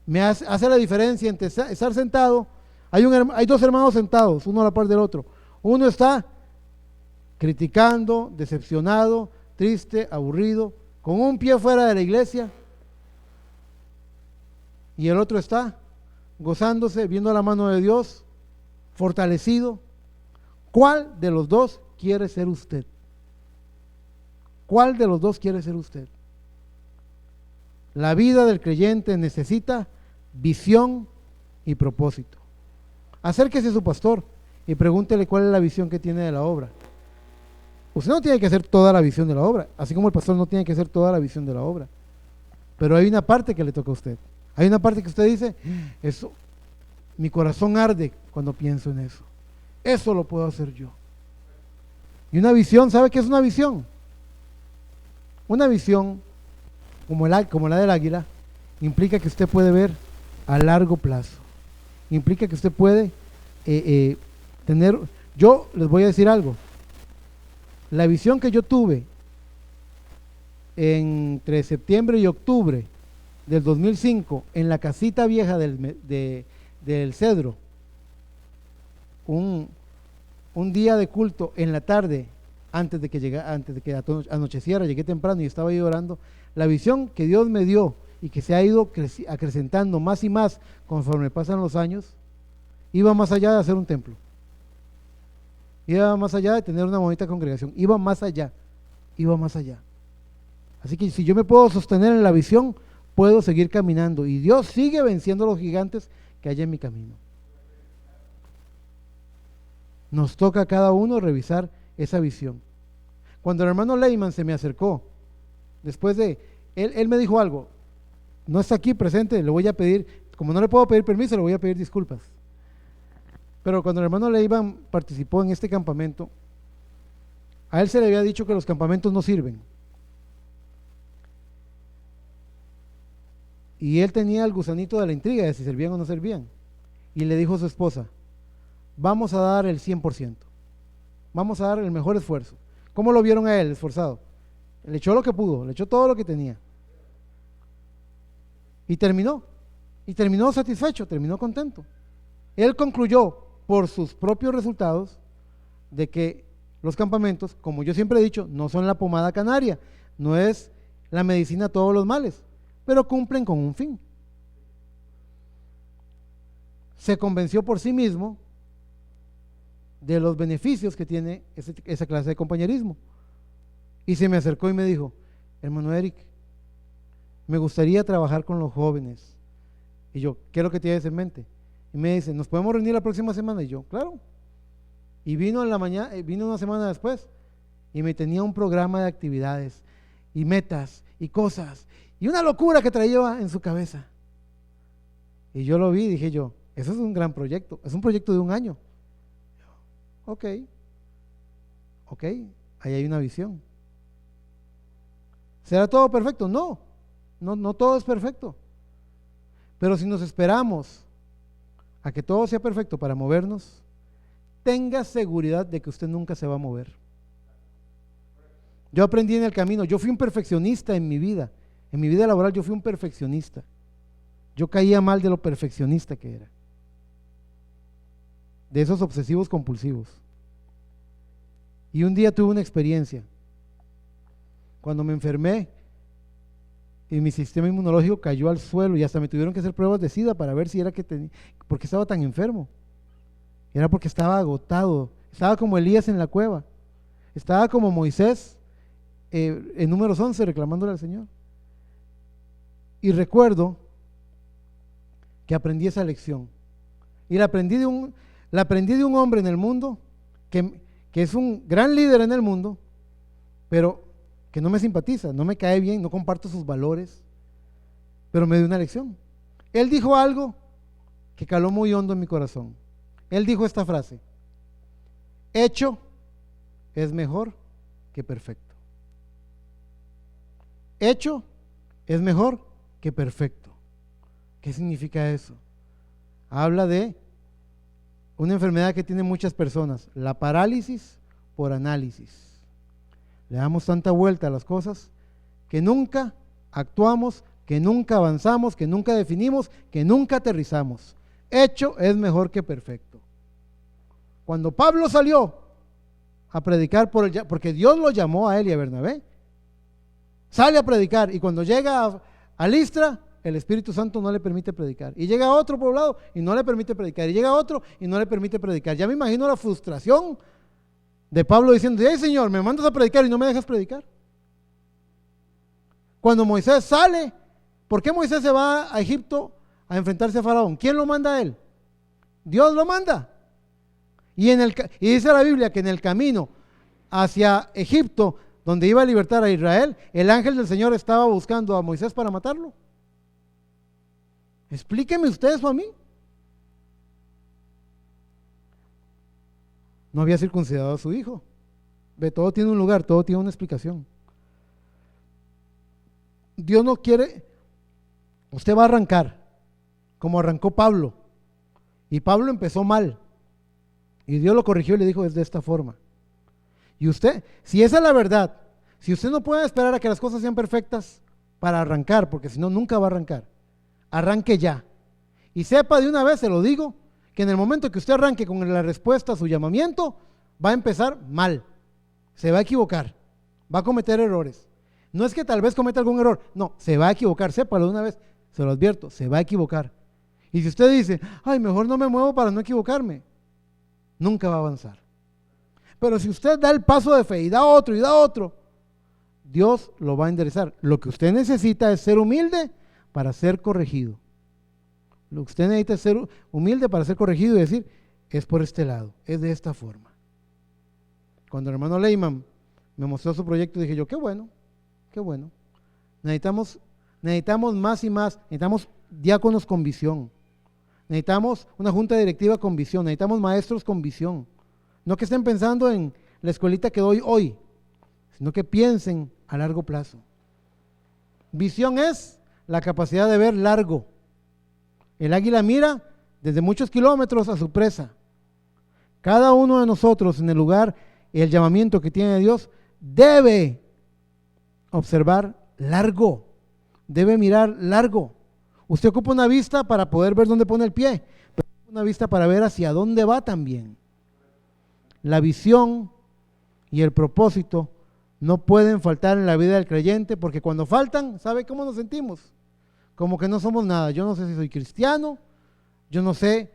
me hace la diferencia entre estar sentado. Hay dos hermanos sentados, uno a la par del otro. Uno está criticando, decepcionado, triste, aburrido, con un pie fuera de la iglesia, y el otro está gozándose, viendo la mano de Dios, fortalecido. ¿Cuál de los dos quiere ser usted? ¿Cuál de los dos quiere ser usted? La vida del creyente necesita visión y propósito. Acérquese a su pastor y pregúntele cuál es la visión que tiene de la obra. Usted no tiene que hacer toda la visión de la obra, así como el pastor no tiene que hacer toda la visión de la obra, pero hay una parte que le toca a usted. Hay una parte que usted dice, eso, mi corazón arde cuando pienso en eso. Eso lo puedo hacer yo. Y una visión, ¿sabe qué es una visión? Una visión, como la del águila, implica que usted puede ver a largo plazo. Implica que usted puede tener, yo les voy a decir algo, la visión que yo tuve entre septiembre y octubre del 2005 en la casita vieja del Cedro, un día de culto en la tarde, antes de que anocheciera, llegué temprano y estaba ahí orando. La visión que Dios me dio y que se ha ido acrecentando más y más conforme pasan los años, iba más allá de hacer un templo, iba más allá de tener una bonita congregación, iba más allá. Así que si yo me puedo sostener en la visión, puedo seguir caminando, y Dios sigue venciendo los gigantes que hay en mi camino. Nos toca a cada uno revisar esa visión. Cuando el hermano Lehman se me acercó, después de, él me dijo algo, no está aquí presente, le voy a pedir, como no le puedo pedir permiso, le voy a pedir disculpas. Pero cuando el hermano Lehman participó en este campamento, a él se le había dicho que los campamentos no sirven. Y él tenía el gusanito de la intriga de si servían o no servían. Y le dijo a su esposa, vamos a dar el 100%, vamos a dar el mejor esfuerzo. ¿Cómo lo vieron a él, esforzado? Le echó lo que pudo, le echó todo lo que tenía. Y terminó satisfecho, terminó contento. Él concluyó por sus propios resultados de que los campamentos, como yo siempre he dicho, no son la pomada canaria, no es la medicina a todos los males, pero cumplen con un fin. Se convenció por sí mismo de los beneficios que tiene esa clase de compañerismo. Y se me acercó y me dijo: hermano Eric, me gustaría trabajar con los jóvenes. Y yo, ¿qué es lo que tienes en mente? Y me dice: ¿nos podemos reunir la próxima semana? Y yo, claro. Y vino en la mañana, vino una semana después y me tenía un programa de actividades y metas y cosas y una locura que traía en su cabeza. Y yo lo vi y dije yo, eso es un gran proyecto, es un proyecto de un año. Ok, ahí hay una visión. ¿Será todo perfecto? No todo es perfecto. Pero si nos esperamos a que todo sea perfecto para movernos, tenga seguridad de que usted nunca se va a mover. Yo aprendí en el camino, yo fui un perfeccionista en mi vida laboral yo fui un perfeccionista. Yo caía mal de lo perfeccionista que era, de esos obsesivos compulsivos. Y un día tuve una experiencia, cuando me enfermé y mi sistema inmunológico cayó al suelo y hasta me tuvieron que hacer pruebas de SIDA para ver si era por qué estaba tan enfermo. Era porque estaba agotado, estaba como Elías en la cueva, estaba como Moisés en Números 11 reclamándole al Señor. Y recuerdo que aprendí esa lección y la aprendí de un hombre en el mundo que es un gran líder en el mundo, pero que no me simpatiza, no me cae bien, no comparto sus valores, pero me dio una lección. Él dijo algo que caló muy hondo en mi corazón. Él dijo esta frase: hecho es mejor que perfecto. Hecho es mejor que perfecto. ¿Qué significa eso? Habla de una enfermedad que tienen muchas personas, la parálisis por análisis. Le damos tanta vuelta a las cosas que nunca actuamos, que nunca avanzamos, que nunca definimos, que nunca aterrizamos. Hecho es mejor que perfecto. Cuando Pablo salió a predicar porque Dios lo llamó a él y a Bernabé, sale a predicar y cuando llega a Listra, el Espíritu Santo no le permite predicar. Y llega a otro poblado y no le permite predicar. Y llega a otro y no le permite predicar. Ya me imagino la frustración de Pablo diciendo: ¡ay, Señor, me mandas a predicar y no me dejas predicar! Cuando Moisés sale, ¿por qué Moisés se va a Egipto a enfrentarse a Faraón? ¿Quién lo manda a él? Dios lo manda. Y dice la Biblia que en el camino hacia Egipto, donde iba a libertar a Israel, el ángel del Señor estaba buscando a Moisés para matarlo. Explíqueme usted eso a mí. No había circuncidado a su hijo. Ve, todo tiene un lugar, todo tiene una explicación. Dios no quiere, usted va a arrancar como arrancó Pablo, y Pablo empezó mal y Dios lo corrigió y le dijo: es de esta forma. Y usted, si esa es la verdad, si usted no puede esperar a que las cosas sean perfectas para arrancar, porque si no nunca va a arrancar, arranque ya. Y sepa de una vez, se lo digo, que en el momento que usted arranque con la respuesta a su llamamiento, va a empezar mal, se va a equivocar, va a cometer errores. No es que tal vez cometa algún error, no, se va a equivocar, sépalo de una vez, se lo advierto, se va a equivocar. Y si usted dice: ay, mejor no me muevo para no equivocarme, nunca va a avanzar. Pero si usted da el paso de fe y da otro, Dios lo va a enderezar. Lo que usted necesita es ser humilde para ser corregido. Lo que usted necesita es ser humilde para ser corregido y decir: es por este lado, es de esta forma. Cuando el hermano Lehman me mostró su proyecto, dije yo: qué bueno. Necesitamos más y más, necesitamos diáconos con visión, necesitamos una junta directiva con visión, necesitamos maestros con visión. No que estén pensando en la escuelita que doy hoy, sino que piensen a largo plazo. Visión es la capacidad de ver largo. El águila mira desde muchos kilómetros a su presa. Cada uno de nosotros en el lugar y el llamamiento que tiene Dios, debe observar largo, debe mirar largo. Usted ocupa una vista para poder ver dónde pone el pie, pero una vista para ver hacia dónde va también. La visión y el propósito no pueden faltar en la vida del creyente, porque cuando faltan, ¿sabe cómo nos sentimos? Como que no somos nada. Yo no sé si soy cristiano, yo no sé,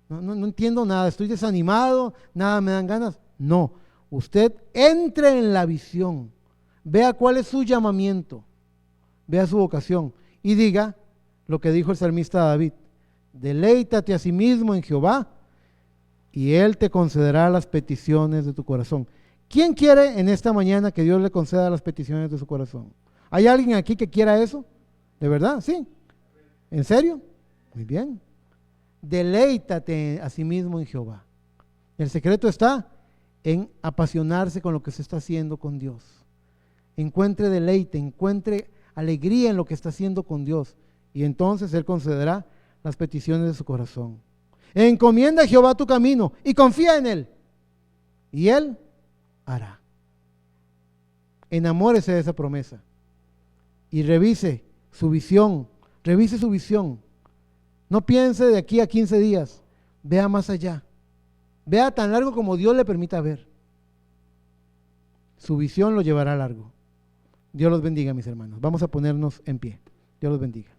no entiendo nada, estoy desanimado, nada me dan ganas. No, usted entre en la visión, vea cuál es su llamamiento, vea su vocación y diga lo que dijo el salmista David: deleítate a sí mismo en Jehová y Él te concederá las peticiones de tu corazón. ¿Quién quiere en esta mañana que Dios le conceda las peticiones de su corazón? ¿Hay alguien aquí que quiera eso? ¿De verdad? ¿Sí? ¿En serio? Muy bien. Deleítate a sí mismo en Jehová. El secreto está en apasionarse con lo que se está haciendo con Dios. Encuentre deleite, encuentre alegría en lo que está haciendo con Dios, y entonces Él concederá las peticiones de su corazón. Encomienda a Jehová tu camino y confía en Él, y Él hará. Enamórese de esa promesa y revise su visión, revise su visión. No piense de aquí a 15 días, vea más allá, vea tan largo como Dios le permita ver. Su visión lo llevará largo. Dios los bendiga, mis hermanos. Vamos a ponernos en pie. Dios los bendiga.